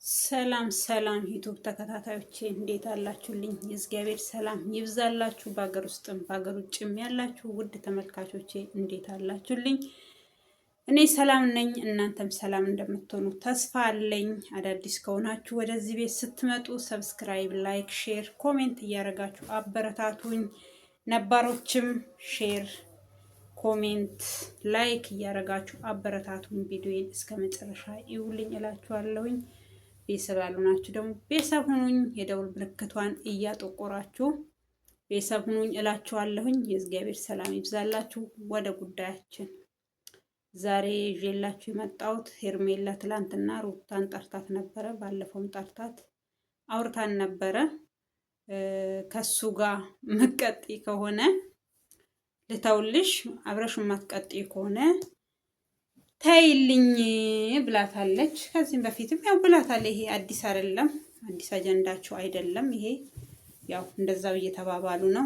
ሰላም ሰላም ዩቱብ ተከታታዮቼ እንዴት አላችሁልኝ? የእግዚአብሔር ሰላም ይብዛላችሁ። በሀገር ውስጥም በሀገር ውጭም ያላችሁ ውድ ተመልካቾቼ እንዴት አላችሁልኝ? እኔ ሰላም ነኝ። እናንተም ሰላም እንደምትሆኑ ተስፋ አለኝ። አዳዲስ ከሆናችሁ ወደዚህ ቤት ስትመጡ ሰብስክራይብ፣ ላይክ፣ ሼር፣ ኮሜንት እያደረጋችሁ አበረታቱኝ። ነባሮችም ሼር፣ ኮሜንት፣ ላይክ እያደረጋችሁ አበረታቱኝ። ቪዲዮዬን እስከ መጨረሻ ይውልኝ እላችኋለሁኝ። ቤተሰብ ያልሆናችሁ ደግሞ ቤተሰብ ሁኑኝ። የደውል ምልክቷን እያጠቆራችሁ ቤተሰብ ሁኑኝ እላችኋለሁኝ። የእግዚአብሔር ሰላም ይብዛላችሁ። ወደ ጉዳያችን ዛሬ ይዤላችሁ የመጣሁት ሄርሜላ ትላንትና ሩታን ጠርታት ነበረ። ባለፈውም ጠርታት አውርታን ነበረ። ከሱ ጋር መቀጤ ከሆነ ልተውልሽ፣ አብረሽ ማትቀጤ ከሆነ ታይልኝ ብላታለች። ከዚህም በፊትም ያው ብላታለች። ይሄ አዲስ አይደለም፣ አዲስ አጀንዳቸው አይደለም። ይሄ ያው እንደዛው እየተባባሉ ነው።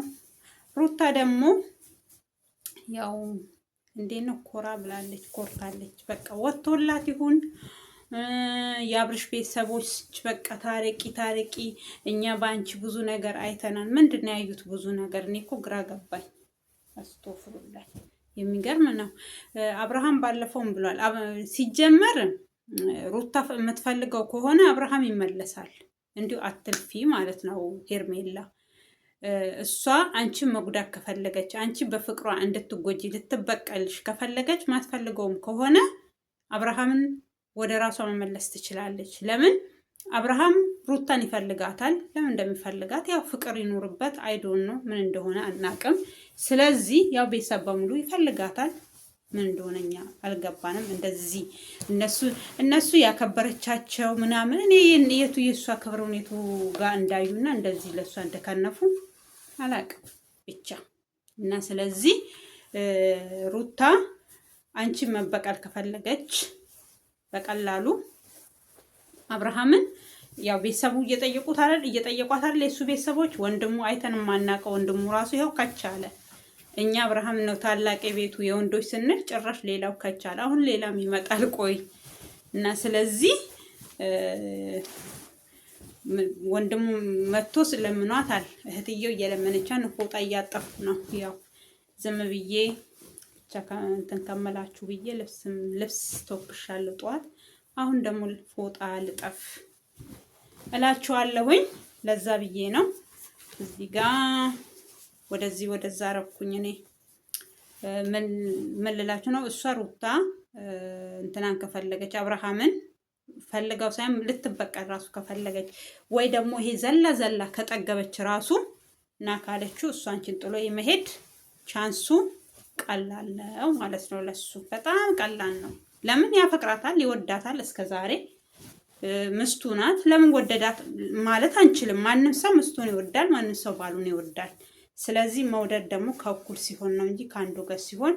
ሩታ ደግሞ ያው እንዴት ነው ኮራ ብላለች፣ ኮርታለች። በቃ ወጥቶላት ይሁን የአብርሽ ቤተሰቦች በቃ ታረቂ፣ እኛ በአንቺ ብዙ ነገር አይተናል። ምንድን ነው ያዩት? ብዙ ነገር። እኔ እኮ ግራ ገባኝ። አስቶፍሩላይ የሚገርም ነው። አብርሃም ባለፈውም ብሏል። ሲጀመር ሩታ የምትፈልገው ከሆነ አብርሃም ይመለሳል። እንዲሁ አትልፊ ማለት ነው ሄርሜላ። እሷ አንቺን መጉዳት ከፈለገች፣ አንቺ በፍቅሯ እንድትጎጂ ልትበቀልሽ ከፈለገች፣ ማትፈልገውም ከሆነ አብርሃምን ወደ ራሷ መመለስ ትችላለች። ለምን አብርሃም ሩታን ይፈልጋታል። ለምን እንደሚፈልጋት ያው ፍቅር ይኖርበት አይዶን ነው፣ ምን እንደሆነ አናቅም። ስለዚህ ያው ቤተሰብ በሙሉ ይፈልጋታል። ምን እንደሆነ እኛ አልገባንም። እንደዚህ እነሱ ያከበረቻቸው ምናምን እኔ የቱ የእሷ ክብር ሁኔቱ ጋር እንዳዩና እንደዚህ ለእሷ እንደከነፉ አላቅም ብቻ እና ስለዚህ ሩታ አንቺ መበቀል ከፈለገች በቀላሉ አብርሃምን ያው ቤተሰቡ እየጠየቋት አይደል? የሱ ቤተሰቦች ወንድሙ አይተን ማናቀው ወንድሙ ራሱ ይኸው ከቻለ። እኛ አብርሃም ነው ታላቅ የቤቱ የወንዶች ስንል ጭራሽ ሌላው ከቻለ። አሁን ሌላም ይመጣል። ቆይ እና ስለዚህ ወንድሙ መጥቶ ስለምኗታል። እህትየው እየለመነቻን ፎጣ እያጠፉ ነው። ያው ዝም ብዬ ብቻ እንትን ከመላችሁ ብዬ ልብስ ተወክሻለሁ ጠዋት። አሁን ደግሞ ፎጣ ልጠፍ እላችኋለሁኝ። ለዛ ብዬ ነው እዚህ ጋር ወደዛ ረኩኝ። እኔ ምን ልላችሁ ነው? እሷ ሩታ እንትናን ከፈለገች አብርሃምን ፈልገው ሳይም ልትበቀል ራሱ ከፈለገች ወይ ደግሞ ይሄ ዘላ ከጠገበች ራሱ እና ካለችው እሷ አንቺን ጥሎ የመሄድ ቻንሱ ቀላል ነው ማለት ነው። ለሱ በጣም ቀላል ነው። ለምን ያፈቅራታል፣ ይወዳታል። እስከዛሬ ምስቱ ናት። ለምን ወደዳት ማለት አንችልም። ማንም ሰው ምስቱን ይወዳል፣ ማንም ሰው ባሉን ይወዳል። ስለዚህ መውደድ ደግሞ ከእኩል ሲሆን ነው እንጂ ከአንዱ ጋር ሲሆን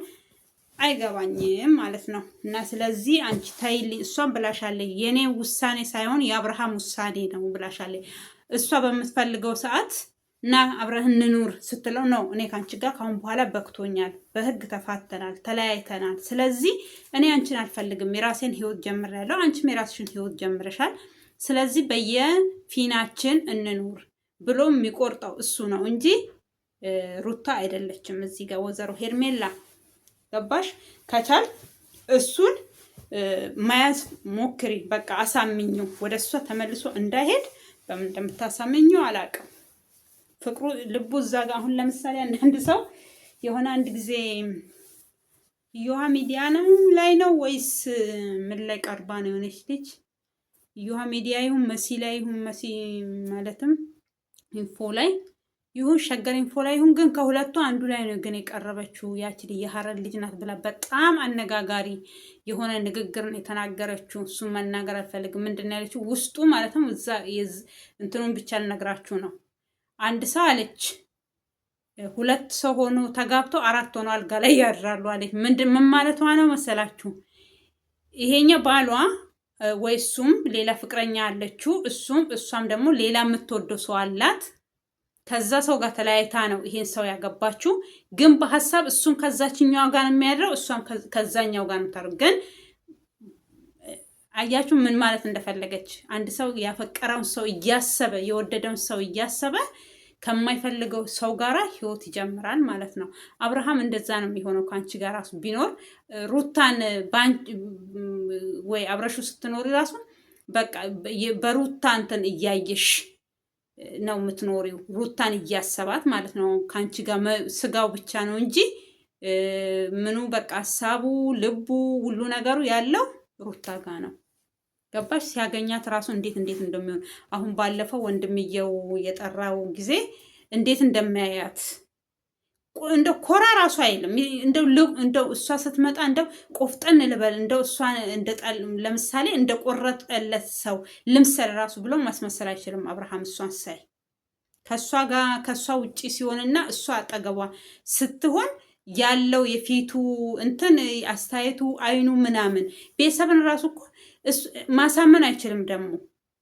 አይገባኝም ማለት ነው። እና ስለዚህ አንቺ ታይልኝ፣ እሷን ብላሻለች። የኔ ውሳኔ ሳይሆን የአብርሃም ውሳኔ ነው ብላሻለች። እሷ በምትፈልገው ሰዓት እና አብረን እንኑር ስትለው ነው እኔ ከአንቺ ጋር ካሁን በኋላ በክቶኛል፣ በህግ ተፋተናል፣ ተለያይተናል። ስለዚህ እኔ አንቺን አልፈልግም፣ የራሴን ህይወት ጀምሬያለሁ፣ አንቺም የራስሽን ህይወት ጀምረሻል። ስለዚህ በየፊናችን እንኑር ብሎ የሚቆርጠው እሱ ነው እንጂ ሩታ አይደለችም። እዚህ ጋር ወዘሮ ሄርሜላ ገባሽ? ከቻል እሱን መያዝ ሞክሪ። በቃ አሳምኘው፣ ወደ እሷ ተመልሶ እንዳይሄድ በምን እንደምታሳምኘው አላውቅም። ፍቅሩ ልቡ እዛ ጋር። አሁን ለምሳሌ አንዳንድ ሰው የሆነ አንድ ጊዜ ዮሃ ሚዲያ ነው ላይ ነው ወይስ ምን ላይ ቀርባ ነው የሆነች ልጅ ዮሃ ሚዲያ ይሁን መሲ ላይ ይሁን መሲ ማለትም ኢንፎ ላይ ይሁን ሸገር ኢንፎ ላይ ይሁን ግን ከሁለቱ አንዱ ላይ ነው ግን የቀረበችው። ያቺ የሐረር ልጅ ናት ብላ በጣም አነጋጋሪ የሆነ ንግግር ነው የተናገረችው። እሱን መናገር አልፈልግም። ምንድን ነው ያለችው? ውስጡ ማለትም እዛ እንትኑን ብቻ ልነግራችሁ ነው። አንድ ሰው አለች ሁለት ሰው ሆኖ ተጋብቶ አራት ሆኖ አልጋ ላይ ያድራሉ አለች። ምን ማለቷ ነው መሰላችሁ? ይሄኛው ባሏ ወይ እሱም ሌላ ፍቅረኛ አለችው፣ እሷም ደግሞ ሌላ የምትወደው ሰው አላት። ከዛ ሰው ጋር ተለያይታ ነው ይሄን ሰው ያገባችው። ግን በሐሳብ እሱም ከዛችኛው ጋር ነው የሚያድረው፣ እሷም ከዛኛው ጋር ነው ታርገን አያችሁ ምን ማለት እንደፈለገች። አንድ ሰው ያፈቀረውን ሰው እያሰበ የወደደውን ሰው እያሰበ ከማይፈልገው ሰው ጋራ ህይወት ይጀምራል ማለት ነው። አብርሃም እንደዛ ነው የሚሆነው። ከአንቺ ጋር ራሱ ቢኖር ሩታን ወይ አብረሹ ስትኖሪ ራሱ በቃ በሩታ እንትን እያየሽ ነው የምትኖሪው። ሩታን እያሰባት ማለት ነው። ከአንቺ ጋር ስጋው ብቻ ነው እንጂ ምኑ በቃ ሀሳቡ ልቡ ሁሉ ነገሩ ያለው ሩታ ጋር ነው። ገባሽ? ሲያገኛት ራሱ እንዴት እንደሚሆን አሁን ባለፈው ወንድምየው የጠራው ጊዜ እንዴት እንደሚያያት እንደው ኮራ ራሱ አይልም። እንደው እሷ ስትመጣ እንደው ቆፍጠን ልበል እንደው እሷ ለምሳሌ እንደ ቆረጠለት ሰው ልምሰል ራሱ ብሎ ማስመሰል አይችልም አብርሃም እሷን ሳይ። ከእሷ ውጪ ሲሆንና እሷ አጠገቧ ስትሆን ያለው የፊቱ እንትን አስተያየቱ አይኑ ምናምን ቤተሰብን ራሱ እኮ ማሳመን አይችልም። ደግሞ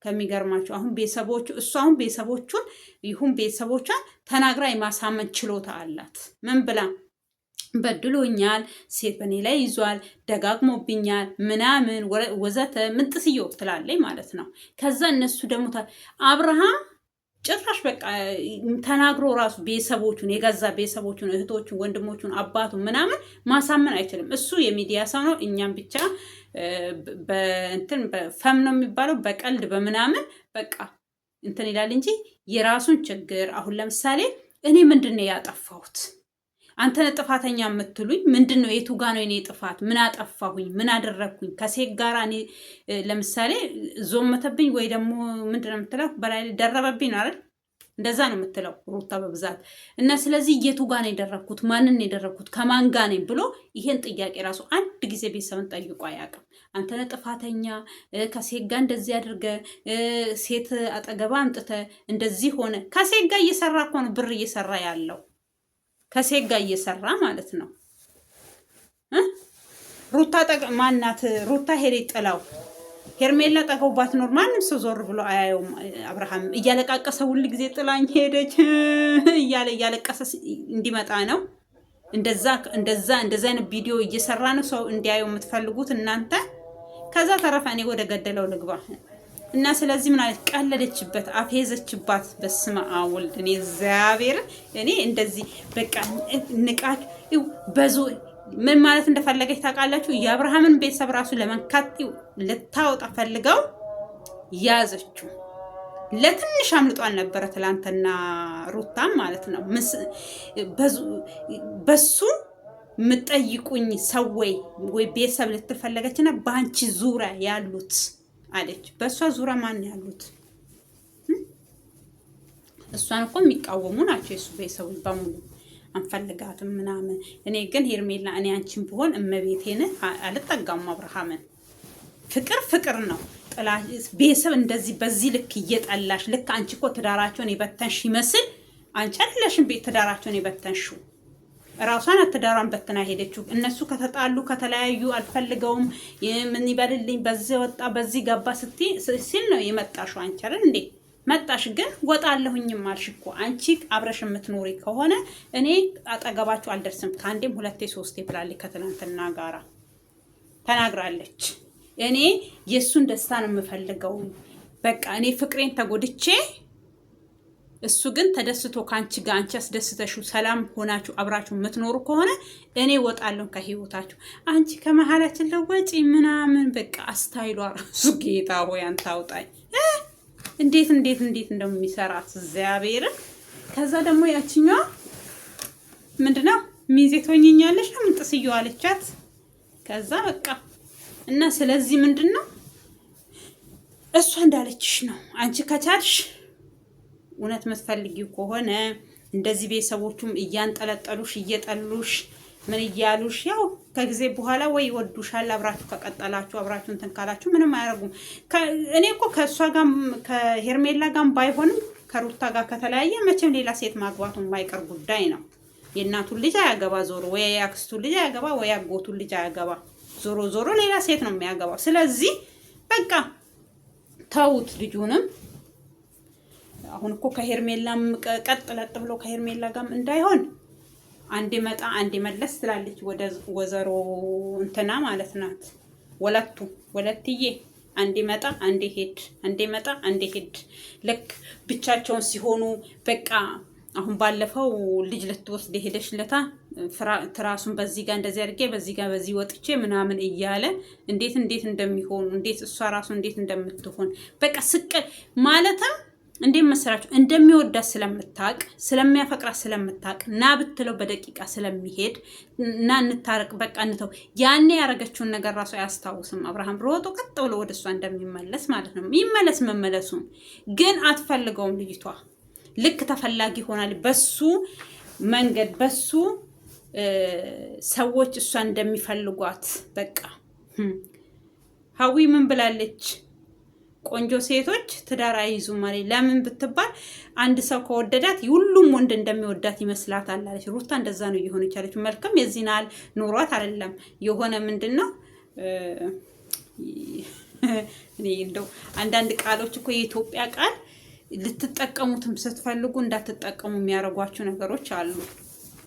ከሚገርማቸው አሁን ቤተሰቦቹ እሱ አሁን ቤተሰቦቹን ይሁን ቤተሰቦቿን ተናግራ የማሳመን ችሎታ አላት። ምን ብላ በድሎኛል፣ ሴት በኔ ላይ ይዟል፣ ደጋግሞብኛል ምናምን ወዘተ ምን ጥስዮ ትላለች ማለት ነው። ከዛ እነሱ ደግሞ አብርሃም ጭራሽ በቃ ተናግሮ ራሱ ቤተሰቦቹን የገዛ ቤተሰቦቹን እህቶቹን፣ ወንድሞቹን፣ አባቱን ምናምን ማሳመን አይችልም። እሱ የሚዲያ ሰው ነው። እኛም ብቻ በእንትን በፈም ነው የሚባለው በቀልድ በምናምን በቃ እንትን ይላል እንጂ የራሱን ችግር አሁን ለምሳሌ እኔ ምንድን ነው ያጠፋሁት? አንተን ጥፋተኛ የምትሉኝ ምንድን ነው? የቱ ጋ ነው የኔ ጥፋት? ምን አጠፋሁኝ? ምን አደረግኩኝ? ከሴት ጋር እኔ ለምሳሌ ዞመተብኝ ወይ ደግሞ ምንድን ነው የምትለው በላይ ደረበብኝ ነው አይደል? እንደዛ ነው የምትለው ሩታ በብዛት እና ስለዚህ የቱ ጋ ነው የደረግኩት? ማንን ነው የደረግኩት? ከማን ጋ ነኝ ብሎ ይሄን ጥያቄ ራሱ አንድ ጊዜ ቤተሰብን ጠይቆ አያውቅም። አንተነ ጥፋተኛ ከሴት ጋር እንደዚህ አድርገ ሴት አጠገባ አምጥተ እንደዚህ ሆነ። ከሴት ጋር እየሰራ እኮ ነው ብር እየሰራ ያለው ከሴት ጋር እየሰራ ማለት ነው። ሩታ ማናት? ሩታ ሄሬ ጥላው ሄርሜላ ጠገው ባትኖር ማንም ሰው ዞር ብሎ አያየውም። አብርሃም እያለቃቀሰ ሁሉ ጊዜ ጥላኝ ሄደች እያለቀሰ እንዲመጣ ነው። እንደዛ አይነት ቪዲዮ እየሰራ ነው ሰው እንዲያየው የምትፈልጉት እናንተ። ከዛ ተረፈ እኔ ወደ ገደለው ልግባ እና ስለዚህ ምን አለች? ቀለደችበት፣ አፌዘችባት። በስመ አብ ወልድ እኔ እግዚአብሔር እኔ እንደዚህ በቃ ንቃት በዙ ምን ማለት እንደፈለገች ታውቃላችሁ? የአብርሃምን ቤተሰብ ራሱ ለመንካት ልታወጣ ፈልገው ያዘችው። ለትንሽ አምልጧን ነበረ ትላንትና ሩታም ማለት ነው። በሱ የምጠይቁኝ ሰው ወይ ቤተሰብ ልትፈለገችና በአንቺ ዙሪያ ያሉት አለች። በእሷ ዙሪያ ማን ያሉት? እሷን እኮ የሚቃወሙ ናቸው የሱ ቤተሰቦች በሙሉ አንፈልጋትም ምናምን። እኔ ግን ሄርሜላ እኔ አንቺን ብሆን እመቤቴን አልጠጋም አብርሃምን። ፍቅር ነው ጥላ ቤተሰብ እንደዚህ በዚህ ልክ እየጠላሽ ልክ አንቺ እኮ ትዳራቸውን የበተንሽ ይመስል አንቺ አይደለሽም ቤት ትዳራቸውን የበተንሽው። ራሷን ትዳሯን በትና ሄደችው። እነሱ ከተጣሉ ከተለያዩ አልፈልገውም ምን ይበልልኝ በዚህ ወጣ በዚህ ገባ ሲል ነው የመጣሽው አንቺ አይደል እንዴ? መጣሽ ግን ወጣለሁኝም አልሽ እኮ። አንቺ አብረሽ የምትኖሪ ከሆነ እኔ አጠገባችሁ አልደርስም ከአንዴም ሁለቴ ሶስቴ ብላለች። ከትናንትና ጋራ ተናግራለች። እኔ የሱን ደስታ ነው የምፈልገው። በቃ እኔ ፍቅሬን ተጎድቼ እሱ ግን ተደስቶ ካንቺ ጋር አንቺ አስደስተሽው ሰላም ሆናችሁ አብራችሁ የምትኖሩ ከሆነ እኔ ወጣለሁ ከህይወታችሁ። አንቺ ከመሀላችን ለወጪ ምናምን በቃ አስታይሏ ራሱ ጌታ ሆይ አንተ አውጣኝ። እንዴት እንደሚሰራት እግዚአብሔርን። ከዛ ደግሞ ያችኛዋ ምንድነው ሚዜ ትሆኝኛለሽ ነው ምን ጥስየው አለቻት። ከዛ በቃ እና ስለዚህ ምንድነው እሷ እንዳለችሽ ነው። አንቺ ከቻልሽ እውነት የምትፈልጊው ከሆነ እንደዚህ ቤተሰቦቹም እያንጠለጠሉሽ እየጠሉሽ ምን እያሉሽ ያው ከጊዜ በኋላ ወይ ይወዱሻል። አብራችሁ ከቀጠላችሁ አብራችሁ እንትን ካላችሁ ምንም አያደርጉም። እኔ እኮ ከእሷ ጋር ከሄርሜላ ጋር ባይሆንም ከሩታ ጋር ከተለያየ መቼም ሌላ ሴት ማግባቱ የማይቀር ጉዳይ ነው። የእናቱን ልጅ አያገባ ዞሮ ወይ ያክስቱን ልጅ አያገባ ወይ ያጎቱን ልጅ አያገባ ዞሮ ሌላ ሴት ነው የሚያገባው። ስለዚህ በቃ ተውት ልጁንም። አሁን እኮ ከሄርሜላም ቀጥለጥ ብሎ ከሄርሜላ ጋርም እንዳይሆን አንዴ መጣ አንዴ መለስ ትላለች ወደ ወዘሮ እንትና ማለት ናት ወለትዬ አንዴ መጣ አንዴ ሄድ፣ አንዴ መጣ አንዴ ሄድ። ልክ ብቻቸውን ሲሆኑ በቃ አሁን ባለፈው ልጅ ልትወስድ ሄደሽለታ ትራሱን በዚህ ጋር እንደዚህ አድርጌ በዚህ ጋር በዚህ ወጥቼ ምናምን እያለ እንዴት እንደሚሆኑ እንዴት እሷ ራሱ እንዴት እንደምትሆን በቃ ስቅል ማለትም እንዴት መሰራችሁ እንደሚወዳት ስለምታቅ ስለሚያፈቅራት ስለምታቅ ና ብትለው በደቂቃ ስለሚሄድ እና እንታረቅ በቃ እንተው። ያኔ ያረገችውን ነገር ራሱ አያስታውስም። አብርሃም ሮጦ ቀጥ ብሎ ወደ እሷ እንደሚመለስ ማለት ነው። ይመለስ መመለሱን ግን አትፈልገውም ልጅቷ። ልክ ተፈላጊ ሆናል በሱ መንገድ በሱ ሰዎች እሷ እንደሚፈልጓት በቃ ሀዊ ምን ብላለች? ቆንጆ ሴቶች ትዳር አይይዙም ማለት ለምን ብትባል አንድ ሰው ከወደዳት ሁሉም ወንድ እንደሚወዳት ይመስላታል አለች። ሩታ እንደዛ ነው እየሆነች ያለችው። መልካም የዚህናል ኑሯት አይደለም የሆነ ምንድነው እኔ እንደው አንዳንድ ቃሎች እኮ የኢትዮጵያ ቃል ልትጠቀሙትም ስትፈልጉ እንዳትጠቀሙ የሚያደርጓችሁ ነገሮች አሉ።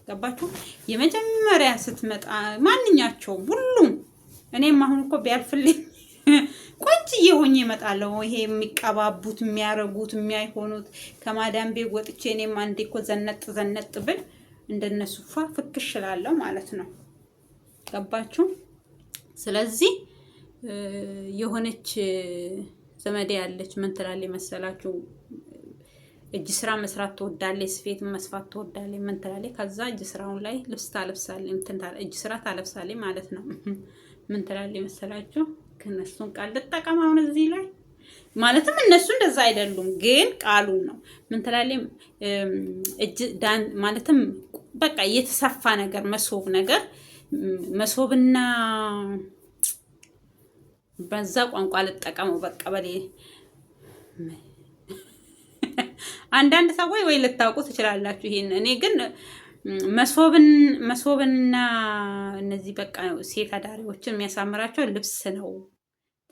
ገባችሁ? የመጀመሪያ ስትመጣ ማንኛቸውም ሁሉም እኔም አሁን እኮ ቢያልፍልኝ ቆንጅዬ ሆኜ እመጣለሁ። ይሄ የሚቀባቡት የሚያረጉት የሚያይሆኑት ከማዳም ቤት ወጥቼ እኔም አንዴ እኮ ዘነጥ ብል እንደነሱ ፍክሽ እላለሁ ማለት ነው። ገባችሁ? ስለዚህ የሆነች ዘመዴ ያለች ምን ትላለች መሰላችሁ? እጅ ስራ መስራት ትወዳለች፣ ስፌት መስፋት ትወዳለች። ምን ትላለች? ከዛ እጅ ስራውን ላይ ልብስ ታለብሳለች፣ እጅ ስራ ታለብሳለች ማለት ነው። ምን ትላለች መሰላችሁ? ከነሱን ቃል ልጠቀም አሁን እዚህ ላይ ማለትም እነሱ እንደዛ አይደሉም፣ ግን ቃሉን ነው። ምን ትላለች? እጅ ዳን ማለትም በቃ የተሰፋ ነገር መሶብ ነገር መሶብና በዛ ቋንቋ ልጠቀመው በቃ በሌ አንዳንድ ሰዎች ወይ ልታውቁ ትችላላችሁ ይሄን። እኔ ግን መሶብና እነዚህ በቃ ሴት አዳሪዎችን የሚያሳምራቸው ልብስ ነው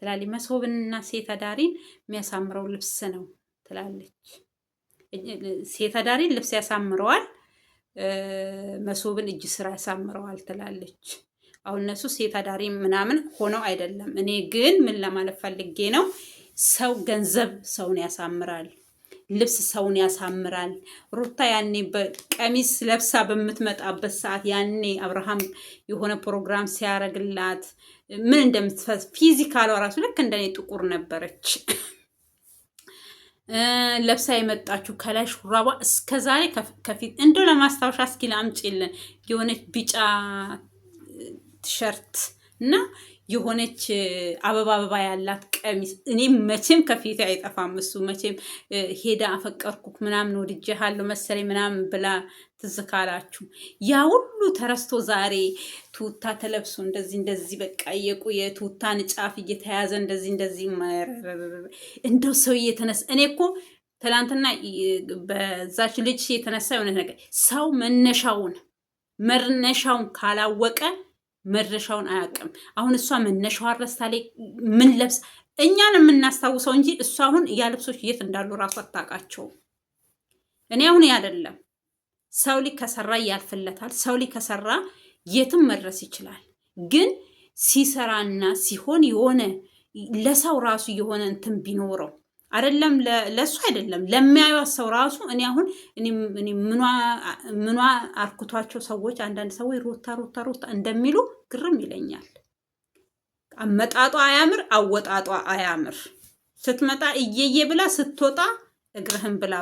ትላለች። መሶብና ሴት አዳሪን የሚያሳምረው ልብስ ነው ትላለች። ሴት አዳሪን ልብስ ያሳምረዋል፣ መሶብን እጅ ስራ ያሳምረዋል ትላለች። አሁን እነሱ ሴት አዳሪ ምናምን ሆነው አይደለም። እኔ ግን ምን ለማለት ፈልጌ ነው፣ ሰው ገንዘብ ሰውን ያሳምራል፣ ልብስ ሰውን ያሳምራል። ሩታ ያኔ በቀሚስ ለብሳ በምትመጣበት ሰዓት ያኔ አብርሃም የሆነ ፕሮግራም ሲያረግላት ምን እንደምትፈስ ፊዚካሏ ራሱ ልክ እንደኔ ጥቁር ነበረች ለብሳ የመጣችው ከላይ ሹራባ እስከዛሬ ከፊት እንደው ለማስታወሻ እስኪ ላምጪልን የሆነች ቢጫ ቲሸርት እና የሆነች አበባ ያላት ቀሚስ እኔ መቼም ከፊት አይጠፋም። እሱ መቼም ሄዳ አፈቀርኩክ ምናምን ወድጄሃለሁ መሰለኝ ምናምን ብላ ትዝ ካላችሁ ያ ሁሉ ተረስቶ ዛሬ ቱታ ተለብሶ እንደዚህ በቃ የቱታን ጫፍ እየተያዘ እንደዚህ እንደው ሰው እየተነሳ እኔ እኮ ትላንትና በዛች ልጅ የተነሳ የሆነ ነገር ሰው መነሻውን ካላወቀ መድረሻውን አያውቅም። አሁን እሷ መነሻዋ ረስታለች። ምን ለብስ እኛን የምናስታውሰው እንጂ እሷ አሁን ያ ልብሶች የት እንዳሉ ራሱ አታውቃቸውም። እኔ አሁን አይደለም ሰው ልጅ ከሰራ ያልፍለታል። ሰው ልጅ ከሰራ የትም መድረስ ይችላል። ግን ሲሰራና ሲሆን የሆነ ለሰው ራሱ የሆነ እንትን ቢኖረው አይደለም ለሱ አይደለም ለሚያዩት ሰው ራሱ እኔ አሁን እኔ ምኗ አርክቷቸው ሰዎች አንዳንድ ሰዎች ሩታ እንደሚሉ ግርም ይለኛል። አመጣጧ አያምር፣ አወጣጧ አያምር። ስትመጣ እየየ ብላ ስትወጣ እግርህን ብላ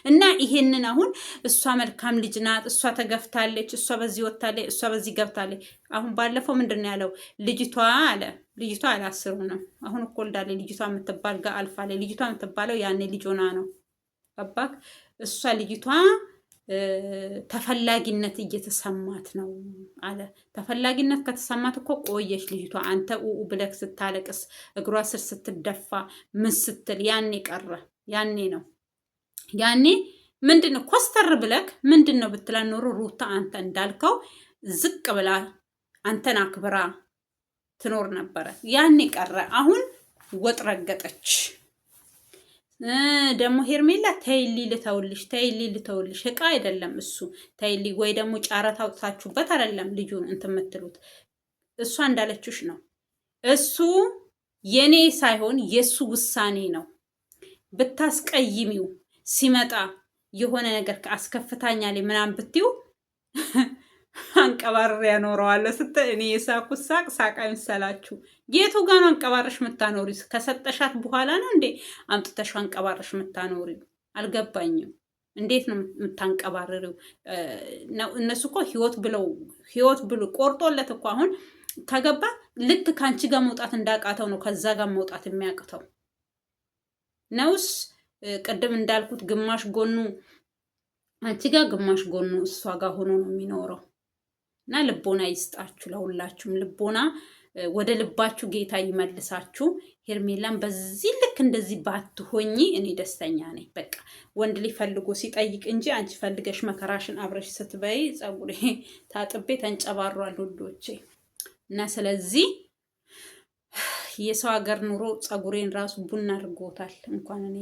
እና ይሄንን አሁን እሷ መልካም ልጅ ናት፣ እሷ ተገፍታለች፣ እሷ በዚህ ወጣለች፣ እሷ በዚህ ገብታለች። አሁን ባለፈው ምንድነው ያለው? ልጅቷ አላስሩ ነው። አሁን እኮ ወልዳለች ልጅቷ የምትባል ጋር አልፋለች። ልጅቷ የምትባለው ያኔ ልጅ ሆና ነው። አባክ እሷ ልጅቷ ተፈላጊነት እየተሰማት ነው አለ። ተፈላጊነት ከተሰማት እኮ ቆየች ልጅቷ። አንተ ብለክ ስታለቅስ እግሯ ስር ስትደፋ ምን ስትል ያኔ ቀረ። ያኔ ነው ያኔ ምንድነው ኮስተር ብለክ ምንድነው ብትላ ኖሮ ሩታ አንተ እንዳልከው ዝቅ ብላ አንተን አክብራ ትኖር ነበረ። ያኔ ቀረ። አሁን ወጥ ረገጠች። ደግሞ ሄርሜላ ተይሊ ልተውልሽ እቃ አይደለም እሱ ተይሊ። ወይ ደግሞ ጫረት አውጥታችሁበት አይደለም ልጁን እንትን የምትሉት። እሷ እንዳለችሽ ነው። እሱ የኔ ሳይሆን የሱ ውሳኔ ነው። ብታስቀይሚው ሲመጣ የሆነ ነገር አስከፍታኛል ምናምን ብትዩ አንቀባርሬ ያኖረዋለሁ ስትል እኔ የሳኩት ሳቅ አይምሰላችሁ። የቱ ጋር ነው አንቀባረሽ የምታኖሪ? ከሰጠሻት በኋላ ነው እንዴ አምጥተሽ አንቀባረሽ የምታኖሪው? አልገባኝም። እንዴት ነው የምታንቀባርሪው? እነሱ እኮ ህይወት ብሎ ቆርጦለት እኮ አሁን ከገባ ልክ ከአንቺ ጋር መውጣት እንዳቃተው ነው ከዛ ጋር መውጣት የሚያቅተው ነውስ? ቅድም እንዳልኩት ግማሽ ጎኑ አንቺ ጋር ግማሽ ጎኑ እሷ ጋር ሆኖ ነው የሚኖረው። እና ልቦና ይስጣችሁ፣ ለሁላችሁም ልቦና ወደ ልባችሁ ጌታ ይመልሳችሁ። ሄርሜላን በዚህ ልክ እንደዚህ ባትሆኚ እኔ ደስተኛ ነኝ። በቃ ወንድ ሊፈልጎ ሲጠይቅ እንጂ አንቺ ፈልገሽ መከራሽን አብረሽ ስትበይ ጸጉሬ ታጥቤ ተንጨባሯል ውዶቼ። እና ስለዚህ የሰው ሀገር ኑሮ ጸጉሬን ራሱ ቡና አድርጎታል። እንኳን እኔ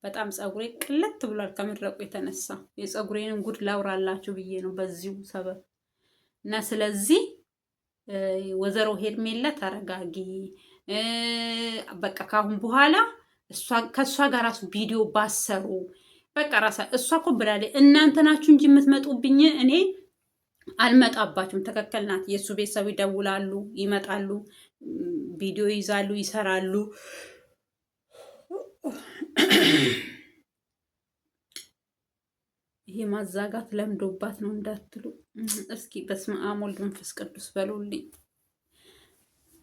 በጣም ጸጉሬ ቅለት ብሏል ከመድረቁ የተነሳ። የጸጉሬንም ጉድ ላውራላችሁ ብዬ ነው በዚሁ ሰበብ። እና ስለዚህ ወይዘሮ ሄርሜላ ተረጋጊ። በቃ ካሁን በኋላ ከእሷ ጋር ራሱ ቪዲዮ ባሰሩ በቃ እሷ እኮ ብላለች፣ እናንተ ናችሁ እንጂ የምትመጡብኝ እኔ አልመጣባችሁም። ትክክል ናት። የእሱ ቤተሰብ ይደውላሉ፣ ይመጣሉ፣ ቪዲዮ ይዛሉ፣ ይሰራሉ። ይሄ ማዛጋት ለምዶባት ነው እንዳትሉ እስኪ በስመ አብ ወልድ መንፈስ ቅዱስ በሉልኝ።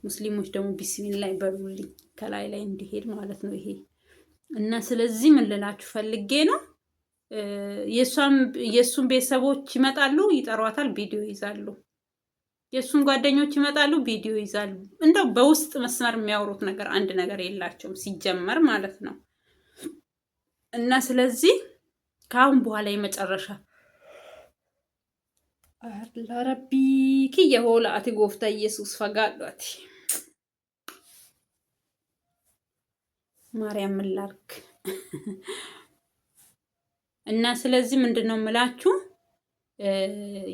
ሙስሊሞች ደግሞ ቢስሚላህ በሉልኝ፣ ከላይ ላይ እንዲሄድ ማለት ነው ይሄ። እና ስለዚህ ምን ልላችሁ ፈልጌ ነው፣ የእሱን ቤተሰቦች ይመጣሉ፣ ይጠሯታል፣ ቪዲዮ ይዛሉ። የእሱን ጓደኞች ይመጣሉ፣ ቪዲዮ ይዛሉ። እንደው በውስጥ መስመር የሚያወሩት ነገር አንድ ነገር የላቸውም ሲጀመር ማለት ነው። እና ስለዚህ ከአሁን በኋላ የመጨረሻ ለረቢ ክየሆላ አቲ ጎፍታ ኢየሱስ ፈጋዷት ማርያም ምላርክ እና ስለዚህ ምንድነው የምላችሁ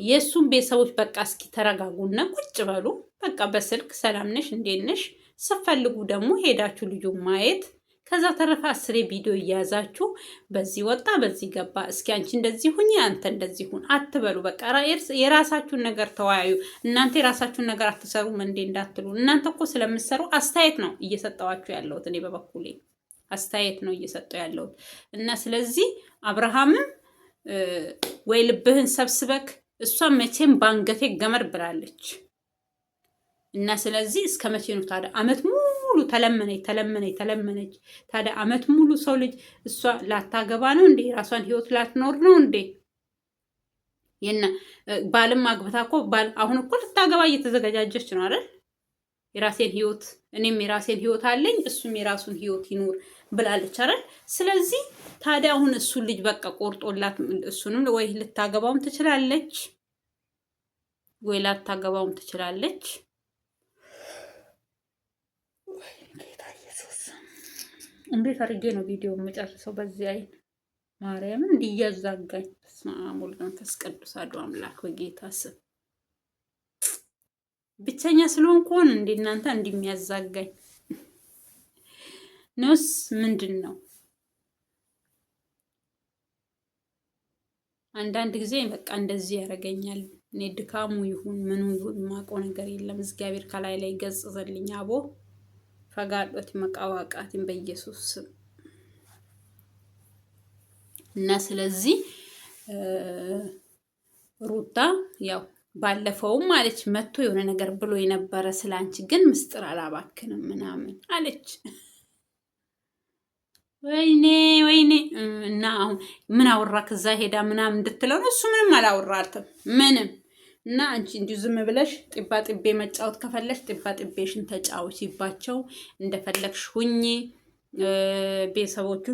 የእሱን ቤተሰቦች በቃ እስኪ ተረጋጉና ቁጭ በሉ። በቃ በስልክ ሰላም ነሽ እንዴት ነሽ ስትፈልጉ ደግሞ ሄዳችሁ ልጁ ማየት። ከዛ ተረፈ 10 ቪዲዮ እያያዛችሁ በዚህ ወጣ በዚህ ገባ፣ እስኪ አንቺ እንደዚህ ሁኚ አንተ እንደዚህ ሁን አትበሉ። በቃ የራሳችሁን ነገር ተወያዩ። እናንተ የራሳችሁን ነገር አትሰሩም እንዴ እንዳትሉ። እናንተ እኮ ስለምትሰሩ አስተያየት ነው እየሰጠዋችሁ ያለሁት። እኔ በበኩሌ አስተያየት ነው እየሰጠው ያለሁት። እና ስለዚህ አብርሃምም ወይ ልብህን ሰብስበክ፣ እሷ መቼም ባንገቴ ገመር ብላለች። እና ስለዚህ እስከ መቼ ነው ታዲያ? አመት ሙሉ ተለመነች። ታዲያ አመት ሙሉ ሰው ልጅ እሷ ላታገባ ነው እንዴ? ራሷን ህይወት ላትኖር ነው እንዴ? ባልም አግብታ እኮ አሁን እኮ ልታገባ እየተዘገጃጀች ነው አይደል? የራሴን ህይወት እኔም የራሴን ህይወት አለኝ እሱም የራሱን ህይወት ይኖር ብላለች አይደል? ስለዚህ ታዲያ አሁን እሱን ልጅ በቃ ቆርጦላት እሱንም ወይ ልታገባውም ትችላለች ወይ ላታገባውም ትችላለች። እንዴት አድርጌ ነው ቪዲዮ የምጨርሰው? በዚህ አይን ማርያምን እንዲያዛጋኝ። በስመ አብ ወወልድ ወመንፈስ ቅዱስ አሐዱ አምላክ በጌታ ስም ብቸኛ ስለሆንኩ ሆነ እንዴ እናንተ እንደሚያዛጋኝ ነውስ ምንድን ነው? አንዳንድ ጊዜ በቃ እንደዚህ ያደርገኛል። እኔ ድካሙ ይሁን ምኑ ይሁን የማውቀው ነገር የለም። እግዚአብሔር ከላይ ላይ ገጽዘልኝ አቦ ፈጋዶት መቃዋቃትን በኢየሱስ ስም። እና ስለዚህ ሩታ ያው ባለፈውም አለች መጥቶ የሆነ ነገር ብሎ የነበረ ስላንቺ ግን ምስጢር አላባክንም ምናምን አለች። ወይኔ እና አሁን ምን አወራ ከዛ ሄዳ ምናምን እንድትለው ነው። እሱ ምንም አላወራትም ምንም። እና አንቺ እንዲሁ ዝም ብለሽ ጢባ ጢቤ መጫወት ከፈለሽ ጢባ ጢቤሽን ተጫወቺባቸው፣ እንደፈለግሽ ሁኚ። ቤተሰቦቹ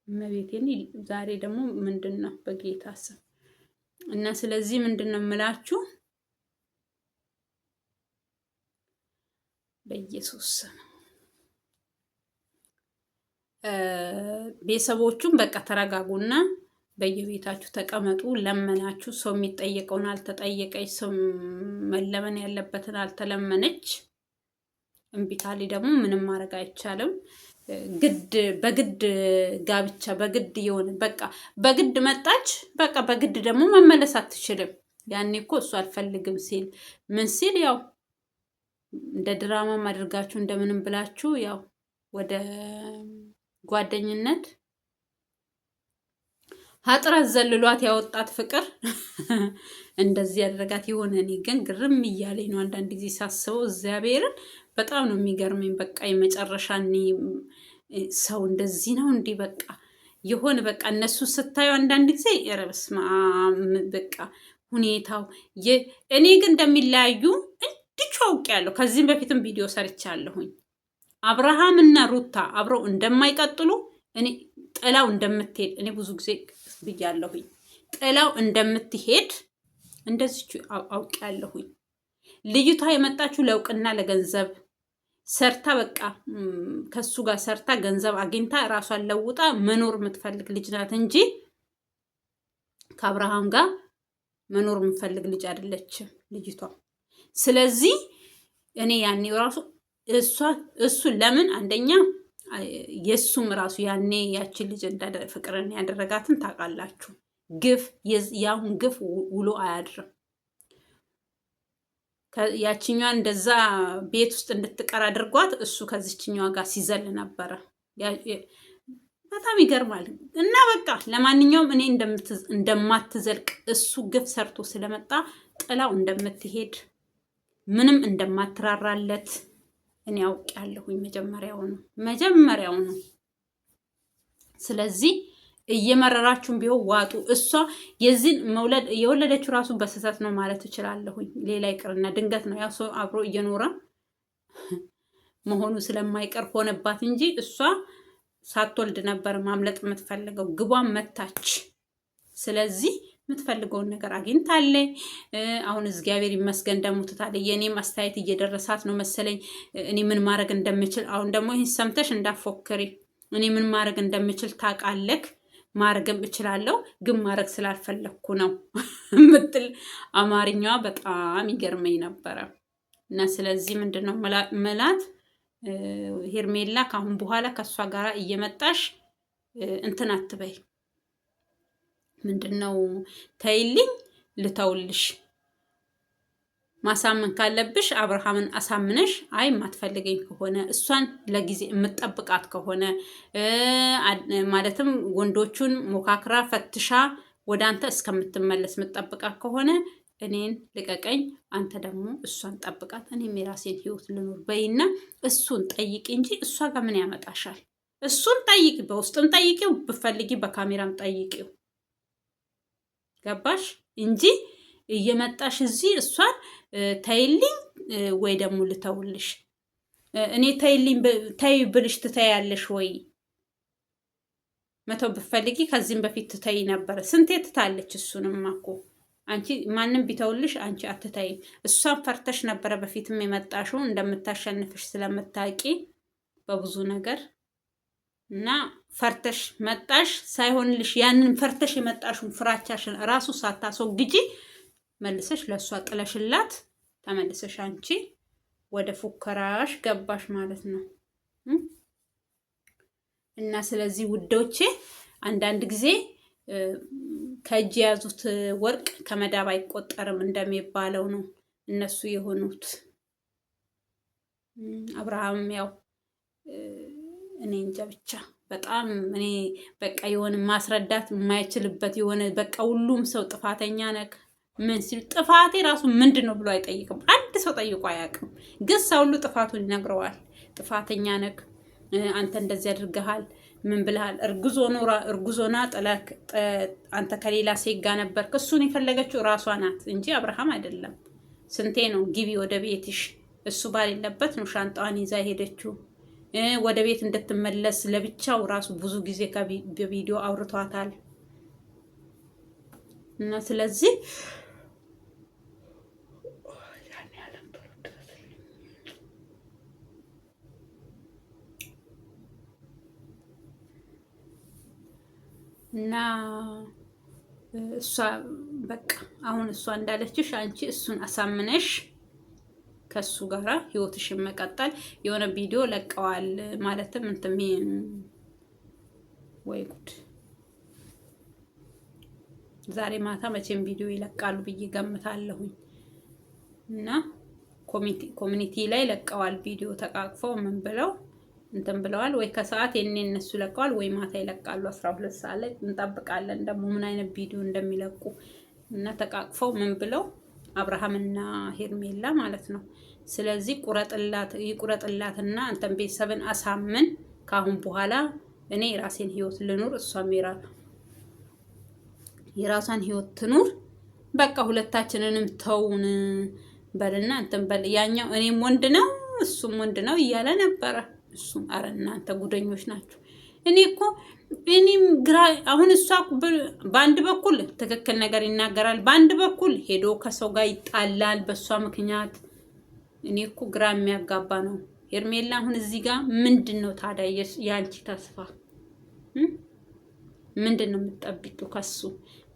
መቤቴን ዛሬ ደግሞ ምንድን ነው በጌታ ስም። እና ስለዚህ ምንድን ነው የምላችሁ በኢየሱስ ስም ቤተሰቦቹም በቃ ተረጋጉና በየቤታችሁ ተቀመጡ። ለመናችሁ ሰው የሚጠየቀውን አልተጠየቀች፣ ሰው መለመን ያለበትን አልተለመነች። እምቢ ካለ ደግሞ ምንም ማድረግ አይቻልም። ግድ በግድ ጋብቻ በግድ የሆነ በቃ በግድ መጣች፣ በቃ በግድ ደግሞ መመለስ አትችልም። ያኔ እኮ እሱ አልፈልግም ሲል ምን ሲል ያው እንደ ድራማም አድርጋችሁ እንደምንም ብላችሁ ያው ወደ ጓደኝነት ሀጥራት ዘልሏት ያወጣት ፍቅር እንደዚህ ያደረጋት የሆነ። እኔ ግን ግርም እያለኝ ነው አንዳንድ ጊዜ ሳስበው፣ እግዚአብሔርን በጣም ነው የሚገርመኝ። በቃ የመጨረሻ ሰው እንደዚህ ነው እንዲህ በቃ የሆነ በቃ እነሱ ስታዩ አንዳንድ ጊዜ ኧረ በስመ አብ በቃ ሁኔታው እኔ ግን እንደሚለያዩ እንድቹ አውቄያለሁ። ከዚህም በፊትም ቪዲዮ ሰርቻለሁኝ። አብርሃም እና ሩታ አብረው እንደማይቀጥሉ እኔ ጥላው እንደምትሄድ እኔ ብዙ ጊዜ ብያለሁኝ። ጥላው እንደምትሄድ እንደዚች አውቄያለሁኝ። ልጅቷ የመጣችው ለእውቅና ለገንዘብ ሰርታ በቃ ከሱ ጋር ሰርታ ገንዘብ አግኝታ ራሷን ለውጣ መኖር የምትፈልግ ልጅ ናት እንጂ ከአብርሃም ጋር መኖር የምትፈልግ ልጅ አይደለችም ልጅቷ። ስለዚህ እኔ ያኔ ራሱ እሱ ለምን አንደኛ የሱም ራሱ ያኔ ያችን ልጅ ፍቅርን ያደረጋትን ታውቃላችሁ። ግፍ ያሁን ግፍ ውሎ አያድርም። ያችኛዋን እንደዛ ቤት ውስጥ እንድትቀር አድርጓት እሱ ከዚችኛዋ ጋር ሲዘል ነበረ። በጣም ይገርማል። እና በቃ ለማንኛውም እኔ እንደማትዘልቅ እሱ ግፍ ሰርቶ ስለመጣ ጥላው እንደምትሄድ ምንም እንደማትራራለት እኔ አውቄያለሁኝ መጀመሪያው ነው። ስለዚህ እየመረራችሁም ቢሆን ዋጡ። እሷ የወለደችው ራሱ በስህተት ነው ማለት እችላለሁኝ። ሌላ ይቅርና ድንገት ነው ያው ሰው አብሮ እየኖረ መሆኑ ስለማይቀር ሆነባት እንጂ እሷ ሳትወልድ ነበር ማምለጥ የምትፈልገው። ግቧን መታች። ስለዚህ የምትፈልገውን ነገር አግኝታለች። አሁን እግዚአብሔር ይመስገን ደግሞ ትታለች። የእኔም አስተያየት እየደረሳት ነው መሰለኝ እኔ ምን ማድረግ እንደምችል። አሁን ደግሞ ይህን ሰምተሽ እንዳፎክሪ። እኔ ምን ማድረግ እንደምችል ታውቃለህ፣ ማድረግም እችላለሁ፣ ግን ማድረግ ስላልፈለግኩ ነው ምትል አማርኛዋ በጣም ይገርመኝ ነበረ። እና ስለዚህ ምንድን ነው መላት ሄርሜላ ከአሁን በኋላ ከእሷ ጋር እየመጣሽ እንትን አትበይ። ምንድን ነው ተይልኝ፣ ልተውልሽ። ማሳመን ካለብሽ አብርሃምን አሳምነሽ አይ የማትፈልገኝ ከሆነ እሷን ለጊዜ የምጠብቃት ከሆነ ማለትም ወንዶቹን ሞካክራ ፈትሻ ወደ አንተ እስከምትመለስ የምጠብቃት ከሆነ እኔን ልቀቀኝ፣ አንተ ደግሞ እሷን ጠብቃት፣ እኔም የራሴን ህይወት ልኖር በይና እሱን ጠይቂ እንጂ እሷ ጋር ምን ያመጣሻል? እሱን ጠይቂ፣ በውስጥም ጠይቂው፣ ብፈልጊ በካሜራም ጠይቂው። ገባሽ? እንጂ እየመጣሽ እዚህ እሷን ተይልኝ ወይ ደግሞ ልተውልሽ። እኔ ተይልኝ ተይ ብልሽ ትተያለሽ ወይ? መተው ብፈልጊ ከዚህም በፊት ትተይ ነበረ። ስንቴ ትታለች። እሱንማ እኮ አንቺ ማንም ቢተውልሽ አንቺ አትተይም። እሷን ፈርተሽ ነበረ በፊትም የመጣሽው እንደምታሸንፍሽ ስለምታውቂ በብዙ ነገር እና ፈርተሽ መጣሽ። ሳይሆንልሽ ያንን ፈርተሽ የመጣሽውን ፍራቻሽን ራሱ ሳታስወግጂ መልሰሽ ለእሷ ጥለሽላት ተመልሰሽ አንቺ ወደ ፉከራሽ ገባሽ ማለት ነው። እና ስለዚህ ውዶቼ አንዳንድ ጊዜ ከእጅ የያዙት ወርቅ ከመዳብ አይቆጠርም እንደሚባለው ነው እነሱ የሆኑት። አብርሃም ያው እኔ እንጃ ብቻ በጣም እኔ በቃ የሆነ ማስረዳት የማይችልበት የሆነ በቃ ሁሉም ሰው ጥፋተኛ ነክ ምን ሲል ጥፋቴ ራሱ ምንድን ነው ብሎ አይጠይቅም። አንድ ሰው ጠይቆ አያውቅም። ግን ሰው ሁሉ ጥፋቱን ይነግረዋል። ጥፋተኛ ነክ፣ አንተ እንደዚህ አድርገሃል፣ ምን ብለሃል፣ እርጉዞና ጥለክ አንተ ከሌላ ሴት ጋር ነበርክ። እሱን የፈለገችው ራሷ ናት እንጂ አብርሃም አይደለም። ስንቴ ነው ግቢ ወደ ቤትሽ፣ እሱ ባሌለበት ነው ሻንጣዋን ይዛ ሄደችው። ወደ ቤት እንድትመለስ ለብቻው ራሱ ብዙ ጊዜ በቪዲዮ አውርቷታል። እና ስለዚህ እና እሷ በቃ አሁን እሷ እንዳለችሽ አንቺ እሱን አሳምነሽ ከሱ ጋራ ህይወትሽን መቀጠል። የሆነ ቪዲዮ ለቀዋል ማለትም እንትን ወይ ጉድ ዛሬ ማታ መቼም ቪዲዮ ይለቃሉ ብዬ ገምታለሁኝ። እና ኮሚኒቲ ላይ ለቀዋል ቪዲዮ ተቃቅፈው ምን ብለው እንትን ብለዋል። ወይ ከሰዓት የኔ እነሱ ለቀዋል ወይ ማታ ይለቃሉ 12 ሰዓት ላይ እንጠብቃለን ደግሞ ምን አይነት ቪዲዮ እንደሚለቁ። እና ተቃቅፈው ምን ብለው አብርሃምና ሄርሜላ ማለት ነው። ስለዚህ ይቁረጥላትና አንተን ቤተሰብን አሳምን። ካሁን በኋላ እኔ የራሴን ህይወት ልኑር፣ እሷም የራሷን ህይወት ትኑር። በቃ ሁለታችንንም ተውን በልና እንትን በል። ያኛው እኔም ወንድ ነው እሱም ወንድ ነው እያለ ነበረ። እሱም አረ እናንተ ጉደኞች ናችሁ። እኔም ግራ አሁን እሷ በአንድ በኩል ትክክል ነገር ይናገራል፣ በአንድ በኩል ሄዶ ከሰው ጋር ይጣላል በእሷ ምክንያት። እኔ እኮ ግራ የሚያጋባ ነው። ሄርሜላ አሁን እዚህ ጋር ምንድን ነው ታዲያ የአንቺ ተስፋ? ምንድን ነው የምትጠብቂው ከሱ?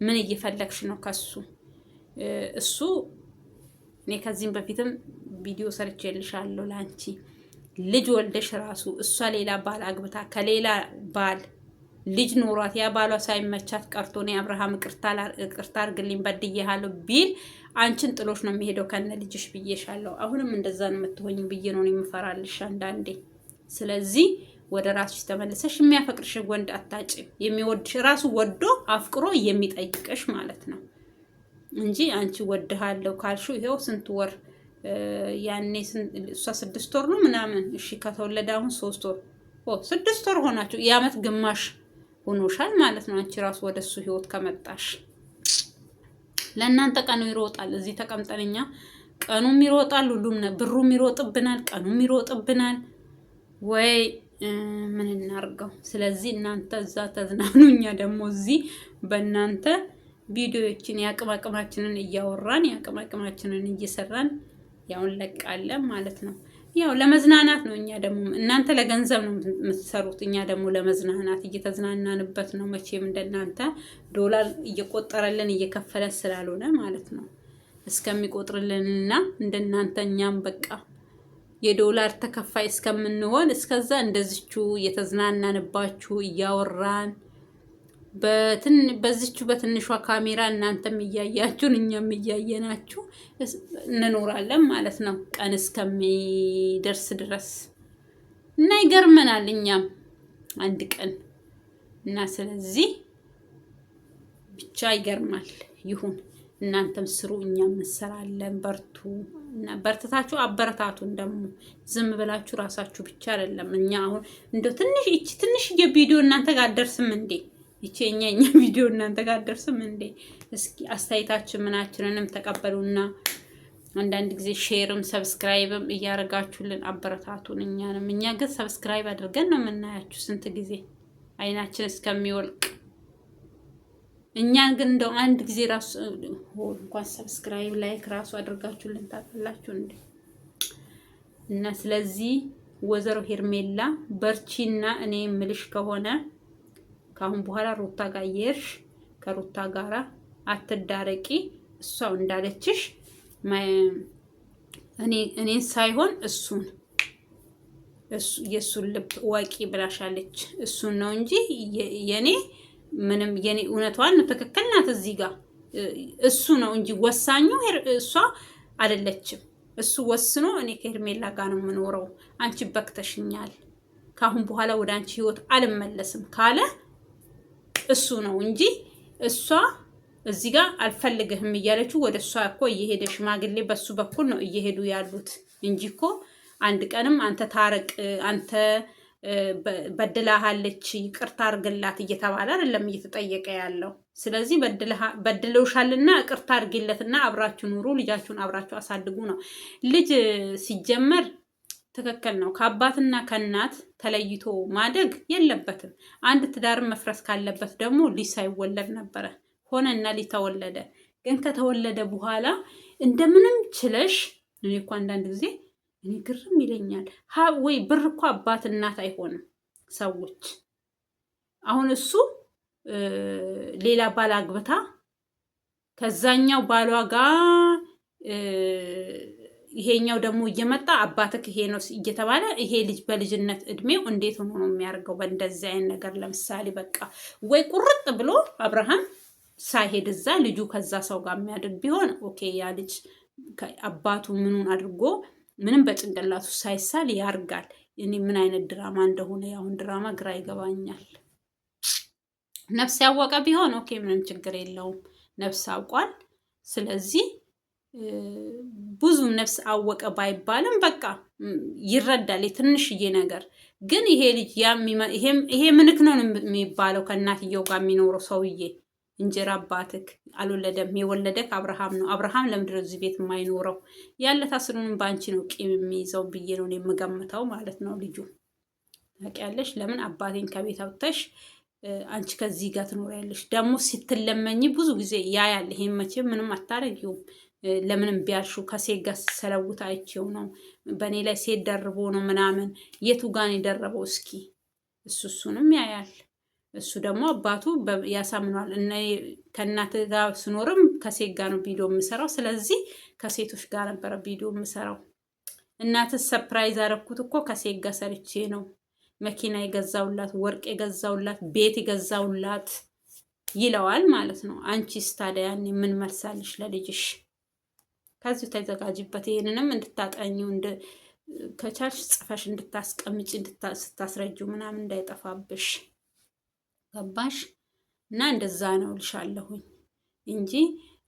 ምን እየፈለግሽ ነው ከሱ? እሱ እኔ ከዚህም በፊትም ቪዲዮ ሰርቼልሻለሁ ለአንቺ ልጅ ወልደሽ ራሱ እሷ ሌላ ባል አግብታ ከሌላ ባል ልጅ ኖሯት ያ ባሏ ሳይመቻት ቀርቶ እኔ አብርሃም ቅርታ አድርግልኝ በድዬሃለሁ ቢል አንቺን ጥሎሽ ነው የሚሄደው ከነ ልጅሽ ብዬሻለሁ። አሁንም እንደዛ ነው የምትሆኝ ብዬ ነው የምፈራልሽ አንዳንዴ። ስለዚህ ወደ ራስሽ ተመልሰሽ የሚያፈቅርሽ ወንድ አታጭ። የሚወድሽ ራሱ ወዶ አፍቅሮ የሚጠይቅሽ ማለት ነው እንጂ አንቺ ወድሃለሁ ካልሹ ይሄው ስንት ወር ያኔ እሷ 6 ወር ነው ምናምን እሺ ከተወለደ አሁን 3 ወር 6 ወር ሆናችሁ የዓመት ግማሽ ሆኖሻል ማለት ነው። አንቺ ራሱ ወደሱ ህይወት ከመጣሽ ለእናንተ ቀኑ ይሮጣል። እዚህ ተቀምጠንኛ ቀኑም ይሮጣል፣ ሁሉም ብሩም ይሮጥብናል፣ ቀኑም ይሮጥብናል። ወይ ምን እናርገው? ስለዚህ እናንተ እዛ ተዝናኑ፣ እኛ ደግሞ እዚህ በእናንተ ቪዲዮዎችን ያቅማቅማችንን እያወራን ያቅማቅማችንን እየሰራን ያው እንለቃለን ማለት ነው። ያው ለመዝናናት ነው። እኛ ደግሞ እናንተ ለገንዘብ ነው የምትሰሩት፣ እኛ ደግሞ ለመዝናናት እየተዝናናንበት ነው። መቼም እንደናንተ ዶላር እየቆጠረልን እየከፈለ ስላልሆነ ማለት ነው። እስከሚቆጥርልንና እንደናንተ እኛም በቃ የዶላር ተከፋይ እስከምንሆን እስከዛ እንደዚቹ እየተዝናናንባችሁ እያወራን በዚቹ በትንሿ ካሜራ እናንተም እያያችሁን እኛም እያየናችሁ እንኖራለን ማለት ነው ቀን እስከሚደርስ ድረስ እና ይገርመናል እኛም አንድ ቀን እና ስለዚህ ብቻ ይገርማል። ይሁን እናንተም ስሩ፣ እኛም እንሰራለን። በርቱ እና በርትታችሁ አበረታቱን። ደግሞ ዝም ብላችሁ ራሳችሁ ብቻ አይደለም። እኛ አሁን እንደው ትንሽ የቪዲዮ እናንተ ጋር ደርስም እንዴ? እኛ ቪዲዮ እናንተ ጋር ደርስም እንዴ? እስኪ አስተያየታችን ምናችንንም ተቀበሉና አንዳንድ ጊዜ ሼርም ሰብስክራይብም እያደረጋችሁልን አበረታቱን እኛንም። እኛ ግን ሰብስክራይብ አድርገን ነው የምናያችሁ ስንት ጊዜ አይናችን እስከሚወልቅ። እኛን ግን እንደው አንድ ጊዜ ራሱ እንኳን ሰብስክራይብ ላይክ ራሱ አድርጋችሁልን ታውቃላችሁ እንዴ? እና ስለዚህ ወይዘሮ ሄርሜላ በርቺና እኔ ምልሽ ከሆነ ካሁን በኋላ ሩታ ጋር እየሄድሽ ከሩታ ጋራ አትዳረቂ። እሷው እንዳለችሽ እኔን ሳይሆን የሱን ልብ ወቂ ብላሻለች። እሱን ነው እንጂ የኔ ምንም የኔ እውነቷን ትክክል ናት። እዚህ ጋር እሱ ነው እንጂ ወሳኙ እሷ አይደለችም። እሱ ወስኖ እኔ ከሄርሜላ ጋር ነው የምኖረው፣ አንቺ በክተሽኛል፣ ካሁን በኋላ ወደ አንቺ ህይወት አልመለስም ካለ እሱ ነው እንጂ እሷ እዚህ ጋር አልፈልግህም እያለችው ወደ እሷ እኮ እየሄደ ሽማግሌ በሱ በኩል ነው እየሄዱ ያሉት እንጂ እኮ አንድ ቀንም አንተ ታረቅ፣ አንተ በድላሃለች ይቅርታ አርግላት እየተባለ አይደለም እየተጠየቀ ያለው። ስለዚህ በድለውሻልና ይቅርታ አርግለትና አብራችሁ ኑሩ፣ ልጃችሁን አብራችሁ አሳድጉ ነው። ልጅ ሲጀመር ትክክል ነው። ከአባትና ከእናት ተለይቶ ማደግ የለበትም። አንድ ትዳር መፍረስ ካለበት ደግሞ ልጅ ሳይወለድ ነበረ ሆነና ልጅ ተወለደ። ግን ከተወለደ በኋላ እንደምንም ችለሽ እኔ እኮ አንዳንድ ጊዜ እኔ ግርም ይለኛል። ወይ ብር እኮ አባት እናት አይሆንም ሰዎች። አሁን እሱ ሌላ ባል አግብታ ከዛኛው ባሏ ጋር ይሄኛው ደግሞ እየመጣ አባትክ ይሄ ነው እየተባለ ይሄ ልጅ በልጅነት እድሜው እንዴት ሆኖ ነው የሚያደርገው? በእንደዚህ አይነት ነገር ለምሳሌ በቃ ወይ ቁርጥ ብሎ አብርሃም ሳይሄድ እዛ ልጁ ከዛ ሰው ጋር የሚያድግ ቢሆን ኦኬ፣ ያ ልጅ አባቱ ምኑን አድርጎ ምንም በጭንቅላቱ ሳይሳል ያርጋል። እኔ ምን አይነት ድራማ እንደሆነ ያሁን ድራማ ግራ ይገባኛል። ነፍስ ያወቀ ቢሆን ኦኬ፣ ምንም ችግር የለውም። ነፍስ አውቋል። ስለዚህ ብዙ ነፍስ አወቀ ባይባልም በቃ ይረዳል የትንሽዬ ነገር። ግን ይሄ ልጅ ይሄ ምንክ ነው የሚባለው ከእናትየው ጋር የሚኖረው ሰውዬ እንጀራ አባትክ አልወለደም። የወለደክ አብርሃም ነው። አብርሃም ለምንድነው እዚህ ቤት የማይኖረው? ያለ ታስሩንም በአንቺ ነው ቂም የሚይዘው ብዬ ነው የምገምተው ማለት ነው። ልጁ ታውቂያለሽ፣ ለምን አባቴን ከቤት አውጥተሽ አንቺ ከዚህ ጋር ትኖሪያለሽ? ደግሞ ስትለመኝ ብዙ ጊዜ ያያል። ይሄን መቼም ምንም አታረጊውም። ለምንም ቢያልሹ ከሴት ጋር ሰለውት አይቼው ነው፣ በእኔ ላይ ሴት ደርቦ ነው ምናምን። የቱ ጋር ነው የደረበው? እስኪ እሱንም ያያል። እሱ ደግሞ አባቱ ያሳምኗል። እና ከእናት ጋር ስኖርም ከሴት ጋር ነው ቪዲዮ የምሰራው። ስለዚህ ከሴቶች ጋር ነበረ ቪዲዮ የምሰራው። እናት ሰፕራይዝ አደረኩት እኮ ከሴት ጋር ሰርቼ ነው። መኪና የገዛውላት፣ ወርቅ የገዛውላት፣ ቤት የገዛውላት ይለዋል ማለት ነው። አንቺስ ታዲያ ያኔ ምን መልሳለሽ ለልጅሽ? ከዚሁ ተዘጋጅበት። ይሄንንም እንድታጠኚው ከቻልሽ ጽፈሽ እንድታስቀምጪ ስታስረጂው ምናምን እንዳይጠፋብሽ። ገባሽ? እና እንደዛ ነው ልሻለሁኝ እንጂ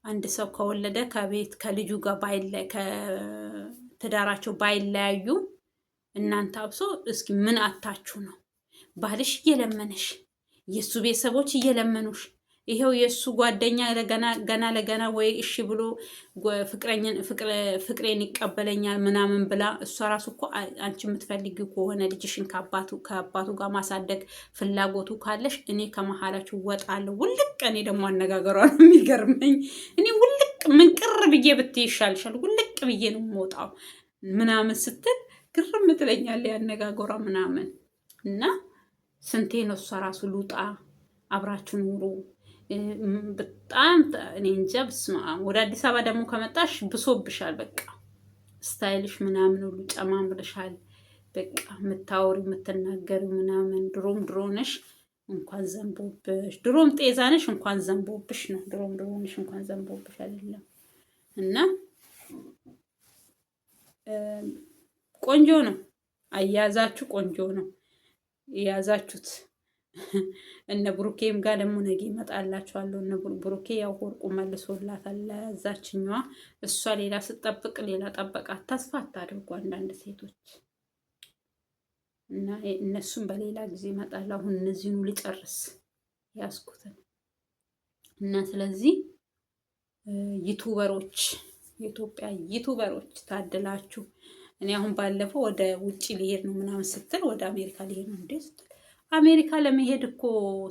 አንድ ሰው ከወለደ ከቤት ከልጁ ጋር ከትዳራቸው ባይለያዩ እናንተ አብሶ እስኪ ምን አታችሁ ነው? ባልሽ እየለመነሽ የእሱ ቤተሰቦች እየለመኑሽ ይሄው የእሱ ጓደኛ ገና ለገና ወይ እሺ ብሎ ፍቅሬን ይቀበለኛል ምናምን ብላ እሷ ራሱ እኮ አንቺ የምትፈልጊ ከሆነ ልጅሽን ከአባቱ ጋር ማሳደግ ፍላጎቱ ካለሽ እኔ ከመሀላችሁ ወጣለሁ። ውልቅ እኔ ደግሞ አነጋገሯ ነው የሚገርመኝ። እኔ ውልቅ ምንቅር ብዬ ብትይ ይሻልሻል፣ ውልቅ ብዬ ነው የምወጣው ምናምን ስትል ግርም ትለኛለች ያነጋገሯ ምናምን። እና ስንቴ ነው እሷ ራሱ ልውጣ አብራችሁ ኑሩ በጣም እኔ እንጃ። በስመ አብ። ወደ አዲስ አበባ ደግሞ ከመጣሽ ብሶብሻል። በቃ ስታይልሽ ምናምን ሁሉ ጨማምርሻል። በቃ የምታወሪ የምትናገሪ ምናምን ድሮ ነሽ እንኳን ዘንቦብሽ፣ ድሮም ጤዛ ነሽ እንኳን ዘንቦብሽ ነው። ድሮ ነሽ እንኳን ዘንቦብሽ አይደለም። እና ቆንጆ ነው አያያዛችሁ፣ ቆንጆ ነው የያዛችሁት። እነ ብሩኬም ጋር ደግሞ ነገ ይመጣላችኋለሁ። እነ ብሩኬ ያው ወርቁ መልሶላታል ለዛችኛዋ። እሷ ሌላ ስጠብቅ ሌላ ጠበቃት። ተስፋ አታድርጉ አንዳንድ ሴቶች። እና እነሱም በሌላ ጊዜ ይመጣል። አሁን እነዚህኑ ልጨርስ ያስኩትን እና ስለዚህ ዩቱበሮች፣ የኢትዮጵያ ዩቱበሮች ታድላችሁ። እኔ አሁን ባለፈው ወደ ውጭ ሊሄድ ነው ምናምን ስትል ወደ አሜሪካ ሊሄድ ነው እንዴ ስትል አሜሪካ ለመሄድ እኮ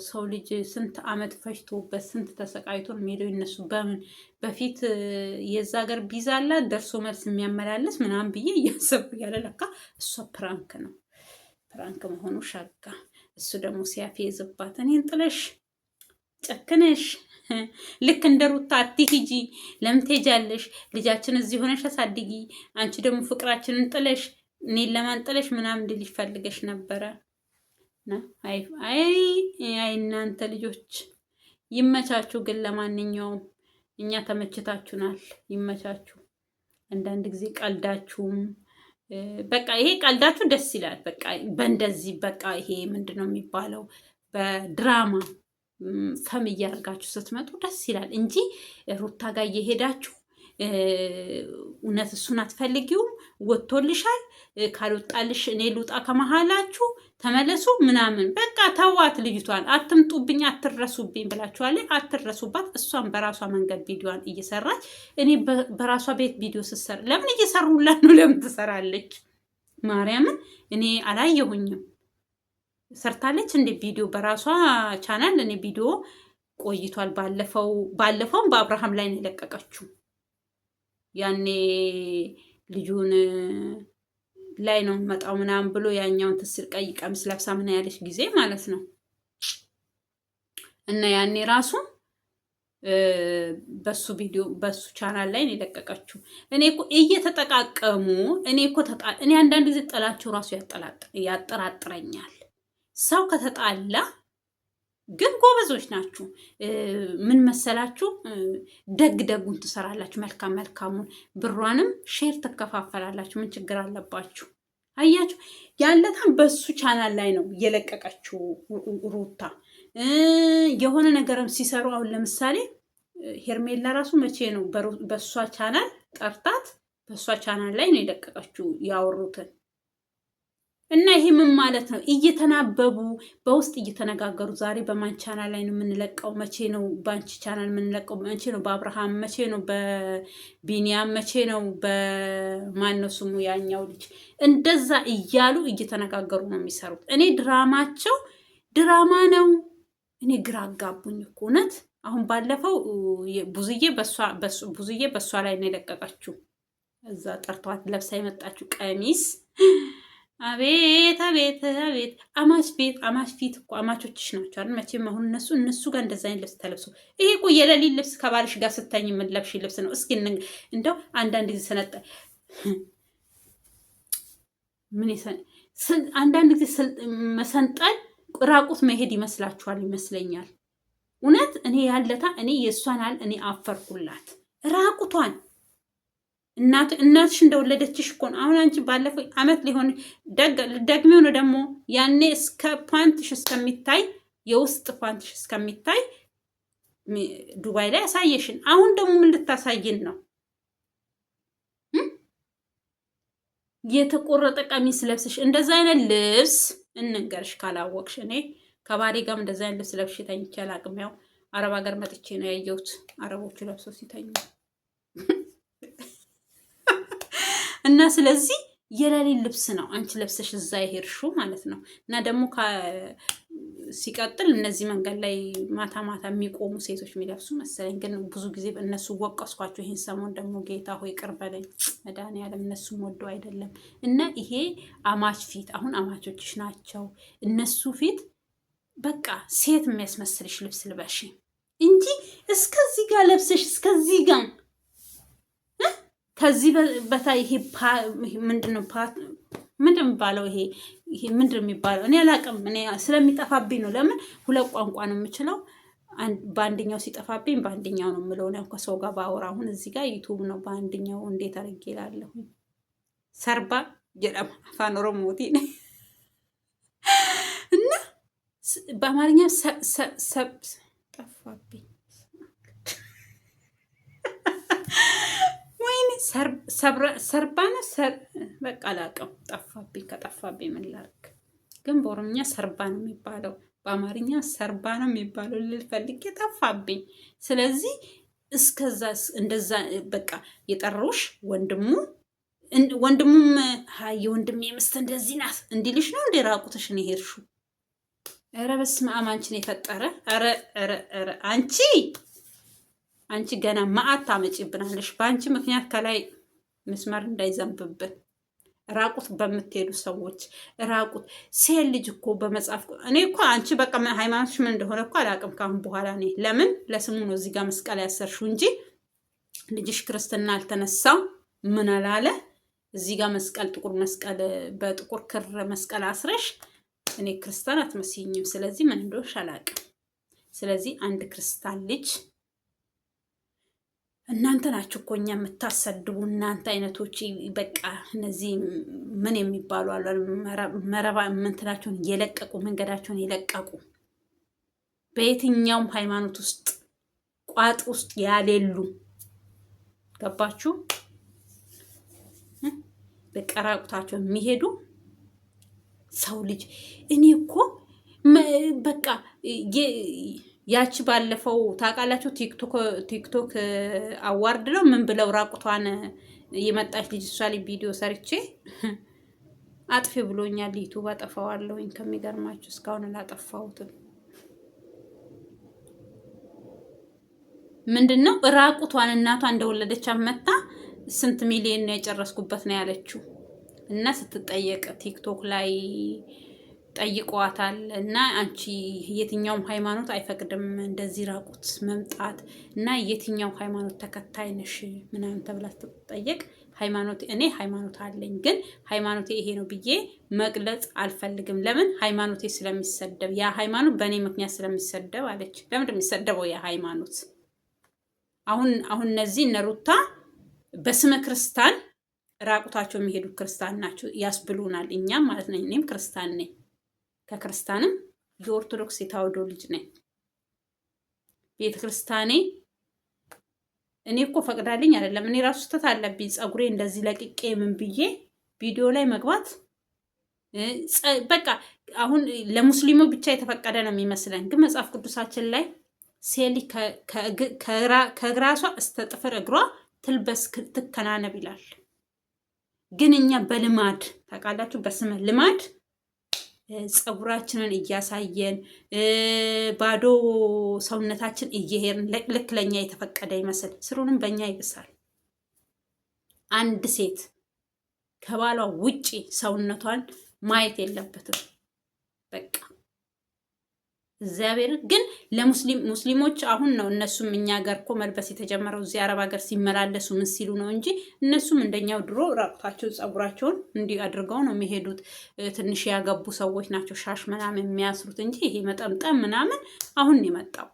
ሰው ልጅ ስንት አመት ፈጅቶበት ስንት ተሰቃይቶ ነው የሚሄደው። እነሱ በምን በፊት የዛ ሀገር ቪዛ አላት ደርሶ መልስ የሚያመላልስ ምናምን ብዬ እያሰብኩ ያለ ለካ እሷ ፕራንክ ነው፣ ፕራንክ መሆኑ ሻጋ። እሱ ደግሞ ሲያፌዝባት እኔን ጥለሽ ጨክነሽ ልክ እንደ ሩታ አትሂጂ፣ ለምን ትሄጃለሽ? ልጃችን እዚህ ሆነሽ አሳድጊ፣ አንቺ ደግሞ ፍቅራችንን ጥለሽ እኔን ለማን ጥለሽ ምናምን እንድልሽ ፈልገሽ ነበረ። አይ እናንተ ልጆች ይመቻችሁ። ግን ለማንኛውም እኛ ተመችታችሁናል፣ ይመቻችሁ። አንዳንድ ጊዜ ቀልዳችሁም በቃ ይሄ ቀልዳችሁ ደስ ይላል። በቃ በእንደዚህ በቃ ይሄ ምንድን ነው የሚባለው በድራማ ፈም እያደርጋችሁ ስትመጡ ደስ ይላል እንጂ ሩታ ጋር እየሄዳችሁ እውነት እሱን አትፈልጊውም፣ ወጥቶልሻል፣ ካልወጣልሽ እኔ ልውጣ ከመሀላችሁ ተመለሱ ምናምን። በቃ ተዋት ልጅቷን፣ አትምጡብኝ፣ አትረሱብኝ ብላችኋል። አትረሱባት። እሷን በራሷ መንገድ ቪዲዮዋን እየሰራች እኔ በራሷ ቤት ቪዲዮ ስትሰራ ለምን እየሰሩላት ነው? ለምን ትሰራለች? ማርያምን እኔ አላየሁኝም። ሰርታለች እንደ ቪዲዮ በራሷ ቻናል። እኔ ቪዲዮ ቆይቷል። ባለፈውም በአብርሃም ላይ ነው የለቀቀችው። ያኔ ልጁን ላይ ነው መጣው ምናምን ብሎ ያኛውን ትስር ቀይ ቀሚስ ለብሳ ምን ያለች ጊዜ ማለት ነው። እና ያኔ ራሱ በሱ ቪዲዮ በሱ ቻናል ላይ ነው የለቀቀችው። እኔ እኮ እየተጠቃቀሙ እኔ አንዳንድ ጊዜ ጥላቸው ራሱ ያጠራጥረኛል። ሰው ከተጣላ ግን ጎበዞች ናችሁ። ምን መሰላችሁ? ደግ ደጉን ትሰራላችሁ፣ መልካም መልካሙን፣ ብሯንም ሼር ትከፋፈላላችሁ። ምን ችግር አለባችሁ? አያችሁ፣ ያለታም በሱ ቻናል ላይ ነው የለቀቀችው ሩታ። የሆነ ነገርም ሲሰሩ አሁን ለምሳሌ ሄርሜላ ራሱ መቼ ነው በሷ ቻናል ጠርታት በሷ ቻናል ላይ ነው የለቀቀችው ያወሩትን። እና ይሄ ምን ማለት ነው? እየተናበቡ በውስጥ እየተነጋገሩ ዛሬ በማን ቻናል ላይ ነው የምንለቀው? መቼ ነው በአንቺ ቻናል የምንለቀው? መቼ ነው በአብርሃም? መቼ ነው በቢኒያም? መቼ ነው በማን ነው ስሙ ያኛው ልጅ? እንደዛ እያሉ እየተነጋገሩ ነው የሚሰሩት። እኔ ድራማቸው ድራማ ነው። እኔ ግራ አጋቡኝ እኮ እውነት። አሁን ባለፈው ብዙዬ በሷ ላይ ነው የለቀቀችው። እዛ ጠርተዋት ለብሳ የመጣችው ቀሚስ አቤት አቤት አቤት! አማች ፊት እኮ አማቾችሽ ናቸው አይደል? መቼም አሁን እነሱ ጋር እንደዛ አይነት ልብስ ተለብሶ ይሄ እኮ የሌሊት ልብስ ከባልሽ ጋር ስተኝ የምንለብሽ ልብስ ነው። እስኪ እንደው አንዳንድ ጊዜ አንዳንድ ጊዜ መሰንጠል ራቁት መሄድ ይመስለኛል። እውነት እኔ ያለታ እኔ የእሷን እኔ አፈርኩላት ራቁቷን። እናትሽ እንደወለደችሽ እኮ ነው። አሁን አንቺ ባለፈው አመት ሊሆን ደግሜው ነው ደግሞ ያኔ እስከ ፓንትሽ እስከሚታይ የውስጥ ፓንትሽ እስከሚታይ ዱባይ ላይ ያሳየሽን። አሁን ደግሞ ምን ልታሳይን ነው? የተቆረጠ ቀሚስ ለብሰሽ እንደዛ አይነት ልብስ እንንገርሽ ካላወቅሽ። እኔ ከባሪ ጋርም እንደዛ አይነት ልብስ ለብሼ ተኝቼ አላቅም። ያው አረብ ሀገር መጥቼ ነው ያየሁት አረቦቹ ለብሰው ሲተኙ እና ስለዚህ የሌሊት ልብስ ነው አንቺ ለብሰሽ እዛ የሄድሽው ማለት ነው። እና ደግሞ ሲቀጥል እነዚህ መንገድ ላይ ማታ ማታ የሚቆሙ ሴቶች የሚለብሱ መሰለኝ። ግን ብዙ ጊዜ እነሱ ወቀስኳቸው። ይሄን ሰሞን ደግሞ ጌታ ሆይ ቅር በለኝ መድኃኒዓለም፣ እነሱም ወደው አይደለም። እና ይሄ አማች ፊት አሁን አማቾችሽ ናቸው እነሱ ፊት በቃ ሴት የሚያስመስልሽ ልብስ ልበሽ እንጂ እስከዚህ ጋር ለብሰሽ እስከዚህ ጋር ከዚህ በታይ ይሄ ምንድነው የሚባለው? ይሄ ምንድነው የሚባለው? እኔ አላውቅም። እኔ ስለሚጠፋብኝ ነው። ለምን ሁለት ቋንቋ ነው የምችለው። በአንደኛው ሲጠፋብኝ በአንደኛው ነው የምለው። ነው ከሰው ጋር ባወራ አሁን እዚህ ጋር ዩቱብ ነው። በአንደኛው እንዴት አድርጌ እላለሁ? ሰርባ ጀለማ አፋን ኦሮሞቲ እና በአማርኛ ጠፋብኝ። ሰርባነ በቃ አላውቅም። ጠፋብኝ። ከጠፋብኝ ምን ላድርግ? ግን በኦሮምኛ ሰርባ ነው የሚባለው፣ በአማርኛ ሰርባ ነው የሚባለው ልል ፈልጌ ጠፋብኝ። ስለዚህ እስከዛ እንደዛ በቃ የጠራሁሽ ወንድሙም የወንድሜ ምስት እንደዚህ ናት እንዲልሽ ነው እንደ ራቁትሽን የሄድሽው? ኧረ በስመ አብ አንቺን የፈጠረ ኧረ አንቺ ገና መዓት ታመጪብናለሽ። በአንቺ ምክንያት ከላይ መስመር እንዳይዘንብብን ራቁት በምትሄዱ ሰዎች ራቁት ሴት ልጅ እኮ በመጽሐፍ እኔ እኮ አንቺ በቃ ሃይማኖትሽ ምን እንደሆነ እኮ አላውቅም። ካሁን በኋላ እኔ ለምን ለስሙ ነው እዚህ ጋር መስቀል ያሰርሽው እንጂ ልጅሽ ክርስትና አልተነሳው ምን አላለ። እዚህ ጋር መስቀል ጥቁር መስቀል በጥቁር ክር መስቀል አስረሽ እኔ ክርስቲያን አትመስይኝም። ስለዚህ ምን እንደሆነሽ አላውቅም። ስለዚህ አንድ ክርስቲያን ልጅ እናንተ ናችሁ እኮ እኛ የምታሰድቡ እናንተ አይነቶች። በቃ እነዚህ ምን የሚባሉ አሉ መረባ ምንትናቸውን የለቀቁ መንገዳቸውን የለቀቁ በየትኛውም ሃይማኖት ውስጥ ቋጥ ውስጥ ያሌሉ ገባችሁ? በቀራቁታቸው የሚሄዱ ሰው ልጅ እኔ እኮ በቃ ያቺ ባለፈው ታውቃላችሁ ቲክቶክ አዋርድ ነው ምን ብለው ራቁቷን የመጣች ልጅ እሷ ላይ ቪዲዮ ሰርቼ አጥፊ ብሎኛል። ዩቱብ አጠፋዋለሁኝ። ከሚገርማችሁ እስካሁን አላጠፋሁትም። ምንድነው ራቁቷን እናቷ እንደወለደች አመጣ ስንት ሚሊዮን ነው የጨረስኩበት ነው ያለችው። እና ስትጠየቅ ቲክቶክ ላይ ጠይቀዋታል እና አንቺ የትኛውም ሃይማኖት አይፈቅድም እንደዚህ ራቁት መምጣት እና የትኛው ሃይማኖት ተከታይ ነሽ ምናምን ተብላ ስትጠየቅ እኔ ሃይማኖት አለኝ ግን ሃይማኖቴ ይሄ ነው ብዬ መግለጽ አልፈልግም። ለምን ሃይማኖቴ ስለሚሰደብ፣ ያ ሃይማኖት በእኔ ምክንያት ስለሚሰደብ አለች። ለምን የሚሰደበው ያ ሃይማኖት? አሁን እነዚህ እነ ሩታ በስመ ክርስቲያን ራቁታቸው የሚሄዱ ክርስቲያን ናቸው ያስብሉናል። እኛም ማለት ነው። እኔም ክርስቲያን ነኝ። ከክርስቲያንም የኦርቶዶክስ የተዋሕዶ ልጅ ነኝ። ቤተ ክርስቲያኔ እኔ እኮ ፈቅዳልኝ አይደለም። እኔ ራሱ ስተት አለብኝ። ፀጉሬ እንደዚህ ለቅቄ ምን ብዬ ቪዲዮ ላይ መግባት በቃ አሁን ለሙስሊሙ ብቻ የተፈቀደ ነው የሚመስለን። ግን መጽሐፍ ቅዱሳችን ላይ ሴሊ ከግራሷ እስከ ጥፍር እግሯ ትልበስ ትከናነብ ይላል። ግን እኛ በልማድ ታውቃላችሁ፣ በስመ ልማድ ፀጉራችንን እያሳየን ባዶ ሰውነታችን እየሄድን ልክ ለኛ የተፈቀደ ይመስል ስሩንም በእኛ ይብሳል። አንድ ሴት ከባሏ ውጪ ሰውነቷን ማየት የለበትም። በቃ እግዚአብሔር ግን ሙስሊሞች አሁን ነው እነሱም እኛ ሀገር እኮ መልበስ የተጀመረው እዚህ አረብ ሀገር ሲመላለሱ ምን ሲሉ ነው እንጂ እነሱም እንደኛው ድሮ ራቁታቸው ፀጉራቸውን እንዲህ አድርገው ነው የሚሄዱት። ትንሽ ያገቡ ሰዎች ናቸው ሻሽ ምናምን የሚያስሩት እንጂ ይሄ መጠምጠም ምናምን አሁን ነው የመጣው።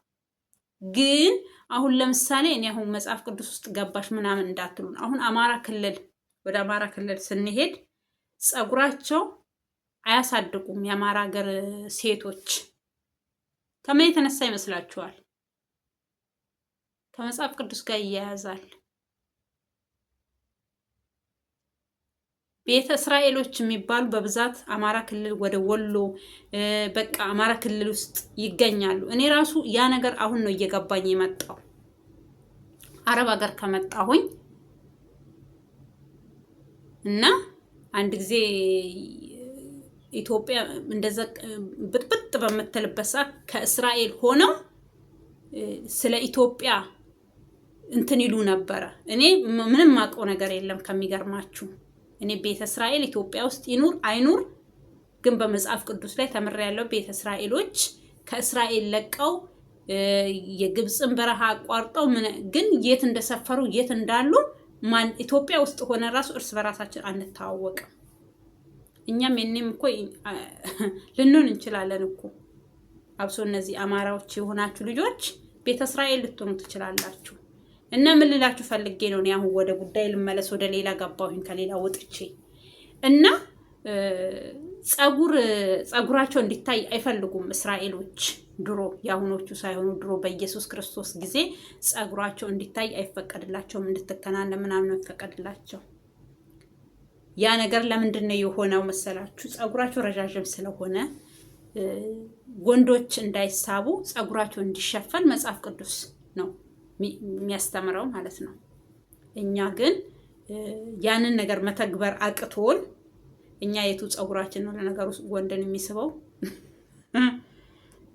ግን አሁን ለምሳሌ እኔ አሁን መጽሐፍ ቅዱስ ውስጥ ገባሽ ምናምን እንዳትሉን። አሁን ወደ አማራ ክልል ስንሄድ ፀጉራቸው አያሳድጉም የአማራ ሀገር ሴቶች። ከምን የተነሳ ይመስላችኋል? ከመጽሐፍ ቅዱስ ጋር ይያያዛል። ቤተ እስራኤሎች የሚባሉ በብዛት አማራ ክልል ወደ ወሎ በቃ አማራ ክልል ውስጥ ይገኛሉ። እኔ ራሱ ያ ነገር አሁን ነው እየገባኝ የመጣው። አረብ ሀገር ከመጣሁኝ እና አንድ ጊዜ ኢትዮጵያ እንደዛ ብጥብጥ በምትልበት ሰዓት ከእስራኤል ሆነው ስለ ኢትዮጵያ እንትን ይሉ ነበረ። እኔ ምንም ማውቀው ነገር የለም ከሚገርማችሁ። እኔ ቤተ እስራኤል ኢትዮጵያ ውስጥ ይኑር አይኑር ግን በመጽሐፍ ቅዱስ ላይ ተምሬያለሁ። ቤተ እስራኤሎች ከእስራኤል ለቀው የግብፅን በረሃ አቋርጠው ግን የት እንደሰፈሩ የት እንዳሉ ኢትዮጵያ ውስጥ ሆነ ራሱ እርስ በራሳችን አንተዋወቅም። እኛም የኔም እኮ ልንሆን እንችላለን እኮ። አብሶ እነዚህ አማራዎች የሆናችሁ ልጆች ቤተ እስራኤል ልትሆኑ ትችላላችሁ። እና ምን ልላችሁ ፈልጌ ነው፣ እኔ አሁን ወደ ጉዳይ ልመለስ። ወደ ሌላ ገባሁኝ ከሌላ ወጥቼ እና ፀጉራቸው እንዲታይ አይፈልጉም እስራኤሎች። ድሮ የአሁኖቹ ሳይሆኑ ድሮ በኢየሱስ ክርስቶስ ጊዜ ፀጉራቸው እንዲታይ አይፈቀድላቸውም። እንድትከናነ ምናምን አይፈቀድላቸው። ያ ነገር ለምንድን ነው የሆነው መሰላችሁ? ፀጉራቸው ረዣዥም ስለሆነ ወንዶች እንዳይሳቡ ፀጉራቸው እንዲሸፈን መጽሐፍ ቅዱስ ነው የሚያስተምረው ማለት ነው። እኛ ግን ያንን ነገር መተግበር አቅቶን እኛ የቱ ፀጉራችን ነው ለነገሩ ወንድን የሚስበው?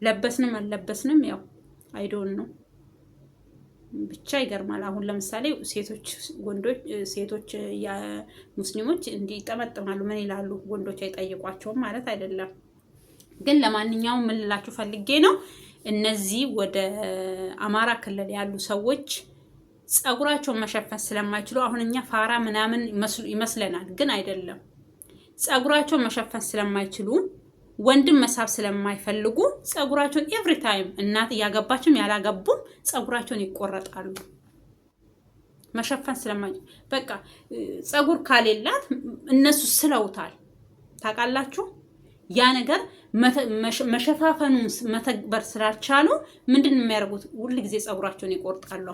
ለበስንም አልለበስንም ያው አይዶን ነው ብቻ ይገርማል። አሁን ለምሳሌ ሴቶች ሙስሊሞች እንዲጠመጥማሉ ምን ይላሉ? ወንዶች አይጠይቋቸውም ማለት አይደለም። ግን ለማንኛውም ምን ልላችሁ ፈልጌ ነው፣ እነዚህ ወደ አማራ ክልል ያሉ ሰዎች ፀጉራቸውን መሸፈን ስለማይችሉ አሁን እኛ ፋራ ምናምን ይመስለናል፣ ግን አይደለም። ፀጉራቸውን መሸፈን ስለማይችሉ ወንድም መሳብ ስለማይፈልጉ ፀጉራቸውን ኤቭሪ ታይም እናት እያገባችም ያላገቡም ፀጉራቸውን ይቆረጣሉ። መሸፈን ስለማይችሉ በቃ ፀጉር ካሌላት እነሱ ስለውታል። ታውቃላችሁ? ያ ነገር መሸፋፈኑን መተግበር ስላልቻሉ ምንድን ነው የሚያደርጉት? ሁሉ ጊዜ ፀጉራቸውን ይቆርጣሉ።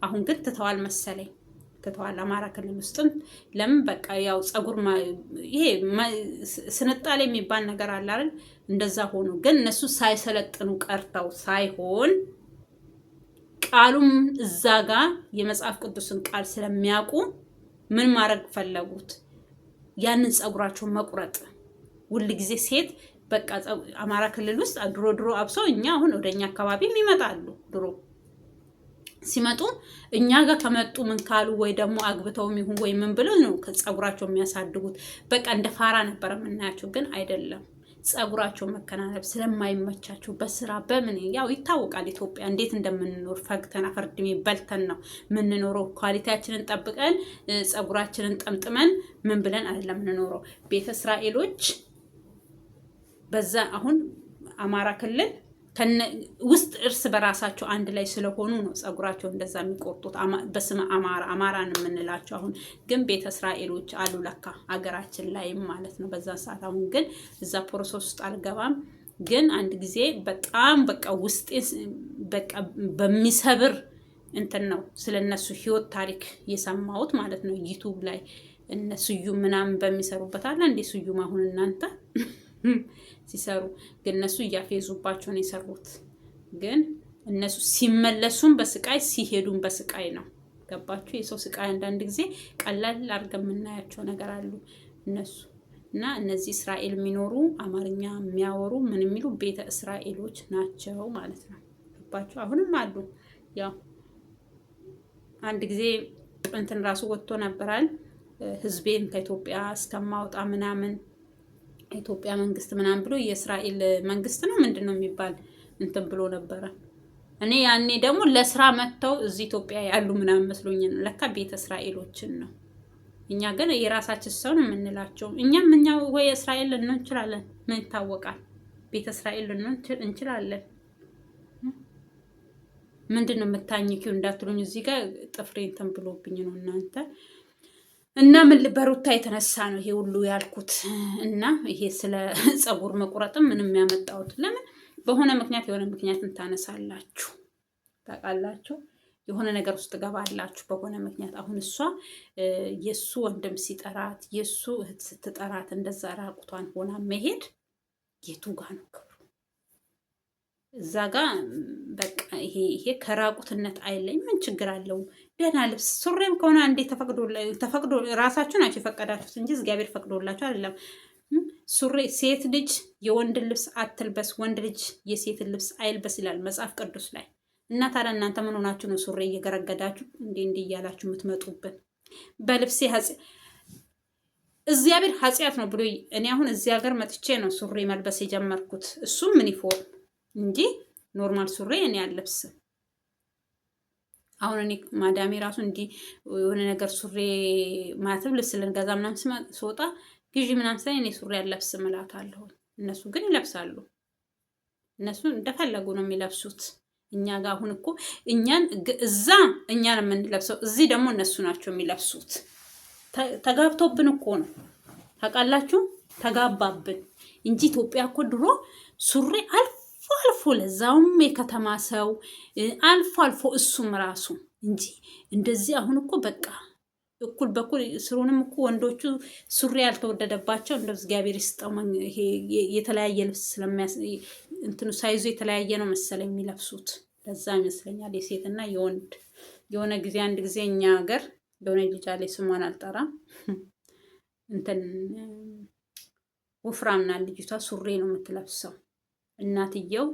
አሁን ግን ትተዋል መሰለኝ። ትተዋል አማራ ክልል ውስጥም። ለምን በቃ ያው ፀጉር ይሄ ስንጣሌ የሚባል ነገር አለ አይደል? እንደዛ ሆኖ ግን እነሱ ሳይሰለጥኑ ቀርተው ሳይሆን ቃሉም እዛ ጋር የመጽሐፍ ቅዱስን ቃል ስለሚያውቁ ምን ማድረግ ፈለጉት? ያንን ፀጉራቸውን መቁረጥ። ሁሉ ጊዜ ሴት በቃ አማራ ክልል ውስጥ ድሮ አብሰው እኛ አሁን ወደኛ አካባቢም ይመጣሉ። ድሮ ሲመጡ እኛ ጋር ከመጡ ምን ካሉ ወይ ደግሞ አግብተውም ይሁን ወይ ምን ብለው ነው ፀጉራቸው የሚያሳድጉት። በቃ እንደ ፋራ ነበር የምናያቸው፣ ግን አይደለም። ጸጉራቸው መከናነብ ስለማይመቻቸው በስራ በምን ያው ይታወቃል። ኢትዮጵያ እንዴት እንደምንኖር ፈግተን አፈርድሜ በልተን ነው የምንኖረው። ኳሊቲያችንን ጠብቀን ጸጉራችንን ጠምጥመን ምን ብለን አይደለም የምንኖረው። ቤተ እስራኤሎች በዛ አሁን አማራ ክልል ውስጥ እርስ በራሳቸው አንድ ላይ ስለሆኑ ነው ጸጉራቸው እንደዛ የሚቆርጡት። በስመ አማራን የምንላቸው አሁን ግን ቤተ እስራኤሎች አሉ ለካ አገራችን ላይም ማለት ነው በዛ ሰዓት። አሁን ግን እዛ ፕሮሰስ ውስጥ አልገባም። ግን አንድ ጊዜ በጣም በቃ ውስጤ በቃ በሚሰብር እንትን ነው ስለነሱ ህይወት ታሪክ የሰማሁት ማለት ነው። ዩቲዩብ ላይ እነ ስዩም ምናምን በሚሰሩበት አለ እንዴ ስዩም አሁን እናንተ ሲሰሩ ግን እነሱ እያፌዙባቸው ነው የሰሩት። ግን እነሱ ሲመለሱም በስቃይ ሲሄዱም በስቃይ ነው። ገባችሁ? የሰው ስቃይ አንዳንድ ጊዜ ቀላል አድርገን የምናያቸው ነገር አሉ እነሱ እና እነዚህ እስራኤል የሚኖሩ አማርኛ የሚያወሩ ምን የሚሉ ቤተ እስራኤሎች ናቸው ማለት ነው። ገባችሁ? አሁንም አሉ። ያው አንድ ጊዜ እንትን ራሱ ወጥቶ ነበራል ህዝቤን ከኢትዮጵያ እስከማውጣ ምናምን ኢትዮጵያ መንግስት ምናምን ብሎ የእስራኤል መንግስት ነው ምንድን ነው የሚባል እንትን ብሎ ነበረ። እኔ ያኔ ደግሞ ለስራ መጥተው እዚህ ኢትዮጵያ ያሉ ምናምን መስሎኝ ነው። ለካ ቤተ እስራኤሎችን ነው። እኛ ግን የራሳችን ሰው ነው የምንላቸው። እኛው ወይ እስራኤል ልንሆን እንችላለን። ምን ይታወቃል? ቤተ እስራኤል ልንሆን እንችላለን። ምንድን ነው የምታኝኪው እንዳትሉኝ፣ እዚህ ጋር ጥፍሬ እንትን ብሎብኝ ነው እናንተ። እና ምን በሩታ የተነሳ ነው ይሄ ሁሉ ያልኩት። እና ይሄ ስለ ፀጉር መቁረጥም ምንም ያመጣሁት ለምን በሆነ ምክንያት የሆነ ምክንያትን ታነሳላችሁ፣ ታውቃላችሁ። የሆነ ነገር ውስጥ ገባላችሁ በሆነ ምክንያት። አሁን እሷ የሱ ወንድም ሲጠራት የሱ እህት ስትጠራት እንደዛ ራቁቷን ሆና መሄድ የቱ ጋ ነው ክብሩ? እዛ ጋ በቃ ይሄ ከራቁትነት አይለኝ። ምን ችግር አለው? ደህና ልብስ ሱሪም ከሆነ አንዴ ተፈቅዶ ራሳችሁ ናቸው የፈቀዳችሁት እንጂ እግዚአብሔር ፈቅዶላችሁ አይደለም። ሱሪ ሴት ልጅ የወንድን ልብስ አትልበስ፣ ወንድ ልጅ የሴትን ልብስ አይልበስ ይላል መጽሐፍ ቅዱስ ላይ። እና ታዲያ እናንተ ምን ሆናችሁ ነው ሱሪ እየገረገዳችሁ እንዴ እያላችሁ የምትመጡብን? በልብሴ እግዚአብሔር ኃጢአት ነው ብሎ እኔ አሁን እዚህ ሀገር መጥቼ ነው ሱሪ መልበስ የጀመርኩት። እሱም ዩኒፎርም እንጂ ኖርማል ሱሪ እኔ አልለብስም። አሁን እኔ ማዳሜ ራሱ እንዲህ የሆነ ነገር ሱሪ ማለትም ልብስ ልንገዛ ምናምን ስወጣ ግዢ ምናምን ሳይ እኔ ሱሪ አልለብስም እላታለሁ። እነሱ ግን ይለብሳሉ። እነሱ እንደፈለጉ ነው የሚለብሱት። እኛ ጋር አሁን እኮ እዛ እኛን የምንለብሰው እዚህ ደግሞ እነሱ ናቸው የሚለብሱት። ተጋብቶብን እኮ ነው ታውቃላችሁ፣ ተጋባብን እንጂ ኢትዮጵያ እኮ ድሮ ሱሪ አልፎ አልፎ ለዛውም የከተማ ሰው አልፎ አልፎ እሱም ራሱ እንጂ እንደዚህ አሁን እኮ በቃ እኩል በኩል ስሩንም እኮ ወንዶቹ ሱሪ ያልተወደደባቸው እንደው እግዚአብሔር ይስጠው። ይሄ የተለያየ ልብስ እንትኑ ሳይዙ የተለያየ ነው መሰለኝ የሚለብሱት። ለዛ ይመስለኛል የሴትና የወንድ። የሆነ ጊዜ አንድ ጊዜ እኛ ሀገር የሆነ ልጅ አለ ስሟን አልጠራም፣ እንትን ወፍራምና ልጅቷ ሱሪ ነው የምትለብሰው። እናትየው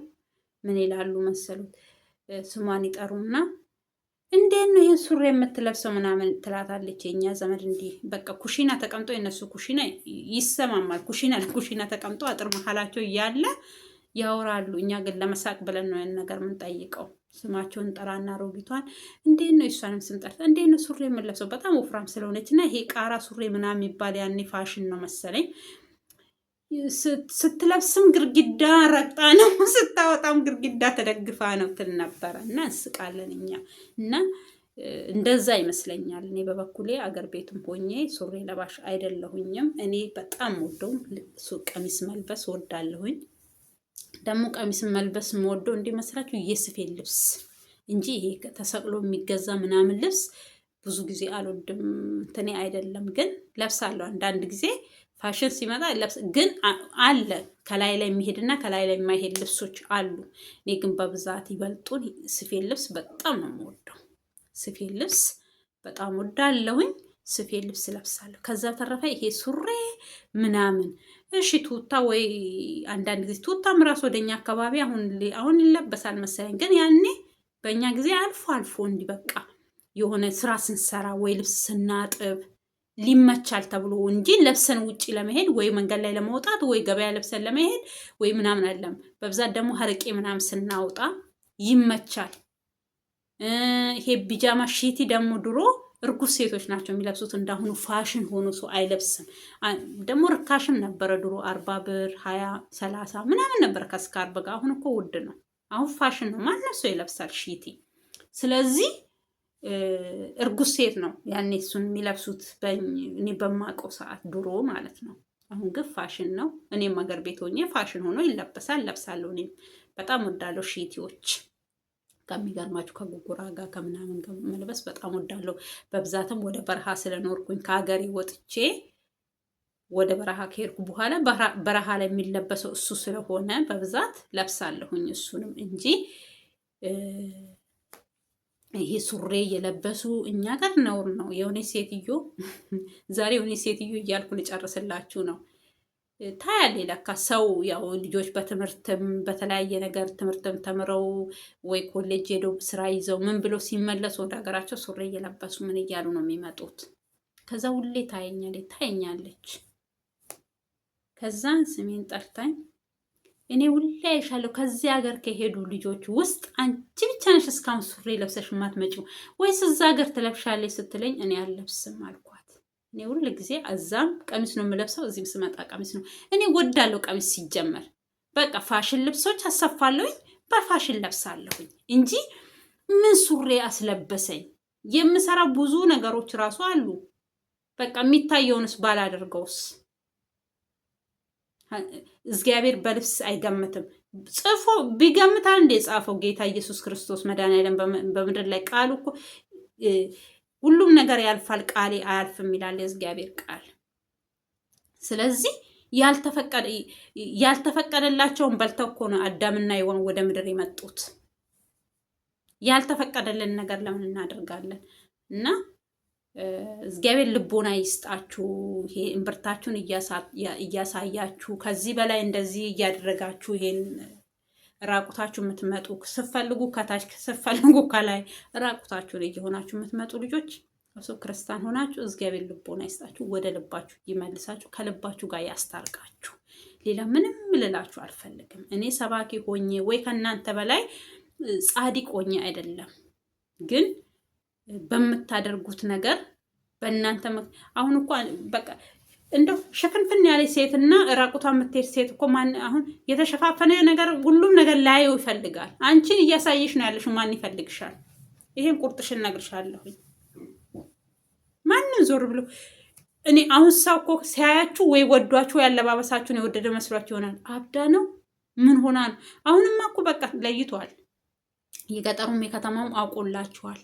ምን ይላሉ መሰሉት? ስሟን ይጠሩና እንዴት ነው ይሄን ሱሪ የምትለብሰው ምናምን ትላታለች። የኛ ዘመድ እንዲህ በቃ ኩሽና ተቀምጦ የነሱ ኩሽና ይሰማማል። ኩሽና ለኩሽና ተቀምጦ አጥር መሀላቸው እያለ ያወራሉ። እኛ ግን ለመሳቅ ብለን ነው ያን ነገር የምንጠይቀው። ስማቸውን ጠራና ሮጊቷን እንዴት ነው እሷንም ስም ጠርታ እንዴት ነው ሱሪ የምትለብሰው በጣም ወፍራም ስለሆነች እና ይሄ ቃራ ሱሪ ምናምን የሚባል ያኔ ፋሽን ነው መሰለኝ። ስትለብስም ግርግዳ ረግጣ ነው ስታወጣም ግርግዳ ተደግፋ ነው ትል ነበረ። እና እንስቃለን እኛ እና እንደዛ ይመስለኛል። እኔ በበኩሌ አገር ቤትም ሆኜ ሱሪ ለባሽ አይደለሁኝም። እኔ በጣም ወደው ቀሚስ መልበስ ወዳለሁኝ። ደግሞ ቀሚስ መልበስ ወደው እንዲመስላችሁ የስፌት ልብስ እንጂ ይሄ ተሰቅሎ የሚገዛ ምናምን ልብስ ብዙ ጊዜ አልወድም። እንትኔ አይደለም ግን ለብሳለሁ አንዳንድ ጊዜ ፋሽን ሲመጣ ለብስ ግን አለ ከላይ ላይ የሚሄድና ከላይ ላይ የማይሄድ ልብሶች አሉ። እኔ ግን በብዛት ይበልጡን ስፌት ልብስ በጣም ነው የምወደው። ስፌት ልብስ በጣም ወዳለሁኝ። ስፌት ልብስ ለብሳለሁ። ከዛ ተረፈ ይሄ ሱሪ ምናምን እሺ ቱታ ወይ አንዳንድ ጊዜ ቱታም ራስ ወደኛ አካባቢ አሁን ይለበሳል መሰለኝ። ግን ያኔ በእኛ ጊዜ አልፎ አልፎ እንዲህ በቃ የሆነ ስራ ስንሰራ ወይ ልብስ ስናጥብ ሊመቻል ተብሎ እንጂ ለብሰን ውጪ ለመሄድ ወይ መንገድ ላይ ለመውጣት ወይ ገበያ ለብሰን ለመሄድ ወይ ምናምን አይደለም። በብዛት ደግሞ ሀረቄ ምናምን ስናወጣ ይመቻል። ይሄ ቢጃማ ሺቲ ደግሞ ድሮ እርጉዝ ሴቶች ናቸው የሚለብሱት። እንዳሁኑ ፋሽን ሆኖ ሰው አይለብስም። ደግሞ ርካሽም ነበረ ድሮ 40 ብር 20 30 ምናምን ነበረ ከስካርብ ጋር። አሁን እኮ ውድ ነው። አሁን ፋሽን ነው። ማንም ሰው ይለብሳል ሺቲ። ስለዚህ እርጉዝ ሴት ነው ያኔ እሱን የሚለብሱት እኔ በማውቀው ሰዓት ድሮ ማለት ነው። አሁን ግን ፋሽን ነው። እኔም ሀገር ቤት ሆኜ ፋሽን ሆኖ ይለበሳል፣ ለብሳለሁ። እኔም በጣም ወዳለሁ ሺቲዎች። ከሚገርማችሁ ከጉጉራ ጋር ከምናምን ጋር መልበስ በጣም ወዳለሁ። በብዛትም ወደ በረሃ ስለኖርኩኝ ከሀገሬ ወጥቼ ወደ በረሃ ከሄድኩ በኋላ በረሃ ላይ የሚለበሰው እሱ ስለሆነ በብዛት ለብሳለሁኝ እሱንም እንጂ ይሄ ሱሬ እየለበሱ እኛ ጋር ነውር ነው። የሆነ ሴትዮ ዛሬ የሆነ ሴትዮ እያልኩ ልጨርስላችሁ ነው። ታያሌ ለካ ሰው ያው ልጆች በትምህርትም በተለያየ ነገር ትምህርትም ተምረው ወይ ኮሌጅ ሄደው ስራ ይዘው ምን ብሎ ሲመለሱ ወደ ሀገራቸው ሱሪ እየለበሱ ምን እያሉ ነው የሚመጡት። ከዛ ሁሌ ታየኛለች። ከዛ ስሜን ጠርታኝ እኔ ሁሌ አይሻለሁ ከዚህ ሀገር ከሄዱ ልጆች ውስጥ አንቺ ብቻ ነሽ እስካሁን ሱሪ ለብሰሽ የማትመጪው ወይስ እዛ ሀገር ትለብሻለሽ ስትለኝ እኔ አልለብስም አልኳት። እኔ ሁሉ ጊዜ አዛም ቀሚስ ነው የምለብሰው፣ እዚህም ስመጣ ቀሚስ ነው። እኔ ወዳለሁ ቀሚስ ሲጀመር። በቃ ፋሽን ልብሶች አሰፋለሁኝ፣ በፋሽን ለብሳለሁኝ እንጂ ምን ሱሪ አስለበሰኝ። የምሰራው ብዙ ነገሮች ራሱ አሉ። በቃ የሚታየውንስ ባላደርገውስ? እግዚአብሔር በልብስ አይገምትም። ጽፎ ቢገምታል እንደ ጻፈው ጌታ ኢየሱስ ክርስቶስ መድኃኒዓለም በምድር ላይ ቃሉ እኮ ሁሉም ነገር ያልፋል ቃሌ አያልፍም ይላል የእግዚአብሔር ቃል። ስለዚህ ያልተፈቀደላቸውን በልተው እኮ ነው አዳምና ሔዋን ወደ ምድር የመጡት። ያልተፈቀደልን ነገር ለምን እናደርጋለን? እና እግዚአብሔር ልቦና ይስጣችሁ። ይሄ እምብርታችሁን እያሳያችሁ ከዚህ በላይ እንደዚህ እያደረጋችሁ ይሄን ራቁታችሁ የምትመጡ ስትፈልጉ ከታች ስትፈልጉ ከላይ ራቁታችሁን እየሆናችሁ የምትመጡ ልጆች እሱ ክርስቲያን ሆናችሁ እግዚአብሔር ልቦና ይስጣችሁ፣ ወደ ልባችሁ ይመልሳችሁ፣ ከልባችሁ ጋር ያስታርቃችሁ። ሌላ ምንም ልላችሁ አልፈልግም። እኔ ሰባኪ ሆኜ ወይ ከእናንተ በላይ ጻድቅ ሆኜ አይደለም፣ ግን በምታደርጉት ነገር በእናንተ አሁን እኮ በቃ እንደው ሽፍንፍን ያለች ሴትና ራቁቷ የምትሄድ ሴት እኮ ማን አሁን የተሸፋፈነ ነገር ሁሉም ነገር ላየው ይፈልጋል። አንቺን እያሳየሽ ነው ያለሽው፣ ማን ይፈልግሻል? ይሄን ቁርጥሽን እነግርሻለሁኝ። ማንም ዞር ብሎ እኔ አሁን ሰው እኮ ሲያያችሁ ወይ ወዷችሁ ያለባበሳችሁን የወደደ መስሏችሁ ይሆናል። አብዳ ነው ምን ሆና ነው? አሁንማ እኮ በቃ ለይቷል። የገጠሩም የከተማውም አውቆላችኋል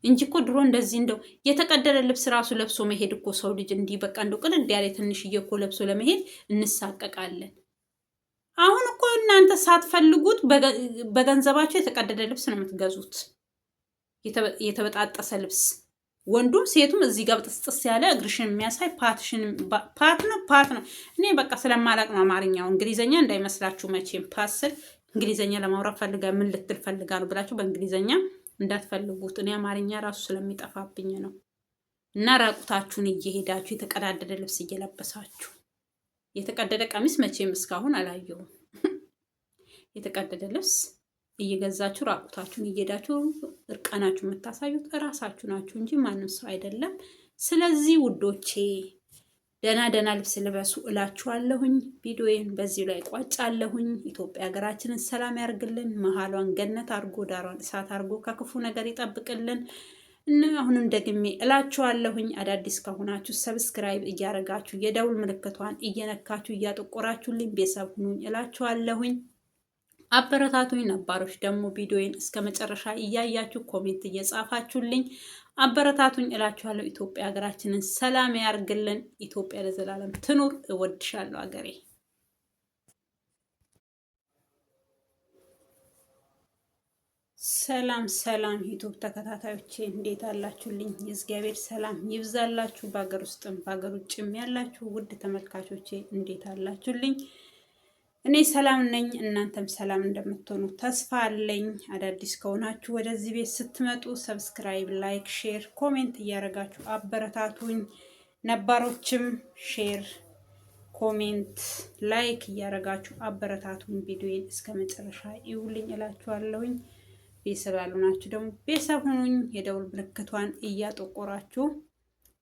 እንጂ እኮ ድሮ እንደዚህ እንደው የተቀደደ ልብስ ራሱ ለብሶ መሄድ እኮ ሰው ልጅ እንዲህ በቃ እንደው ቅልል ያለ ትንሽዬ እኮ ለብሶ ለመሄድ እንሳቀቃለን። አሁን እኮ እናንተ ሳትፈልጉት በገንዘባችሁ የተቀደደ ልብስ ነው የምትገዙት፣ የተበጣጠሰ ልብስ። ወንዱም ሴቱም እዚህ ጋር ጥስጥስ ያለ እግርሽን የሚያሳይ ፓት ነው። እኔ በቃ ስለማላቅ ነው አማርኛው፣ እንግሊዘኛ እንዳይመስላችሁ መቼም። ፓት ስል እንግሊዘኛ ለማውራት ፈልጋ ምን ልትል ፈልጋ ነው ብላችሁ በእንግሊዘኛ እንዳትፈልጉት። እኔ አማርኛ ራሱ ስለሚጠፋብኝ ነው። እና ራቁታችሁን እየሄዳችሁ የተቀዳደደ ልብስ እየለበሳችሁ፣ የተቀደደ ቀሚስ መቼም እስካሁን አላየሁም። የተቀደደ ልብስ እየገዛችሁ ራቁታችሁን እየሄዳችሁ እርቃናችሁ የምታሳዩት እራሳችሁ ናችሁ እንጂ ማንም ሰው አይደለም። ስለዚህ ውዶቼ ደህና ልብስ ልበሱ እላችኋለሁኝ። ቪዲዮዬን በዚህ ላይ ቋጫለሁኝ። ኢትዮጵያ ሀገራችንን ሰላም ያርግልን፣ መሀሏን ገነት አርጎ ዳሯን እሳት አርጎ ከክፉ ነገር ይጠብቅልን እና አሁንም ደግሜ እላችኋለሁኝ አዳዲስ ከሆናችሁ ሰብስክራይብ እያደረጋችሁ የደውል ምልክቷን እየነካችሁ እያጠቆራችሁልኝ ቤተሰብ ሁኑኝ እላችኋለሁኝ። አበረታቱኝ። ነባሮች ደግሞ ቪዲዮዬን እስከ መጨረሻ እያያችሁ ኮሜንት እየጻፋችሁልኝ አበረታቱኝ እላችኋለሁ። ኢትዮጵያ ሀገራችንን ሰላም ያርግልን። ኢትዮጵያ ለዘላለም ትኑር። እወድሻለሁ ሀገሬ። ሰላም ዩቱብ ተከታታዮቼ እንዴት አላችሁልኝ? የእግዚአብሔር ሰላም ይብዛላችሁ። በሀገር ውስጥም በሀገር ውጭም ያላችሁ ውድ ተመልካቾቼ እንዴት አላችሁልኝ? እኔ ሰላም ነኝ፣ እናንተም ሰላም እንደምትሆኑ ተስፋ አለኝ። አዳዲስ ከሆናችሁ ወደዚህ ቤት ስትመጡ ሰብስክራይብ፣ ላይክ፣ ሼር፣ ኮሜንት እያደረጋችሁ አበረታቱኝ። ነባሮችም ሼር፣ ኮሜንት፣ ላይክ እያደረጋችሁ አበረታቱኝ። ቪዲዮን እስከ መጨረሻ ይውልኝ እላችኋለሁኝ። ቤተሰብ ያልሆናችሁ ደግሞ ቤተሰብ ሁኑኝ። የደውል ምልክቷን እያጠቆራችሁ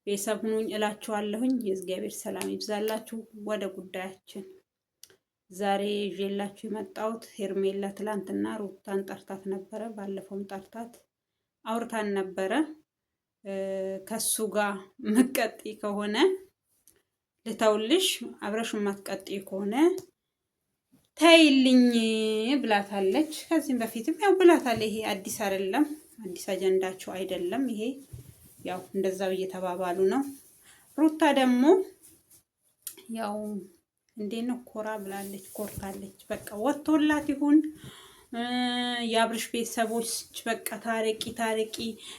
ቤተሰብ ሁኑኝ እላችኋለሁኝ። የእግዚአብሔር ሰላም ይብዛላችሁ። ወደ ጉዳያችን ዛሬ ይዤላችሁ የመጣሁት ሄርሜላ ትላንትና ሩታን ጠርታት ነበረ። ባለፈውም ጠርታት አውርታን ነበረ። ከሱ ጋር መቀጤ ከሆነ ልተውልሽ፣ አብረሽ ማትቀጤ ከሆነ ተይልኝ ብላታለች። ከዚህም በፊትም ያው ብላታለች። ይሄ አዲስ አይደለም፣ አዲስ አጀንዳቸው አይደለም። ይሄ ያው እንደዛው እየተባባሉ ነው። ሩታ ደግሞ ያው እንዴት ነው ኮራ ብላለች፣ ኮርታለች። በቃ ወጥቶላት ይሁን የአብርሽ ቤተሰቦች በቃ ታረቂ ታረቂ፣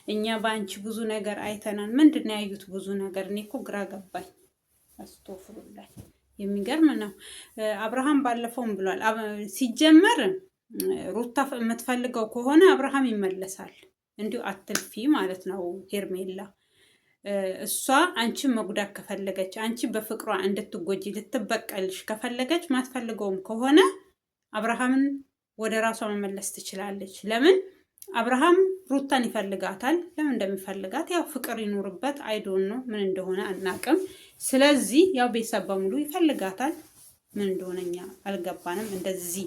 እኛ በአንቺ ብዙ ነገር አይተናል። ምንድን ነው ያዩት? ብዙ ነገር። እኔ እኮ ግራ ገባኝ። አስተፍሩላይ የሚገርም ነው። አብርሃም ባለፈውም ብሏል። ሲጀመር ሩታ የምትፈልገው ከሆነ አብርሃም ይመለሳል። እንዲሁ አትልፊ ማለት ነው ሄርሜላ። እሷ አንቺን መጉዳት ከፈለገች፣ አንቺ በፍቅሯ እንድትጎጂ ልትበቀልሽ ከፈለገች፣ ማትፈልገውም ከሆነ አብርሃምን ወደ ራሷ መመለስ ትችላለች። ለምን? አብርሃም ሩታን ይፈልጋታል። ለምን እንደሚፈልጋት ያው ፍቅር ይኑርበት፣ አይዶን ነው ምን እንደሆነ አናቅም። ስለዚህ ያው ቤተሰብ በሙሉ ይፈልጋታል። ምን እንደሆነ እኛ አልገባንም። እንደዚህ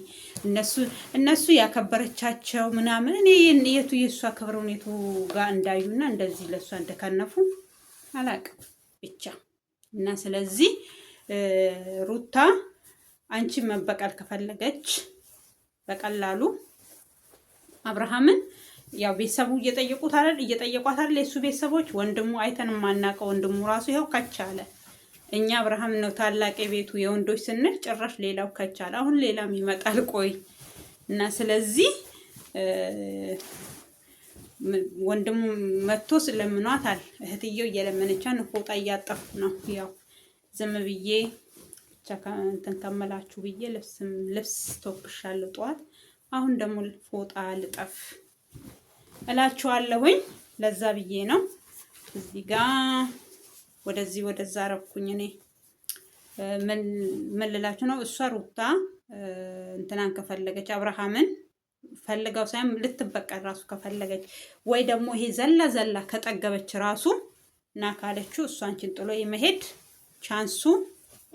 እነሱ ያከበረቻቸው ምናምን እኔ የቱ የእሷ ክብር ሁኔቱ ጋር እንዳዩና እንደዚህ ለእሷ እንደከነፉ አላቅም ብቻ። እና ስለዚህ ሩታ አንቺ መበቀል ከፈለገች በቀላሉ አብርሃምን ያው ቤተሰቡ እየጠየቁት አይደል? የሱ ቤተሰቦች ወንድሙ አይተን ማናቀው ወንድሙ ራሱ ይኸው ከቻለ። እኛ አብርሃም ነው ታላቅ ቤቱ የወንዶች ስንል ጭራሽ ሌላው ከቻለ። አሁን ሌላም ይመጣል። ቆይ እና ስለዚህ ወንድሙ መጥቶ ስለምኗታል። እህትየው እየለመነቻን ፎጣ እያጠፉ ነው። ያው ዝም ብዬ ብቻ እንትን ከመላችሁ ብዬ ልብስ ተወብሻለሁ ጠዋት። አሁን ደግሞ ፎጣ ልጠፍ እላችኋለሁኝ። ለዛ ብዬ ነው እዚህ ጋር ወደዚህ ወደዛ ረኩኝ። እኔ ምን ልላችሁ ነው? እሷ ሩታ እንትናን ከፈለገች አብርሃምን ፈልጋው ሳይም ልትበቀል ራሱ ከፈለገች ወይ ደግሞ ይሄ ዘላ ከጠገበች ራሱ እና ካለችው እሷ አንቺን ጥሎ የመሄድ ቻንሱ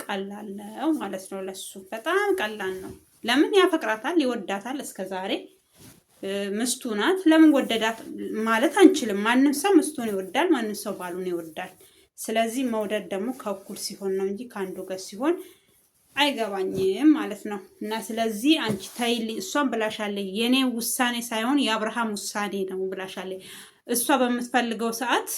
ቀላል ነው ማለት ነው። ለሱ በጣም ቀላል ነው። ለምን? ያፈቅራታል፣ ይወዳታል። እስከዛሬ ምስቱ ናት። ለምን ወደዳት ማለት አንችልም። ማንም ሰው ምስቱን ይወዳል፣ ማንም ሰው ባሉን ይወዳል። ስለዚህ መውደድ ደግሞ ከእኩል ሲሆን ነው እንጂ ከአንዱ ጋር ሲሆን አይገባኝም ማለት ነው። እና ስለዚህ አንቺ ታይልኝ፣ እሷን ብላሻለች። የኔ ውሳኔ ሳይሆን የአብርሃም ውሳኔ ነው ብላሻለች። እሷ በምትፈልገው ሰዓት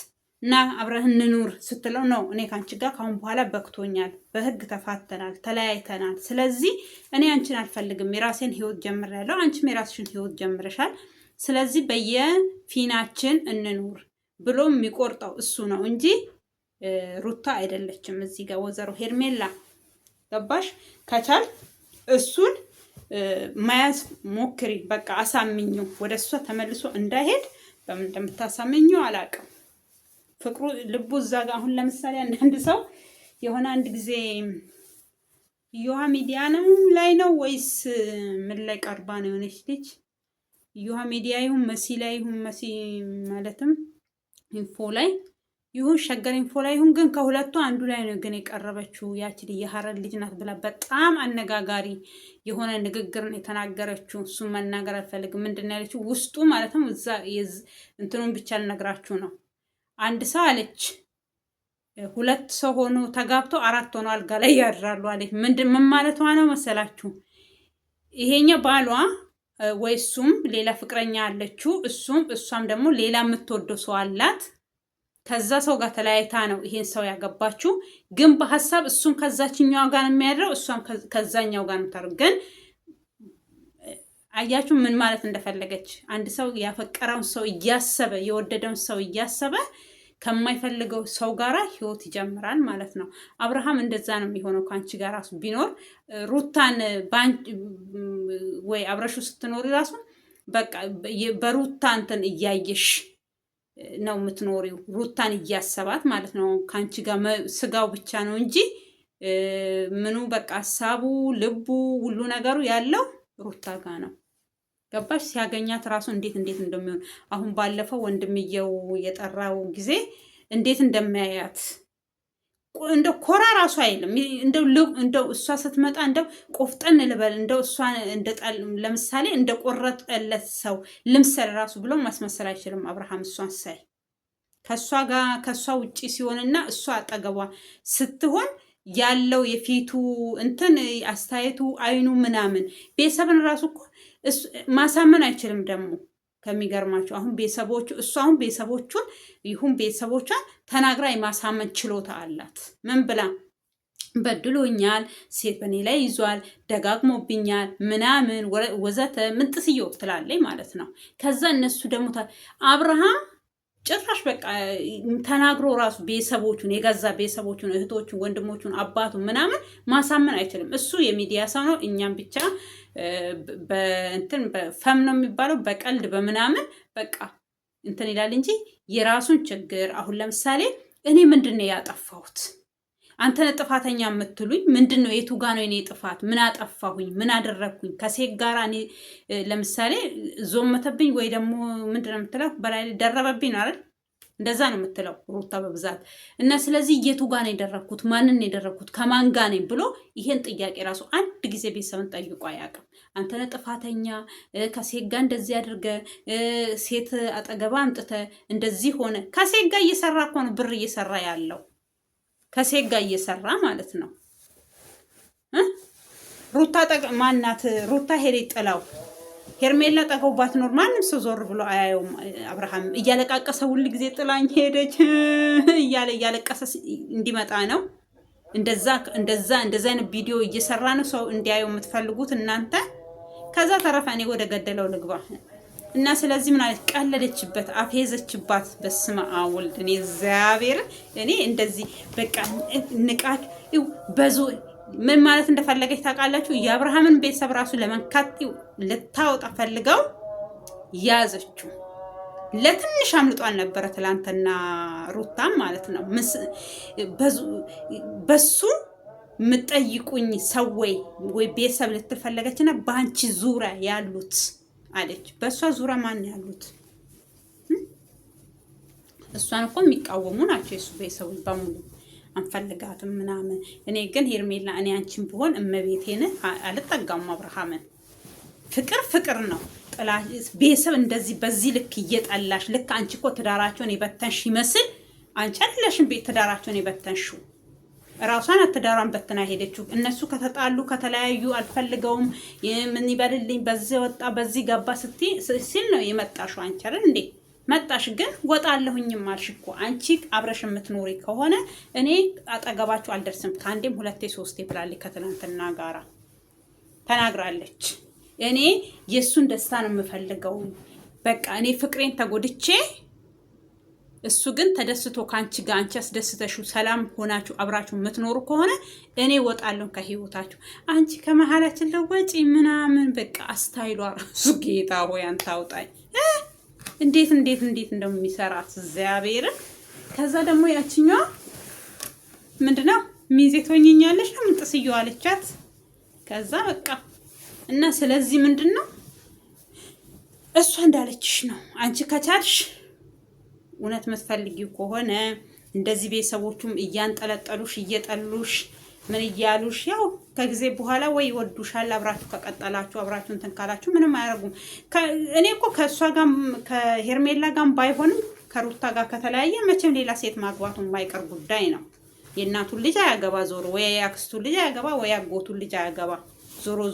እና አብረን እንኑር ስትለው ነው እኔ ከአንቺ ጋር ካሁን በኋላ በክቶኛል፣ በህግ ተፋተናል፣ ተለያይተናል። ስለዚህ እኔ አንቺን አልፈልግም፣ የራሴን ህይወት ጀምሬያለሁ፣ አንቺም የራስሽን ህይወት ጀምረሻል። ስለዚህ በየፊናችን እንኑር ብሎ የሚቆርጠው እሱ ነው እንጂ ሩታ አይደለችም። እዚህ ጋር ወይዘሮ ሄርሜላ ገባሽ? ከቻል እሱን መያዝ ሞክሪ። በቃ አሳምኘው፣ ወደ እሷ ተመልሶ እንዳይሄድ በምን እንደምታሳምኘው አላውቅም። ፍቅሩ ልቡ እዛ ጋር። አሁን ለምሳሌ አንዳንድ ሰው የሆነ አንድ ጊዜ እዮሃ ሚዲያ ነው ላይ ነው ወይስ ምን ላይ ቀርባ ነው የሆነች ልጅ እዮሃ ሚዲያ ይሁን መሲ ላይ ይሁን መሲ ማለትም ኢንፎ ላይ ይሁን ሸገር ኢንፎ ላይ ይሁን ግን ከሁለቱ አንዱ ላይ ነው ግን የቀረበችው። ያቺ የሐረር ልጅ ናት ብላ በጣም አነጋጋሪ የሆነ ንግግር ነው የተናገረችው። እሱ መናገር አልፈልግም። ምንድነው ያለችው? ውስጡ ማለትም እዛ እንትኑን ብቻ ልነግራችሁ ነው። አንድ ሰው አለች ሁለት ሰው ሆኖ ተጋብቶ አራት ሆኖ አልጋ ላይ ያድራሉ አለች። ምን ማለቷ ነው መሰላችሁ? ይሄኛው ባሏ ወይ እሱም ሌላ ፍቅረኛ አለችው፣ እሷም ደግሞ ሌላ የምትወደው ሰው አላት። ከዛ ሰው ጋር ተለያይታ ነው ይሄን ሰው ያገባችው። ግን በሐሳብ እሱም ከዛችኛው ጋር ነው የሚያድረው፣ እሷም ከዛኛው ጋር ነው ታረው። ግን አያችሁ ምን ማለት እንደፈለገች? አንድ ሰው ያፈቀረውን ሰው እያሰበ የወደደውን ሰው እያሰበ ከማይፈልገው ሰው ጋራ ህይወት ይጀምራል ማለት ነው። አብርሃም እንደዛ ነው የሚሆነው። ከአንቺ ጋር ራሱ ቢኖር ሩታን ወይ አብረሹ ስትኖሪ ራሱ በቃ በሩታ እንትን እያየሽ ነው የምትኖሪው። ሩታን እያሰባት ማለት ነው። ከአንቺ ጋር ስጋው ብቻ ነው እንጂ ምኑ በቃ ሀሳቡ ልቡ ሁሉ ነገሩ ያለው ሩታ ጋር ነው። ገባሽ? ሲያገኛት ራሱ እንዴት እንደሚሆን አሁን ባለፈው ወንድምየው የጠራው ጊዜ እንዴት እንደሚያያት እንደው ኮራ ራሱ አይልም። እንደው እሷ ስትመጣ እንደው ቆፍጠን ልበል እንደው እሷ ለምሳሌ እንደ ቆረጠለት ሰው ልምሰል ራሱ ብሎ ማስመሰል አይችልም አብርሃም እሷን ሳይ። ከእሷ ውጪ ሲሆንና እሷ አጠገቧ ስትሆን ያለው የፊቱ እንትን አስተያየቱ አይኑ ምናምን ቤተሰብን ራሱ እኮ ማሳመን አይችልም። ደግሞ ከሚገርማቸው አሁን ቤተሰቦቹ እሱ አሁን ቤተሰቦቹን ይሁን ቤተሰቦቿን ተናግራ የማሳመን ችሎታ አላት። ምን ብላ በድሎኛል፣ ሴት በኔ ላይ ይዟል፣ ደጋግሞብኛል ምናምን ወዘተ ምንጥስየው ትላለች ማለት ነው። ከዛ እነሱ ደግሞ አብርሃም ጭራሽ በቃ ተናግሮ ራሱ ቤተሰቦቹን የገዛ ቤተሰቦቹን እህቶቹን፣ ወንድሞቹን፣ አባቱን ምናምን ማሳመን አይችልም። እሱ የሚዲያ ሰው ነው። እኛም ብቻ በእንትን በፈም ነው የሚባለው በቀልድ በምናምን በቃ እንትን ይላል እንጂ የራሱን ችግር አሁን ለምሳሌ እኔ ምንድን ነው ያጠፋሁት? አንተነ ጥፋተኛ የምትሉኝ ምንድን ነው? የቱ ጋ ነው የኔ ጥፋት? ምን አጠፋሁኝ? ምን አደረግኩኝ? ከሴት ጋር እኔ ለምሳሌ ዞመተብኝ ወይ ደግሞ ምንድን ነው የምትለው በላይ ደረበብኝ ነው አይደል? እንደዛ ነው የምትለው ሩታ በብዛት እና ስለዚህ የቱ ጋ ነው የደረግኩት? ማንን ነው የደረግኩት? ከማን ጋ ነኝ ብሎ ይሄን ጥያቄ ራሱ አንድ ጊዜ ቤተሰብን ጠይቆ አያውቅም። አንተነ ጥፋተኛ ከሴት ጋር እንደዚህ አድርገ ሴት አጠገባ አምጥተ እንደዚህ ሆነ። ከሴት ጋር እየሰራ እኮ ነው ብር እየሰራ ያለው ከሴት ጋር እየሰራ ማለት ነው። ሩታ ማናት? ሩታ ሄሬ ጥላው ሄርሜላ ጠገው ባትኖር ማንም ሰው ዞር ብሎ አያየውም። አብርሃም እያለቃቀሰ ሁሉ ጊዜ ጥላኝ ሄደች እያለቀሰ እንዲመጣ ነው። እንደዛ አይነት ቪዲዮ እየሰራ ነው ሰው እንዲያየው የምትፈልጉት እናንተ። ከዛ ተረፈ እኔ ወደ ገደለው ልግባ እና ስለዚህ ምን አለች? ቀለደችበት፣ አፌዘችባት። በስመ አብ ወልድ እኔ እግዚአብሔር እኔ እንደዚህ በቃ ንቃት በዙ ምን ማለት እንደፈለገች ታውቃላችሁ? የአብርሃምን ቤተሰብ ራሱ ለመንካት ልታወጣ ፈልገው ያዘችው። ለትንሽ አምልጧል ነበረ ትላንትና ሩታም ማለት ነው። በሱ የምጠይቁኝ ሰው ወይ ቤተሰብ ልትፈለገችና በአንቺ ዙሪያ ያሉት አለች። በእሷ ዙሪያ ማን ያሉት? እሷን እኮ የሚቃወሙ ናቸው የሱ ቤተሰቦች በሙሉ አንፈልጋትም ምናምን። እኔ ግን ሄርሜላ እኔ አንቺን ብሆን እመቤቴን አልጠጋም አብርሃምን። ፍቅር ነው ጥላ ቤተሰብ እንደዚህ በዚህ ልክ እየጠላሽ ልክ አንቺ እኮ ትዳራቸውን የበተንሽ ይመስል አንቺ አይደለሽም ቤት ትዳራቸውን የበተንሽው። ራሷን ትዳሯን በትና ሄደችው። እነሱ ከተጣሉ ከተለያዩ አልፈልገውም ምን ይበልልኝ በዚህ ወጣ በዚህ ገባ ሲል ነው የመጣሽው አንቺ አይደል እንዴ? መጣሽ ግን ወጣለሁኝም አልሽ እኮ። አንቺ አብረሽ የምትኖሪ ከሆነ እኔ አጠገባችሁ አልደርስም ከአንዴም ሁለቴ ሶስቴ ብላለች። ከትናንትና ጋራ ተናግራለች። እኔ የእሱን ደስታ ነው የምፈልገው። በቃ እኔ ፍቅሬን ተጎድቼ እሱ ግን ተደስቶ ከአንቺ ጋር አንቺ አስደስተሽው ሰላም ሆናችሁ አብራችሁ የምትኖሩ ከሆነ እኔ ወጣለሁ ከህይወታችሁ። አንቺ ከመሀላችን ለወጪ ምናምን በቃ አስታይሏ ራሱ ጌታ ሆይ አንተ አውጣኝ። እንዴት እንደሚሰራት እግዚአብሔርን። ከዛ ደግሞ ያችኛዋ ምንድነው ሚዜ ትሆኝኛለሽ ነው ምንጥስየው አለቻት። ከዛ በቃ እና ስለዚህ ምንድነው እሷ እንዳለችሽ ነው። አንቺ ከቻልሽ እውነት የምትፈልጊው ከሆነ እንደዚህ ቤተሰቦቹም እያንጠለጠሉሽ እየጠሉሽ ምን እያሉሽ ያው ከጊዜ በኋላ ወይ ይወዱሻል። አብራችሁ ከቀጠላችሁ አብራችሁ እንትን ካላችሁ ምንም አያደርጉም። እኔ እኮ ከእሷ ጋር ከሄርሜላ ጋር ባይሆንም ከሩታ ጋር ከተለያየ መቼም ሌላ ሴት ማግባቱ የማይቀር ጉዳይ ነው። የእናቱን ልጅ አያገባ ዞሮ ወይ ያክስቱን ልጅ አያገባ ወይ ያጎቱን ልጅ አያገባ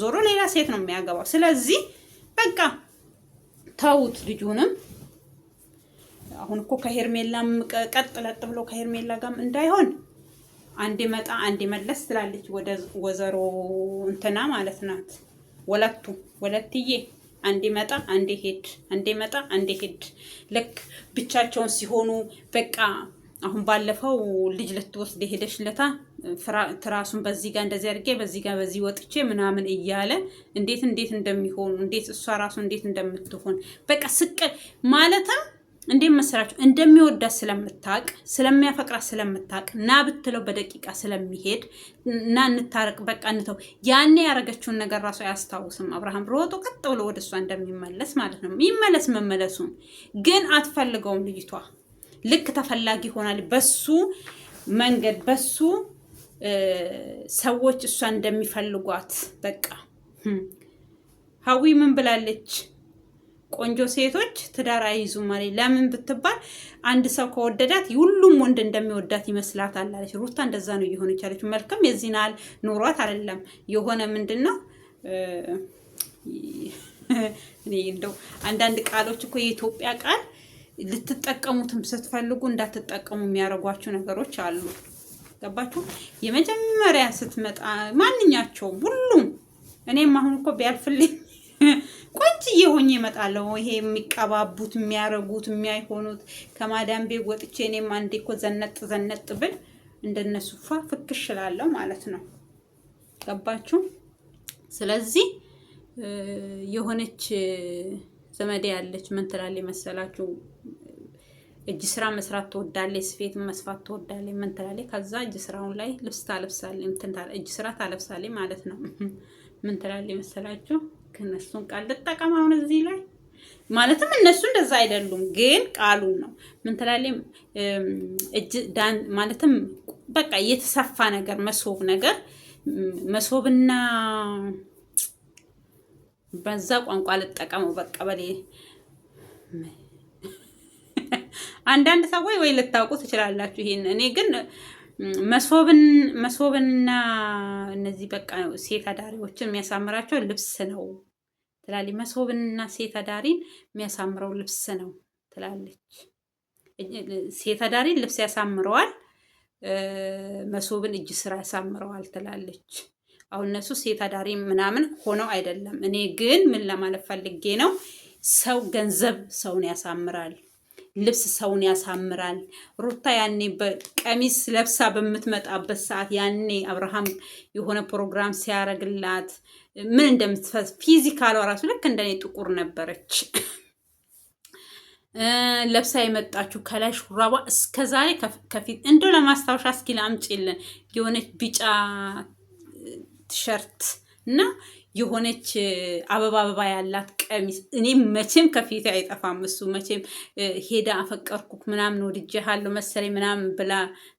ዞሮ ሌላ ሴት ነው የሚያገባው። ስለዚህ በቃ ተውት ልጁንም። አሁን እኮ ከሄርሜላም ቀጥለጥ ብሎ ከሄርሜላ ጋርም እንዳይሆን አንዴ መጣ አንዴ መለስ ትላለች ወደ ወዘሮ እንትና ማለት ናት ወለትዬ አንዴ መጣ አንዴ ሄድ፣ አንዴ መጣ አንዴ ሄድ። ልክ ብቻቸውን ሲሆኑ በቃ አሁን ባለፈው ልጅ ልትወስድ ሄደሽ ለታ ትራሱን በዚህ ጋር እንደዚህ አድርጌ በዚህ ጋር በዚህ ወጥቼ ምናምን እያለ እንዴት እንደሚሆኑ እንዴት እሷ ራሱ እንዴት እንደምትሆን በቃ ስቅ ማለትም እንዴት መሰራችሁ እንደሚወዳት ስለምታቅ ስለሚያፈቅራት ስለምታቅ ና ብትለው በደቂቃ ስለሚሄድ እና እንታረቅ በቃ እንተው። ያኔ ያረገችውን ነገር ራሱ አያስታውስም አብርሃም። ሮጦ ቀጥ ብሎ ወደ እሷ እንደሚመለስ ማለት ነው። ይመለስ መመለሱን ግን አትፈልገውም ልጅቷ። ልክ ተፈላጊ ሆናል በሱ መንገድ በሱ ሰዎች እሷ እንደሚፈልጓት በቃ ሀዊ ምን ብላለች? ቆንጆ ሴቶች ትዳር አይይዙም ማለት ለምን ብትባል አንድ ሰው ከወደዳት ሁሉም ወንድ እንደሚወዳት ይመስላታል አለች ሩታ። እንደዛ ነው እየሆነች ያለችው። መልካም የዚህናል ኑሯት አይደለም የሆነ ምንድነው እኔ እንደው አንዳንድ ቃሎች እኮ የኢትዮጵያ ቃል ልትጠቀሙትም ስትፈልጉ እንዳትጠቀሙ የሚያደርጓችሁ ነገሮች አሉ። ገባችሁ? የመጀመሪያ ስትመጣ ማንኛቸውም ሁሉም እኔም አሁን እኮ ቢያልፍልኝ ቆንጅዬ ሆኜ እመጣለሁ። ይሄ የሚቀባቡት የሚያረጉት የሚያይሆኑት ከማዳም ቤት ወጥቼ እኔም አንዴ እኮ ዘነጥ ብል እንደነሱ ፍክሽ እላለሁ ማለት ነው። ገባችሁ? ስለዚህ የሆነች ዘመዴ ያለች ምን ትላለች መሰላችሁ? እጅ ስራ መስራት ትወዳለች፣ ስፌት መስፋት ትወዳለች። ምን ትላለች? ከዛ እጅ ስራውን ላይ ልብስ ታለብሳለች፣ እጅ ስራ ታለብሳለች ማለት ነው። ምን ትላለች መሰላችሁ? ከነሱን ቃል ልጠቀም አሁን እዚህ ላይ ማለትም እነሱ እንደዛ አይደሉም፣ ግን ቃሉ ነው። ምን ትላለች? እጅ ዳን ማለትም በቃ የተሰፋ ነገር መሶብ ነገር መሶብና በዛ ቋንቋ ልጠቀመው በቃ በሌ አንዳንድ ሰዎች ወይ ልታውቁ ትችላላችሁ ይሄን። እኔ ግን መሶብና እነዚህ በቃ ሴት አዳሪዎችን የሚያሳምራቸው ልብስ ነው ትላለች። መሶብና ሴት አዳሪን የሚያሳምረው ልብስ ነው ትላለች። ሴት አዳሪን ልብስ ያሳምረዋል፣ መሶብን እጅ ስራ ያሳምረዋል ትላለች። አሁን እነሱ ሴት አዳሪ ምናምን ሆነው አይደለም። እኔ ግን ምን ለማለት ፈልጌ ነው፣ ሰው ገንዘብ ሰውን ያሳምራል፣ ልብስ ሰውን ያሳምራል። ሩታ ያኔ በቀሚስ ለብሳ በምትመጣበት ሰዓት ያኔ አብርሃም የሆነ ፕሮግራም ሲያረግላት ምን እንደምትፈስ ፊዚካሏ ራሱ ልክ እንደኔ ጥቁር ነበረች። ለብሳ የመጣችሁ ከላይ ሹራባ እስከዛሬ ከፊት እንደው ለማስታወሻ እስኪ ላምጪልን የሆነች ቢጫ ቲሸርት እና የሆነች አበባ ያላት ቀሚስ እኔ መቼም ከፊቴ አይጠፋም። እሱ መቼም ሄዳ አፈቀርኩክ ምናምን ወድጄሃለሁ መሰለኝ ምናምን ብላ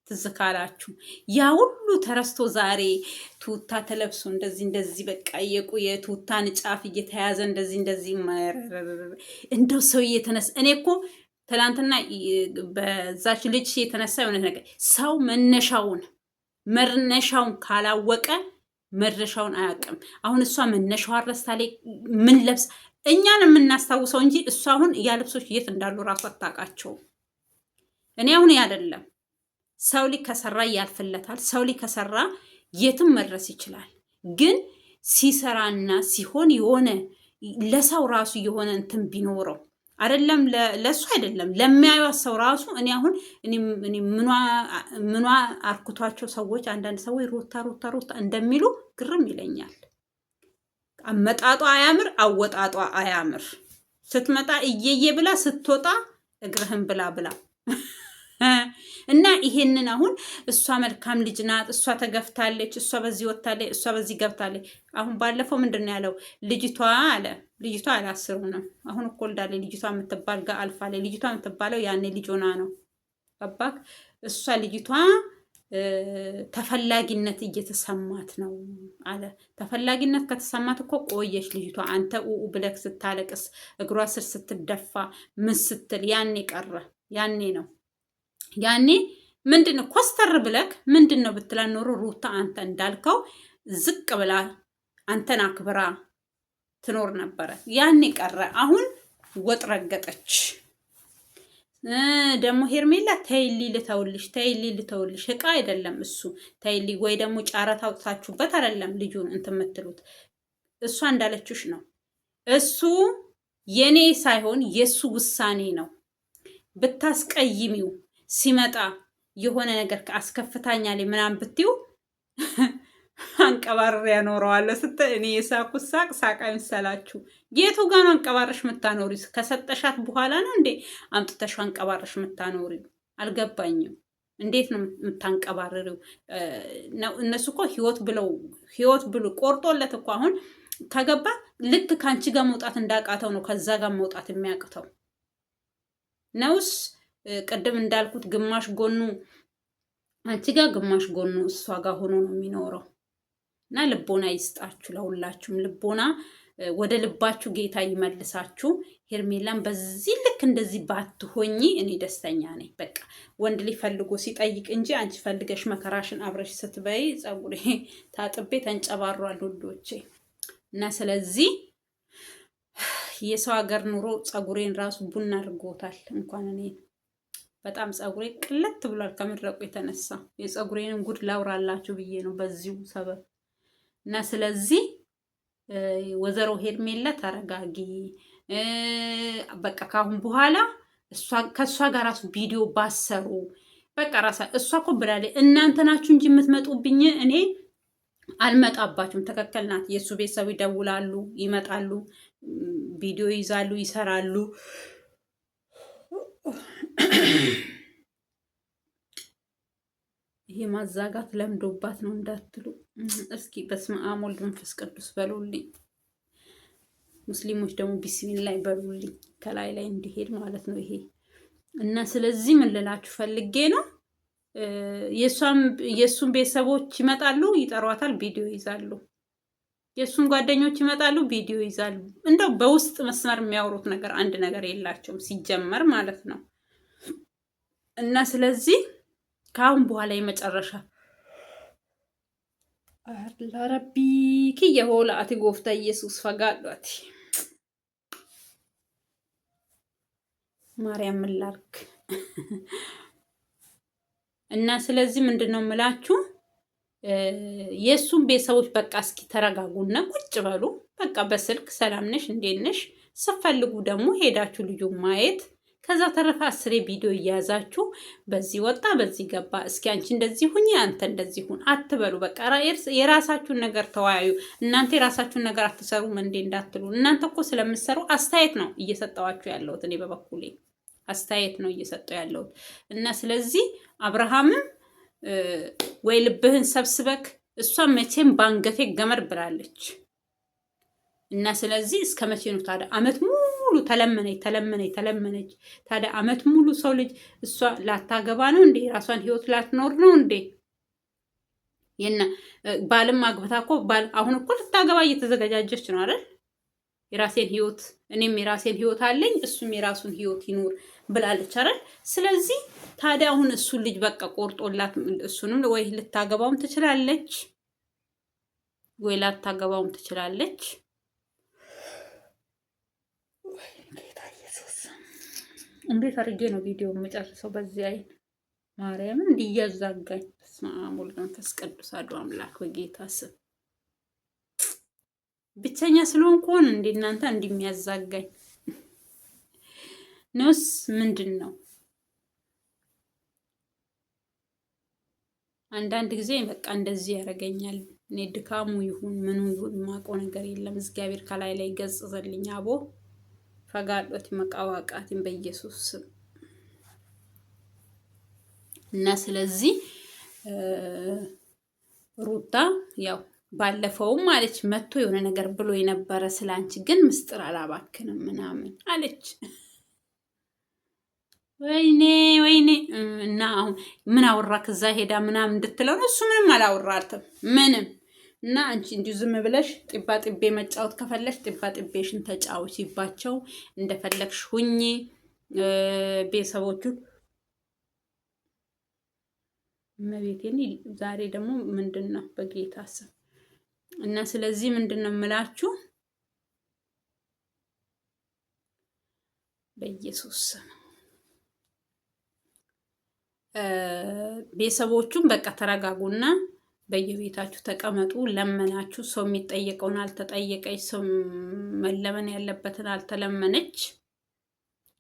ትዝ ካላችሁ ያ ሁሉ ተረስቶ ዛሬ ቱታ ተለብሶ እንደዚህ በቃ የቱታን ጫፍ እየተያዘ እንደዚህ እንደው ሰው እየተነሳ እኔ እኮ ትላንትና በዛች ልጅ የተነሳ የሆነ ነገር ሰው መነሻውን ካላወቀ መድረሻውን አያውቅም። አሁን እሷ መነሻዋ ረስታለች። ምን ለብስ እኛን የምናስታውሰው እንጂ እሷ አሁን ያ ልብሶች የት እንዳሉ ራሱ አታውቃቸውም። እኔ አሁን አይደለም ሰው ልጅ ከሰራ ያልፍለታል። ሰው ልጅ ከሰራ የትም መድረስ ይችላል። ግን ሲሰራና ሲሆን የሆነ ለሰው ራሱ የሆነ እንትን ቢኖረው አይደለም ለሱ አይደለም ለሚያዩት ሰው ራሱ እኔ አሁን እኔ ምኗ አርክቷቸው ሰዎች አንዳንድ ሰዎች ሩታ እንደሚሉ ግርም ይለኛል። አመጣጧ አያምር፣ አወጣጧ አያምር። ስትመጣ እየየ ብላ ስትወጣ እግርህን ብላ እና ይሄንን አሁን እሷ መልካም ልጅ ናት፣ እሷ ተገፍታለች፣ እሷ በዚህ ወጣለች፣ እሷ በዚህ ገብታለች። አሁን ባለፈው ምንድነው ያለው? ልጅቷ አላስሩ ነው አሁን እኮ ወልዳለች ልጅቷ የምትባል ጋር አልፋለች። ልጅቷ የምትባለው ያኔ ልጅ ሆና ነው አባክ። እሷ ልጅቷ ተፈላጊነት እየተሰማት ነው አለ። ተፈላጊነት ከተሰማት እኮ ቆየች ልጅቷ። አንተ ብለክ ስታለቅስ እግሯ ስር ስትደፋ ምን ስትል ያኔ ቀረ። ያኔ ነው ያኔ ምንድነው ኮስተር ብለክ ምንድነው ብትላ ኖሮ ሩታ አንተ እንዳልከው ዝቅ ብላ አንተን አክብራ ትኖር ነበረ። ያኔ ቀረ። አሁን ወጥ ረገጠች። ደግሞ ሄርሜላ ተይሊ ልተውልሽ እቃ አይደለም እሱ ተይሊ። ወይ ደግሞ ጫራ ታውጣችሁበት አይደለም ልጁን እንትን የምትሉት። እሷ እንዳለችሽ ነው። እሱ የኔ ሳይሆን የሱ ውሳኔ ነው። ብታስቀይሚው ሲመጣ የሆነ ነገር አስከፍታኛል ምናምን ብትይው አንቀባርሬ ያኖረዋለሁ ስትል እኔ የሳኩት ሳቅ አይምሰላችሁ። የቱ ጋር ነው አንቀባረሽ የምታኖሪ? ከሰጠሻት በኋላ ነው እንዴ አምጥተሽ አንቀባረሽ የምታኖሪ? አልገባኝም። እንዴት ነው የምታንቀባርሪው? እነሱ እኮ ህይወት ብሎ ቆርጦለት እኮ አሁን ከገባ ልክ ከአንቺ ጋር መውጣት እንዳቃተው ነው ከዛ ጋር መውጣት የሚያቅተው ነውስ? ቅድም እንዳልኩት ግማሽ ጎኑ አንቺ ጋር ግማሽ ጎኑ እሷ ጋር ሆኖ ነው የሚኖረው። እና ልቦና ይስጣችሁ፣ ለሁላችሁም ልቦና ወደ ልባችሁ ጌታ ይመልሳችሁ። ሄርሜላን በዚህ ልክ እንደዚህ ባትሆኚ እኔ ደስተኛ ነኝ። በቃ ወንድ ሊፈልጎ ሲጠይቅ እንጂ አንቺ ፈልገሽ መከራሽን አብረሽ ስትበይ ፀጉሬ ታጥቤ ተንጨባሯል ውዶቼ። እና ስለዚህ የሰው ሀገር ኑሮ ፀጉሬን ራሱ ቡና አድርጎታል። እንኳን እኔ በጣም ፀጉሬ ቅልት ብሏል ከመድረቁ የተነሳ። የፀጉሬንም ጉድ ላውራላችሁ ብዬ ነው በዚሁ ሰበብ። እና ስለዚህ ወይዘሮ ሄርሜላ ተረጋጊ። በቃ ካሁን በኋላ ከእሷ ጋር ራሱ ቪዲዮ ባሰሩ በቃ ራሳ እሷ እኮ ብላለች፣ እናንተ ናችሁ እንጂ የምትመጡብኝ እኔ አልመጣባችሁም። ትክክል ናት። የእሱ ቤተሰብ ይደውላሉ፣ ይመጣሉ፣ ቪዲዮ ይዛሉ፣ ይሰራሉ። ይሄ ማዛጋት ለምዶባት ነው እንዳትሉ እስኪ በስመ አብ ወልድ መንፈስ ቅዱስ በሉልኝ። ሙስሊሞች ደግሞ ቢስሚላህ በሉልኝ ከላይ ላይ እንዲሄድ ማለት ነው ይሄ። እና ስለዚህ ምን ልላችሁ ፈልጌ ነው የእሱን ቤተሰቦች ይመጣሉ፣ ይጠሯታል፣ ቪዲዮ ይዛሉ። የእሱን ጓደኞች ይመጣሉ፣ ቪዲዮ ይዛሉ። እንደው በውስጥ መስመር የሚያወሩት ነገር አንድ ነገር የላቸውም ሲጀመር ማለት ነው። እና ስለዚህ ከአሁን በኋላ የመጨረሻ ለረቢ ክየ ሆላ አቲ ጎፍታ ኢየሱስ ፈጋዷት ማርያም ምላርክ እና ስለዚህ ምንድነው የምላችሁ የእሱን ቤተሰቦች በቃ እስኪ ተረጋጉና ቁጭ በሉ። በቃ በስልክ ሰላም ነሽ እንዴት ነሽ ስትፈልጉ ደግሞ ሄዳችሁ ልጁ ማየት። ከዛ ተረፈ 10 ቪዲዮ እያያዛችሁ በዚህ ወጣ በዚህ ገባ፣ እስኪ አንቺ እንደዚህ ሁኚ አንተ እንደዚህ ሁን አትበሉ። በቃ የራሳችሁን ነገር ተወያዩ። እናንተ የራሳችሁን ነገር አትሰሩም እንዴ እንዳትሉ። እናንተ እኮ ስለምትሰሩ አስተያየት ነው እየሰጠዋችሁ ያለሁት። እኔ በበኩሌ አስተያየት ነው እየሰጠው ያለሁት። እና ስለዚህ አብርሃምም ወይ ልብህን ሰብስበክ፣ እሷ መቼም ባንገቴ ገመድ ብላለች። እና ስለዚህ እስከ መቼ ነው ታዲያ? አመት ሙሉ ተለመነች። ታዲያ አመት ሙሉ ሰው ልጅ እሷ ላታገባ ነው እንዴ? የራሷን ህይወት ላትኖር ነው እንዴ? ባልም አግብታ እኮ አሁን እኮ ልታገባ እየተዘጋጃጀች ነው አይደል? የራሴን ህይወት እኔም የራሴን ህይወት አለኝ እሱም የራሱን ህይወት ይኖር ብላለች አይደል? ስለዚህ ታዲያ አሁን እሱን ልጅ በቃ ቆርጦላት እሱንም ወይ ልታገባውም ትችላለች ወይ ላታገባውም ትችላለች። እንዴት አድርጌ ነው ቪዲዮ የምጨርሰው? በዚህ አይን ማርያምን እንዲያዛጋኝ። በስመ አብ ወወልድ ወመንፈስ ቅዱስ አሐዱ አምላክ በጌታ ስም ብቸኛ ስለሆንኩ ሆነ እንዴ እናንተ እንደሚያዛጋኝ ነውስ ምንድን ነው? አንዳንድ ጊዜ በቃ እንደዚህ ያደርገኛል። እኔ ድካሙ ይሁን ምኑ ይሁን ማቆ ነገር የለም። እግዚአብሔር ከላይ ላይ ገጽዘልኝ አቦ ፈጋዶት መቃዋቃትን በኢየሱስ ስም። እና ስለዚህ ሩታ ያው ባለፈውም አለች መጥቶ የሆነ ነገር ብሎ የነበረ ስላንቺ ግን ምስጢር አላባክንም ምናምን አለች። ወይኔ እና አሁን ምን አወራ ከዛ ሄዳ ምናምን እንድትለው ነው። እሱ ምንም አላወራትም ምንም። እና አንቺ እንዲሁ ዝም ብለሽ ጢባ ጢቤ መጫወት ከፈለሽ ጢባ ጢቤሽን ተጫወቺባቸው፣ እንደፈለግሽ ሁኚ። ቤተሰቦቹ እመቤቴን ዛሬ ደግሞ ምንድን ነው በጌታ ስም። እና ስለዚህ ምንድን ነው የምላችሁ በኢየሱስ ስም ቤተሰቦቹም በቃ ተረጋጉና በየቤታችሁ ተቀመጡ። ለመናችሁ ሰው የሚጠየቀውን አልተጠየቀች፣ ሰው መለመን ያለበትን አልተለመነች።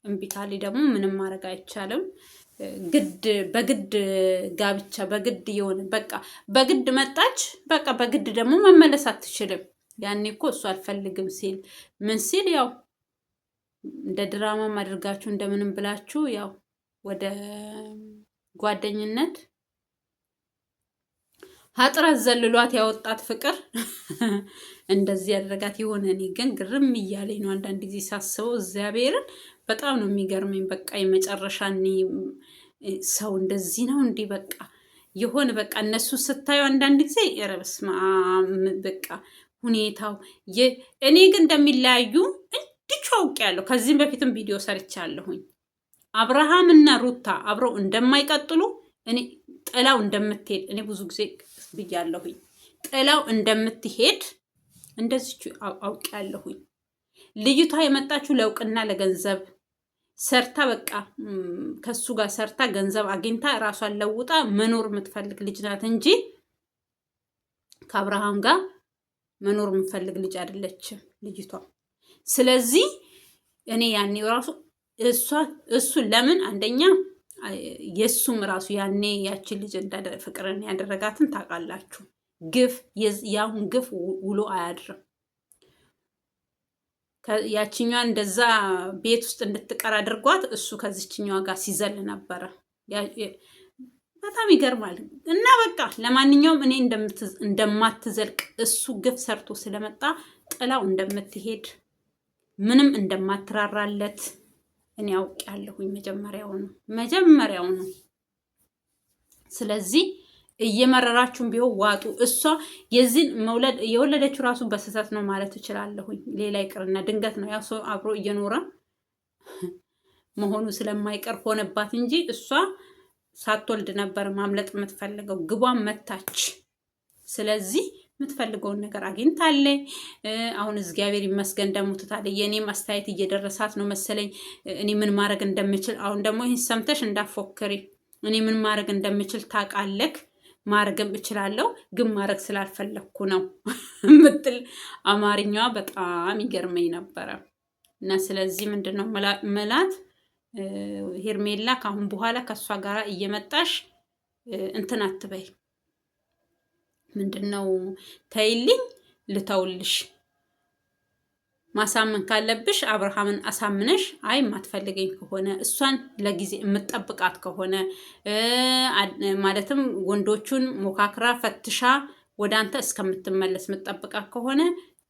እምቢ ካለ ደግሞ ምንም ማድረግ አይቻልም። ግድ በግድ ጋብቻ በግድ የሆነ በቃ በግድ መጣች፣ በቃ በግድ ደግሞ መመለስ አትችልም። ያኔ እኮ እሱ አልፈልግም ሲል ምን ሲል ያው እንደ ድራማ አድርጋችሁ እንደምንም ብላችሁ ያው ወደ ጓደኝነት ሀጥራት ዘልሏት ያወጣት ፍቅር እንደዚህ ያደረጋት የሆነ። እኔ ግን ግርም እያለኝ ነው አንዳንድ ጊዜ ሳስበው፣ እግዚአብሔርን በጣም ነው የሚገርመኝ። በቃ የመጨረሻ ሰው እንደዚህ ነው እንዲህ በቃ የሆነ በቃ እነሱ ስታዩ አንዳንድ ጊዜ ረብስማ በቃ ሁኔታው እኔ ግን እንደሚለያዩ እንዲቹ አውቄያለሁ። ከዚህም በፊትም ቪዲዮ ሰርቻለሁኝ። አብርሃም እና ሩታ አብረው እንደማይቀጥሉ እኔ ጥላው እንደምትሄድ እኔ ብዙ ጊዜ ብያለሁኝ። ጥላው እንደምትሄድ እንደዚች አውቄያለሁኝ። ልጅቷ የመጣችው ለእውቅና ለገንዘብ ሰርታ በቃ ከሱ ጋር ሰርታ ገንዘብ አግኝታ ራሷን ለውጣ መኖር የምትፈልግ ልጅ ናት እንጂ ከአብርሃም ጋር መኖር የምትፈልግ ልጅ አይደለችም ልጅቷ። ስለዚህ እኔ ያኔ ራሱ እሱ ለምን አንደኛ የሱም ራሱ ያኔ ያችን ልጅ ፍቅርን ያደረጋትን ታውቃላችሁ። ግፍ ያሁን ግፍ ውሎ አያድርም። ያችኛዋ እንደዛ ቤት ውስጥ እንድትቀር አድርጓት እሱ ከዚችኛዋ ጋር ሲዘል ነበረ። በጣም ይገርማል። እና በቃ ለማንኛውም እኔ እንደማትዘልቅ እሱ ግፍ ሰርቶ ስለመጣ ጥላው እንደምትሄድ ምንም እንደማትራራለት እኔ አውቄያለሁኝ መጀመሪያው ነው። ስለዚህ እየመረራችሁም ቢሆን ዋጡ። እሷ የዚህን የወለደችው ራሱ በስህተት ነው ማለት እችላለሁኝ። ሌላ ይቅርና ድንገት ነው ያው ሰው አብሮ እየኖረ መሆኑ ስለማይቀር ሆነባት እንጂ እሷ ሳትወልድ ነበር ማምለጥ የምትፈልገው። ግቧን መታች። ስለዚህ የምትፈልገውን ነገር አግኝታለች። አሁን እግዚአብሔር ይመስገን ደግሞ ትታለች። የኔም አስተያየት እየደረሳት ነው መሰለኝ እኔ ምን ማድረግ እንደምችል። አሁን ደግሞ ይህን ሰምተሽ እንዳፎክሪ። እኔ ምን ማድረግ እንደምችል ታውቃለህ። ማድረግም እችላለሁ ግን ማድረግ ስላልፈለግኩ ነው ምትል አማርኛዋ በጣም ይገርመኝ ነበረ። እና ስለዚህ ምንድነው መላት ሄርሜላ ካሁን በኋላ ከሷ ጋር እየመጣሽ እንትን አትበይ። ምንድነው ተይልኝ ልተውልሽ። ማሳመን ካለብሽ አብርሃምን አሳምነሽ አይ ማትፈልገኝ ከሆነ እሷን ለጊዜ የምትጠብቃት ከሆነ ማለትም ወንዶቹን ሞካክራ ፈትሻ ወደ አንተ እስከምትመለስ የምትጠብቃት ከሆነ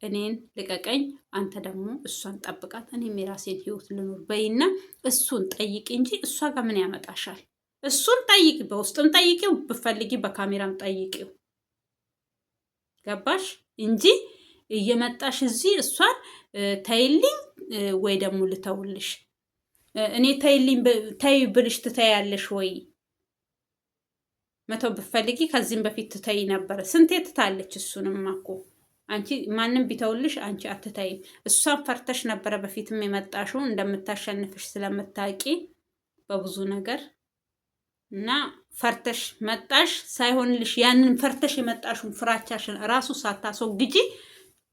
እኔን ልቀቀኝ፣ አንተ ደግሞ እሷን ጠብቃት፣ እኔም የራሴን ህይወት ልኖር በይና እሱን ጠይቂ እንጂ እሷ ጋር ምን ያመጣሻል? እሱን ጠይቂ፣ በውስጥም ጠይቂው፣ ብፈልጊ በካሜራም ጠይቂው። ገባሽ? እንጂ እየመጣሽ እዚህ እሷን ተይልኝ ወይ ደግሞ ልተውልሽ። እኔ ተይልኝ ተይ ብልሽ ትተያለሽ ወይ? መተው ብፈልጊ ከዚህም በፊት ትተይ ነበረ። ስንቴ ትታለች። እሱንም እኮ አንቺ ማንም ቢተውልሽ አንቺ አትተይም። እሷን ፈርተሽ ነበረ በፊትም የመጣሽው እንደምታሸንፍሽ ስለምታውቂ በብዙ ነገር እና ፈርተሽ መጣሽ። ሳይሆንልሽ ያንን ፈርተሽ የመጣሽውን ፍራቻሽን ራሱ ሳታስወግጂ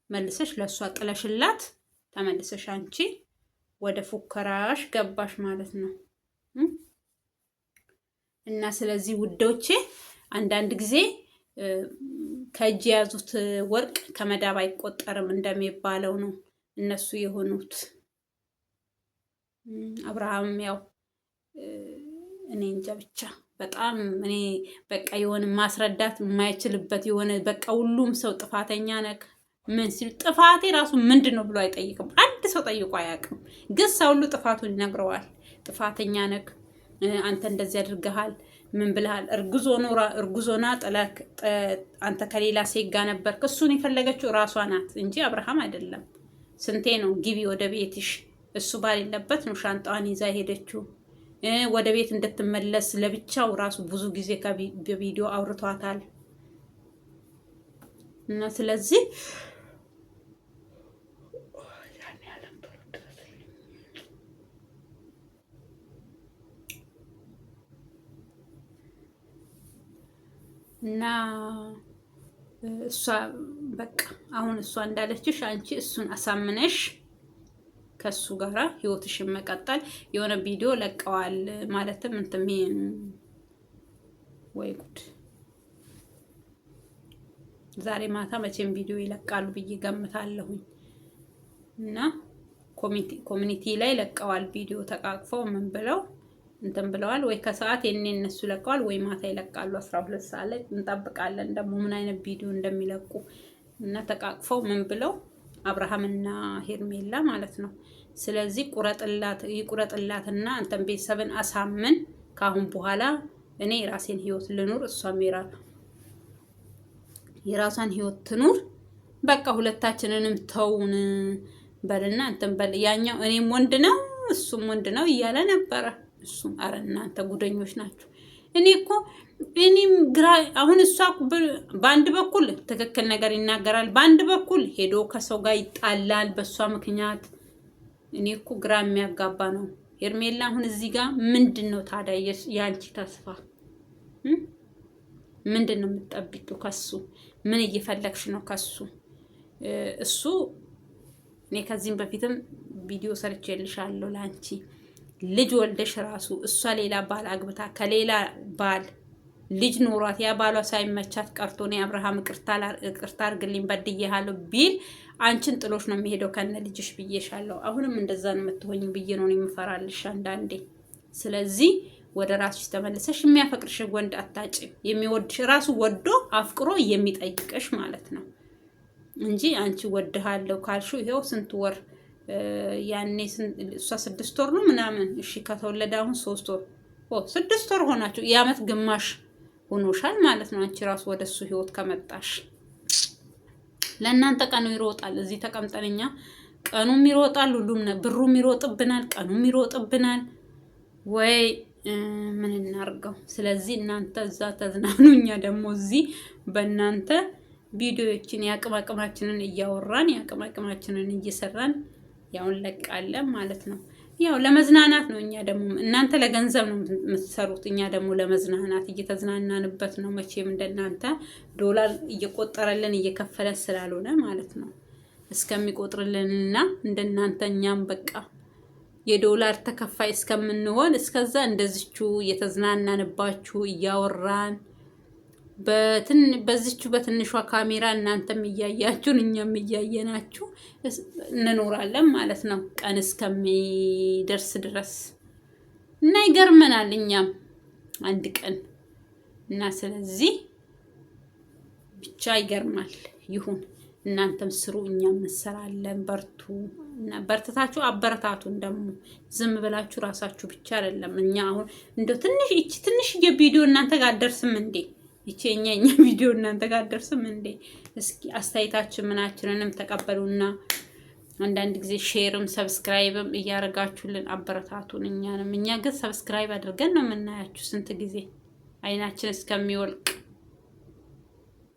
መልሰሽ ለእሷ ጥለሽላት ተመልሰሽ አንቺ ወደ ፉከራሽ ገባሽ ማለት ነው። እና ስለዚህ ውዶቼ አንዳንድ ጊዜ ከእጅ የያዙት ወርቅ ከመዳብ አይቆጠርም እንደሚባለው ነው እነሱ የሆኑት። አብርሃም ያው እኔ እንጃ ብቻ በጣም እኔ በቃ የሆነ ማስረዳት የማይችልበት የሆነ በቃ ሁሉም ሰው ጥፋተኛ ነክ ምን ሲል ጥፋቴ ራሱ ምንድን ነው ብሎ አይጠይቅም። አንድ ሰው ጠይቆ አያውቅም። ግን ሰው ሁሉ ጥፋቱን ይነግረዋል። ጥፋተኛ ነክ፣ አንተ እንደዚህ አድርገሃል፣ ምን ብለሃል፣ እርጉዞና ጥለክ አንተ ከሌላ ሴት ጋር ነበርክ። እሱን የፈለገችው ራሷ ናት እንጂ አብርሃም አይደለም። ስንቴ ነው ግቢ ወደ ቤትሽ፣ እሱ ባሌለበት ነው ሻንጣዋን ይዛ ሄደችው። ወደ ቤት እንድትመለስ ለብቻው ራሱ ብዙ ጊዜ በቪዲዮ አውርቷታል። እና ስለዚህ እና እሷ በቃ አሁን እሷ እንዳለችሽ አንቺ እሱን አሳምነሽ ከሱ ጋራ ህይወትሽን መቀጠል። የሆነ ቪዲዮ ለቀዋል ማለትም እንትን ወይ ጉድ ዛሬ ማታ መቼም ቪዲዮ ይለቃሉ ብዬ ገምታለሁኝ። እና ኮሚኒቲ ላይ ለቀዋል ቪዲዮ ተቃቅፈው ምን ብለው እንትን ብለዋል። ወይ ከሰዓት የኔ እነሱ ለቀዋል ወይ ማታ ይለቃሉ 12 ሰዓት ላይ እንጠብቃለን ደግሞ ምን አይነት ቪዲዮ እንደሚለቁ። እና ተቃቅፈው ምን ብለው አብርሃምና ሄርሜላ ማለት ነው። ስለዚህ ይቁረጥላትና አንተን ቤተሰብን አሳምን። ካሁን በኋላ እኔ የራሴን ህይወት ልኑር፣ እሷም የራሷን ህይወት ትኑር። በቃ ሁለታችንንም ተውን በልና እንትን በል። ያኛው እኔም ወንድ ነው እሱም ወንድ ነው እያለ ነበረ። እሱም አረ እናንተ ጉደኞች ናችሁ። እኔም ግራ አሁን እሷ በአንድ በኩል ትክክል ነገር ይናገራል፣ በአንድ በኩል ሄዶ ከሰው ጋር ይጣላል በእሷ ምክንያት። እኔ እኮ ግራ የሚያጋባ ነው። ሄርሜላ አሁን እዚህ ጋር ምንድን ነው ታዲያ የአንቺ ተስፋ? ምንድን ነው የምትጠብቂው ከሱ? ምን እየፈለግሽ ነው ከሱ? እሱ እኔ ከዚህም በፊትም ቪዲዮ ሰርቼልሻለሁ። ላንቺ ልጅ ወልደሽ ራሱ እሷ ሌላ ባል አግብታ ከሌላ ባል ልጅ ኖሯት ያ ባሏ ሳይመቻት ቀርቶ ነው አብርሃም ቅርታ አድርግልኝ በድዬሃለሁ ቢል አንቺን ጥሎሽ ነው የሚሄደው ከነ ልጅሽ ብዬሻለሁ። አሁንም እንደዛ ነው የምትሆኝ ብዬ ነው የምፈራልሽ አንዳንዴ። ስለዚህ ወደ ራስሽ ተመልሰሽ የሚያፈቅርሽ ወንድ አታጭ። የሚወድሽ ራሱ ወዶ አፍቅሮ የሚጠይቅሽ ማለት ነው እንጂ አንቺ ወድሃለሁ ካልሽው ይሄው ስንት ወር ያኔ እሷ 6 ወር ነው ምናምን እሺ ከተወለደ አሁን 3 ወር 6 ወር ሆናችሁ የዓመት ግማሽ ሆኖሻል ማለት ነው። አንቺ ራሱ ወደሱ ህይወት ከመጣሽ ለእናንተ ቀኑ ይሮጣል። እዚህ ተቀምጠንኛ ቀኑም ይሮጣል፣ ሁሉም ብሩም ይሮጥብናል፣ ቀኑም ይሮጥብናል። ወይ ምን እናርገው? ስለዚህ እናንተ እዛ ተዝናኑ፣ እኛ ደግሞ እዚህ በእናንተ ቪዲዮዎችን ያቅማቅማችንን እያወራን ያቅማቅማችንን እየሰራን ያው እንለቃለን ማለት ነው። ያው ለመዝናናት ነው። እኛ ደግሞ እናንተ ለገንዘብ ነው የምትሰሩት፣ እኛ ደግሞ ለመዝናናት እየተዝናናንበት ነው። መቼም እንደናንተ ዶላር እየቆጠረልን እየከፈለን ስላልሆነ ማለት ነው። እስከሚቆጥርልንና እንደናንተ እኛም በቃ የዶላር ተከፋይ እስከምንሆን እስከዛ እንደዚቹ እየተዝናናንባችሁ እያወራን በዚቹ በትንሿ ካሜራ እናንተም እያያችሁን እኛም እያየናችሁ እንኖራለን ማለት ነው፣ ቀን እስከሚደርስ ድረስ እና ይገርመናል እኛም አንድ ቀን እና ስለዚህ ብቻ ይገርማል። ይሁን እናንተም ስሩ፣ እኛም እንሰራለን። በርቱ እና በርትታችሁ አበረታቱን። ደግሞ ዝም ብላችሁ ራሳችሁ ብቻ አይደለም። እኛ አሁን እንደው ትንሽ የቪዲዮ እናንተ ጋር አደርስም እንዴ? እኛ ቪዲዮ እናንተ ጋር አደርስም እንዴ? እስኪ አስተያየታችን ምናችንንም ተቀበሉና አንዳንድ ጊዜ ሼርም ሰብስክራይብም እያደረጋችሁልን አበረታቱን እኛንም። እኛ ግን ሰብስክራይብ አድርገን ነው የምናያችሁ ስንት ጊዜ አይናችን እስከሚወልቅ።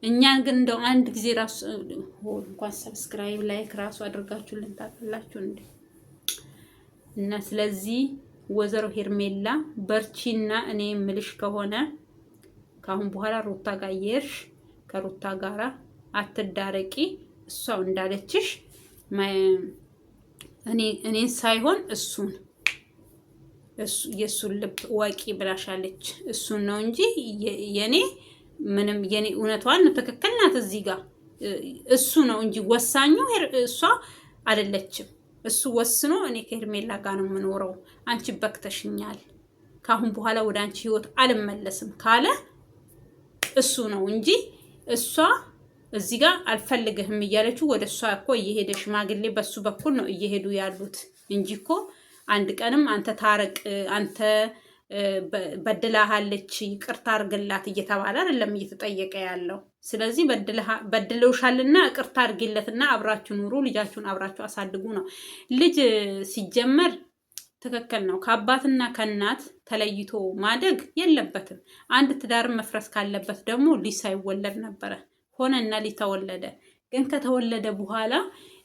እኛን ግን እንደው አንድ ጊዜ ራሱ እንኳን ሰብስክራይብ ላይክ ራሱ አድርጋችሁልን ታውቃላችሁ እንዴ? እና ስለዚህ ወይዘሮ ሄርሜላ በርቺና እኔ ምልሽ ከሆነ ካሁን በኋላ ሩታ ጋር እየሄድሽ ከሩታ ጋራ አትዳረቂ። እሷው እንዳለችሽ እኔን ሳይሆን የሱን ልብ ወቂ ብላሻለች። እሱን ነው እንጂ የኔ እውነቷን ነው፣ ትክክል ናት። እዚህ ጋር እሱ ነው እንጂ ወሳኙ እሷ አይደለችም። እሱ ወስኖ እኔ ከሄርሜላ ጋር ነው የምኖረው፣ አንቺ በክተሽኛል፣ ካሁን በኋላ ወደ አንቺ ህይወት አልመለስም ካለ እሱ ነው እንጂ እሷ እዚህ ጋር አልፈልግህም እያለችው ወደ እሷ እኮ እየሄደ ሽማግሌ በሱ በኩል ነው እየሄዱ ያሉት እንጂ እኮ አንድ ቀንም አንተ ታረቅ፣ አንተ በድላሃለች ይቅርታ አርግላት እየተባለ አይደለም እየተጠየቀ ያለው። ስለዚህ በድለውሻልና ይቅርታ አርግለትና አብራችሁ ኑሩ፣ ልጃችሁን አብራችሁ አሳድጉ ነው። ልጅ ሲጀመር ትክክል ነው። ከአባትና ከእናት ተለይቶ ማደግ የለበትም። አንድ ትዳርን መፍረስ ካለበት ደግሞ ልጅ ሳይወለድ ነበረ ሆነና ልጅ ተወለደ። ግን ከተወለደ በኋላ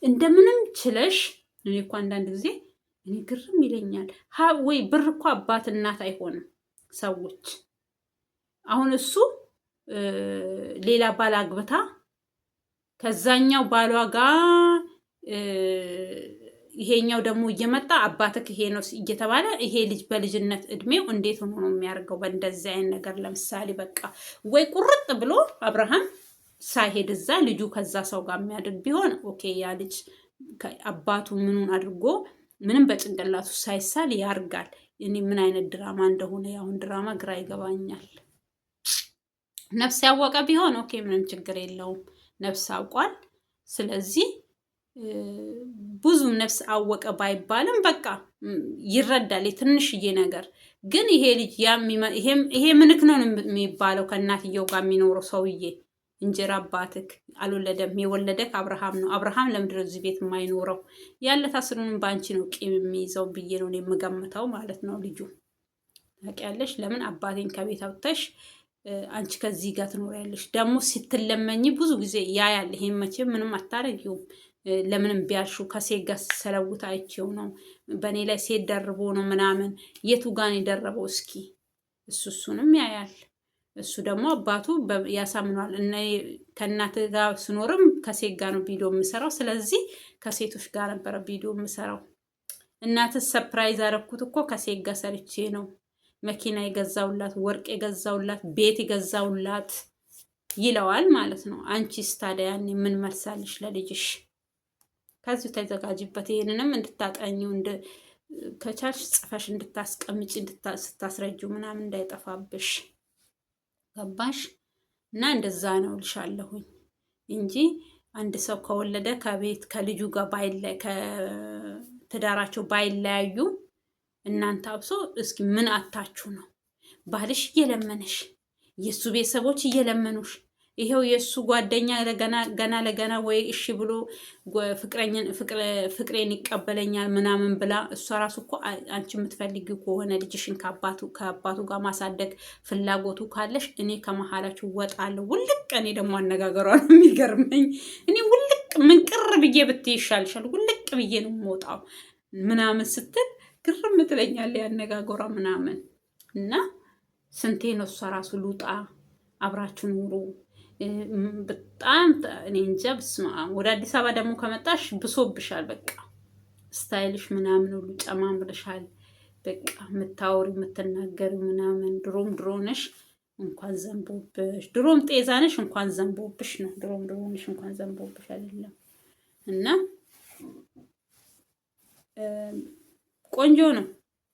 እንደምንም ችለሽ እኔ እኮ አንዳንድ ጊዜ እኔ ግርም ይለኛል። ወይ ብር እኮ አባት እናት አይሆንም ሰዎች። አሁን እሱ ሌላ ባል አግብታ ከዛኛው ባሏ ጋር ይሄኛው ደግሞ እየመጣ አባትክ ይሄ ነው እየተባለ ይሄ ልጅ በልጅነት እድሜው እንዴት ሆኖ ነው የሚያደርገው? በእንደዚህ አይነት ነገር ለምሳሌ በቃ ወይ ቁርጥ ብሎ አብርሃም ሳይሄድ እዛ ልጁ ከዛ ሰው ጋር የሚያድግ ቢሆን ኦኬ፣ ያ ልጅ አባቱ ምኑን አድርጎ ምንም በጭንቅላቱ ሳይሳል ያርጋል። እኔ ምን አይነት ድራማ እንደሆነ ያሁን ድራማ ግራ ይገባኛል። ነፍስ ያወቀ ቢሆን ኦኬ፣ ምንም ችግር የለውም፣ ነፍስ አውቋል። ስለዚህ ብዙም ነፍስ አወቀ ባይባልም በቃ ይረዳል የትንሽዬ ነገር። ግን ይሄ ልጅ ይሄ ምንክ ነው የሚባለው ከእናትየው ጋር የሚኖረው ሰውዬ እንጀራ አባትክ አልወለደም። የወለደክ አብርሃም ነው። አብርሃም ለምንድን ነው እዚህ ቤት የማይኖረው? ያለ ታስሩንም በአንቺ ነው ቂም የሚይዘው ብዬ ነው የምገምተው ማለት ነው። ልጁ ታውቂያለሽ፣ ለምን አባቴን ከቤት አውጥተሽ አንቺ ከዚህ ጋር ትኖሪያለሽ? ደግሞ ስትለመኝ ብዙ ጊዜ ያያል። ይሄን መቼም ምንም አታረጊውም። ለምንም ቢያልሹ ከሴት ጋር ሰለውት አይቼው ነው፣ በእኔ ላይ ሴት ደርቦ ነው ምናምን። የቱ ጋን የደረበው እስኪ? እሱንም ያያል። እሱ ደግሞ አባቱ ያሳምኗል። እና ከእናት ጋር ስኖርም ከሴት ጋር ነው ቪዲዮ የምሰራው። ስለዚህ ከሴቶች ጋር ነበረ ቪዲዮ የምሰራው። እናት ሰፕራይዝ አረኩት እኮ ከሴት ጋር ሰርቼ ነው። መኪና የገዛውላት፣ ወርቅ የገዛውላት፣ ቤት የገዛውላት ይለዋል ማለት ነው። አንቺስ ታዲያ ያኔ ምን መልሳለሽ ለልጅሽ? ከዚሁ ተዘጋጅበት። ይሄንንም እንድታጠኚው ከቻልሽ ጽፈሽ እንድታስቀምጪ ስታስረጁ ምናምን እንዳይጠፋብሽ። ገባሽ? እና እንደዛ ነው ልሻለሁኝ እንጂ አንድ ሰው ከወለደ ከቤት ከልጁ ጋር ከትዳራቸው ባይለያዩ እናንተ አብሶ እስኪ ምን አታችሁ ነው? ባልሽ እየለመነሽ የእሱ ቤተሰቦች እየለመኑሽ ይሄው የእሱ ጓደኛ ገና ለገና ወይ እሺ ብሎ ፍቅሬን ይቀበለኛል ምናምን ብላ እሷ ራሱ እኮ አንቺ የምትፈልጊው ከሆነ ልጅሽን ከአባቱ ጋር ማሳደግ ፍላጎቱ ካለሽ እኔ ከመሀላችሁ ወጣለሁ። ውልቅ እኔ ደግሞ አነጋገሯ ነው የሚገርመኝ። እኔ ውልቅ ምንቅር ብዬ ብትይ ይሻልሻል። ውልቅ ብዬ ነው የምወጣው ምናምን ስትል ግርም ትለኛለች ያነጋገሯ ምናምን። እና ስንቴ ነው እሷ ራሱ ልውጣ አብራችሁ ኑሩ በጣም እኔ እንጃ። በስመ አብ። ወደ አዲስ አበባ ደግሞ ከመጣሽ ብሶብሻል። በቃ ስታይልሽ ምናምን ሁሉ ጨማምርሻል። በቃ የምታወሪ የምትናገሪ ምናምን ድሮ ነሽ እንኳን ዘንቦብሽ፣ ድሮም ጤዛ ነሽ እንኳን ዘንቦብሽ ነው። ድሮ ነሽ እንኳን ዘንቦብሽ አይደለም። እና ቆንጆ ነው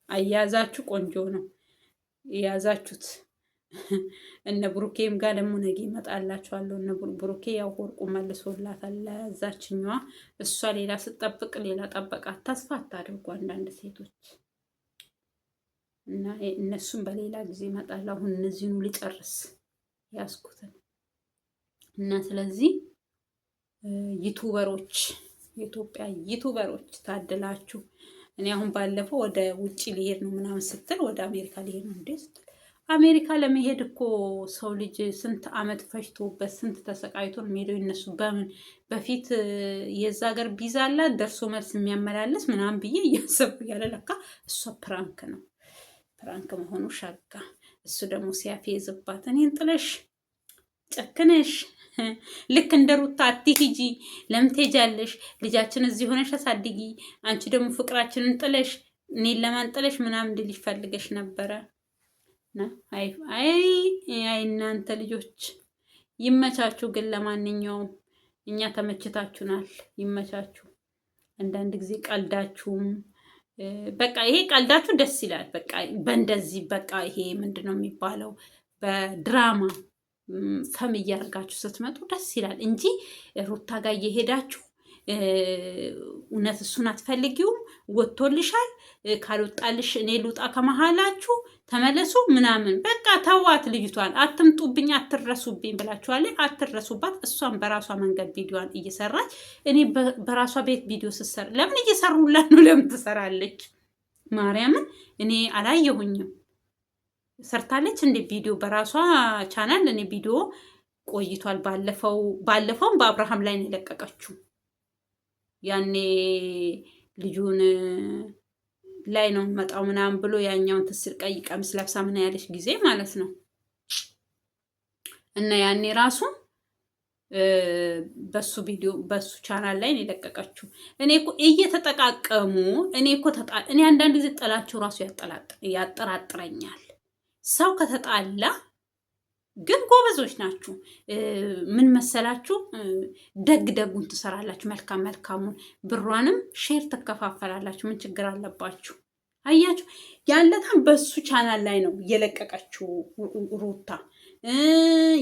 አያያዛችሁ፣ ቆንጆ ነው የያዛችሁት። እነ ብሩኬም ጋር ደግሞ ነገ ይመጣላችኋለሁ። እነ ብሩኬ ያው ወርቁ መልሶላታል ለዛችኛዋ። እሷ ሌላ ስጠብቅ ሌላ ጠበቃት። ተስፋ አታድርጉ አንዳንድ ሴቶች። እና እነሱም በሌላ ጊዜ ይመጣል። አሁን እነዚህኑ ልጨርስ ያስኩትን እና ስለዚህ ዩቱበሮች፣ የኢትዮጵያ ዩቱበሮች ታድላችሁ። እኔ አሁን ባለፈው ወደ ውጭ ሊሄድ ነው ምናምን ስትል ወደ አሜሪካ ሊሄድ ነው እንዴ ስትል አሜሪካ ለመሄድ እኮ ሰው ልጅ ስንት አመት ፈጅቶበት ስንት ተሰቃይቶ ነው የሚሄደው። እነሱ በምን በፊት የዛ ሀገር ቪዛ አላት ደርሶ መልስ የሚያመላልስ ምናምን ብዬ እያሰብኩ ያለ ለካ እሷ ፕራንክ ነው፣ ፕራንክ መሆኑ ሸጋ። እሱ ደግሞ ሲያፌዝባት እኔን ጥለሽ ጨክነሽ ልክ እንደ ሩታ አትሂጂ፣ ለምን ትሄጃለሽ? ልጃችን እዚህ ሆነሽ አሳድጊ፣ አንቺ ደግሞ ፍቅራችንን ጥለሽ እኔን ለማን ጥለሽ ምናምን እንድልሽ ፈልገሽ ነበረ። አይ እናንተ ልጆች ይመቻችሁ። ግን ለማንኛውም እኛ ተመችታችሁናል፣ ይመቻችሁ። አንዳንድ ጊዜ ቀልዳችሁም በቃ ይሄ ቀልዳችሁ ደስ ይላል። በቃ በእንደዚህ በቃ ይሄ ምንድን ነው የሚባለው በድራማ ፈም እያደረጋችሁ ስትመጡ ደስ ይላል እንጂ ሩታ ጋር እየሄዳችሁ እውነት እሱን አትፈልጊውም፣ ወጥቶልሻል፣ ካልወጣልሽ እኔ ልውጣ ከመሀላችሁ ተመለሱ ምናምን። በቃ ተዋት ልጅቷን፣ አትምጡብኝ፣ አትረሱብኝ ብላችኋል። አትረሱባት። እሷን በራሷ መንገድ ቪዲዮዋን እየሰራች እኔ በራሷ ቤት ቪዲዮ ስሰራ ለምን እየሰሩላት ነው? ለምን ትሰራለች? ማርያምን እኔ አላየሁኝም። ሰርታለች እንደ ቪዲዮ በራሷ ቻናል። እኔ ቪዲዮ ቆይቷል። ባለፈውም በአብርሃም ላይ ነው የለቀቀችው። ያኔ ልጁን ላይ ነው መጣው ምናምን ብሎ ያኛውን ትስር ቀይ ቀሚስ ለብሳ ምን ያለች ጊዜ ማለት ነው። እና ያኔ ራሱ በሱ ቪዲዮ በሱ ቻናል ላይ ነው የለቀቀችው። እኔ እኮ እየተጠቃቀሙ እኔ አንዳንድ ጊዜ ጥላቸው ራሱ ያጠራጥረኛል። ሰው ከተጣላ ግን ጎበዞች ናችሁ። ምን መሰላችሁ? ደግ ደጉን ትሰራላችሁ፣ መልካም መልካሙን፣ ብሯንም ሼር ትከፋፈላላችሁ። ምን ችግር አለባችሁ? አያችሁ፣ ያለታን በሱ ቻናል ላይ ነው የለቀቀችው ሩታ።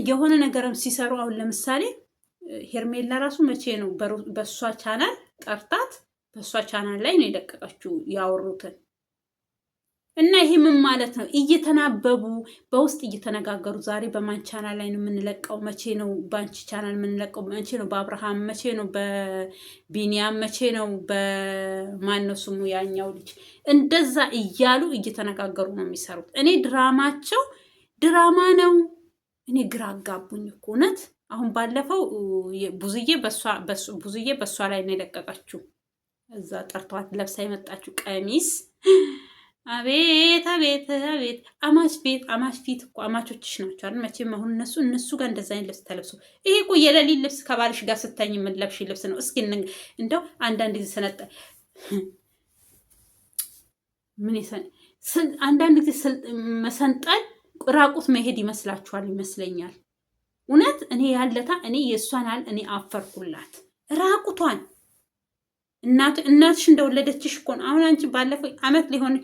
የሆነ ነገርም ሲሰሩ አሁን ለምሳሌ ሄርሜላ ራሱ መቼ ነው በሷ ቻናል ጠርታት በሷ ቻናል ላይ ነው የለቀቀችው ያወሩትን። እና ይሄ ምን ማለት ነው? እየተናበቡ በውስጥ እየተነጋገሩ ዛሬ በማን ቻናል ላይ ነው የምንለቀው? መቼ ነው በአንቺ ቻናል የምንለቀው? መቼ ነው በአብርሃም? መቼ ነው በቢኒያም? መቼ ነው በማን ነው ስሙ ያኛው ልጅ? እንደዛ እያሉ እየተነጋገሩ ነው የሚሰሩት። እኔ ድራማቸው ድራማ ነው። እኔ ግራ አጋቡኝ እኮ እውነት። አሁን ባለፈው ብዙዬ በሷ ላይ ነው የለቀቀችው። እዛ ጠርቷት ለብሳ የመጣችው ቀሚስ አቤት አቤት አቤት! አማች ፊት እኮ አማቾችሽ ናቸው አይደል? መቼም አሁን እነሱ ጋር እንደዛ አይነት ልብስ ተለብሶ ይሄ እኮ የሌሊት ልብስ ከባልሽ ጋር ስተኝ የምንለብሽ ልብስ ነው። እስኪ እንደው አንዳንድ ጊዜ አንዳንድ ጊዜ መሰንጠል ራቁት መሄድ ይመስለኛል። እውነት እኔ እኔ የእሷን እኔ አፈርኩላት ራቁቷን። እናትሽ እንደወለደችሽ እኮ ነው። አሁን አንቺ ባለፈው አመት ሊሆን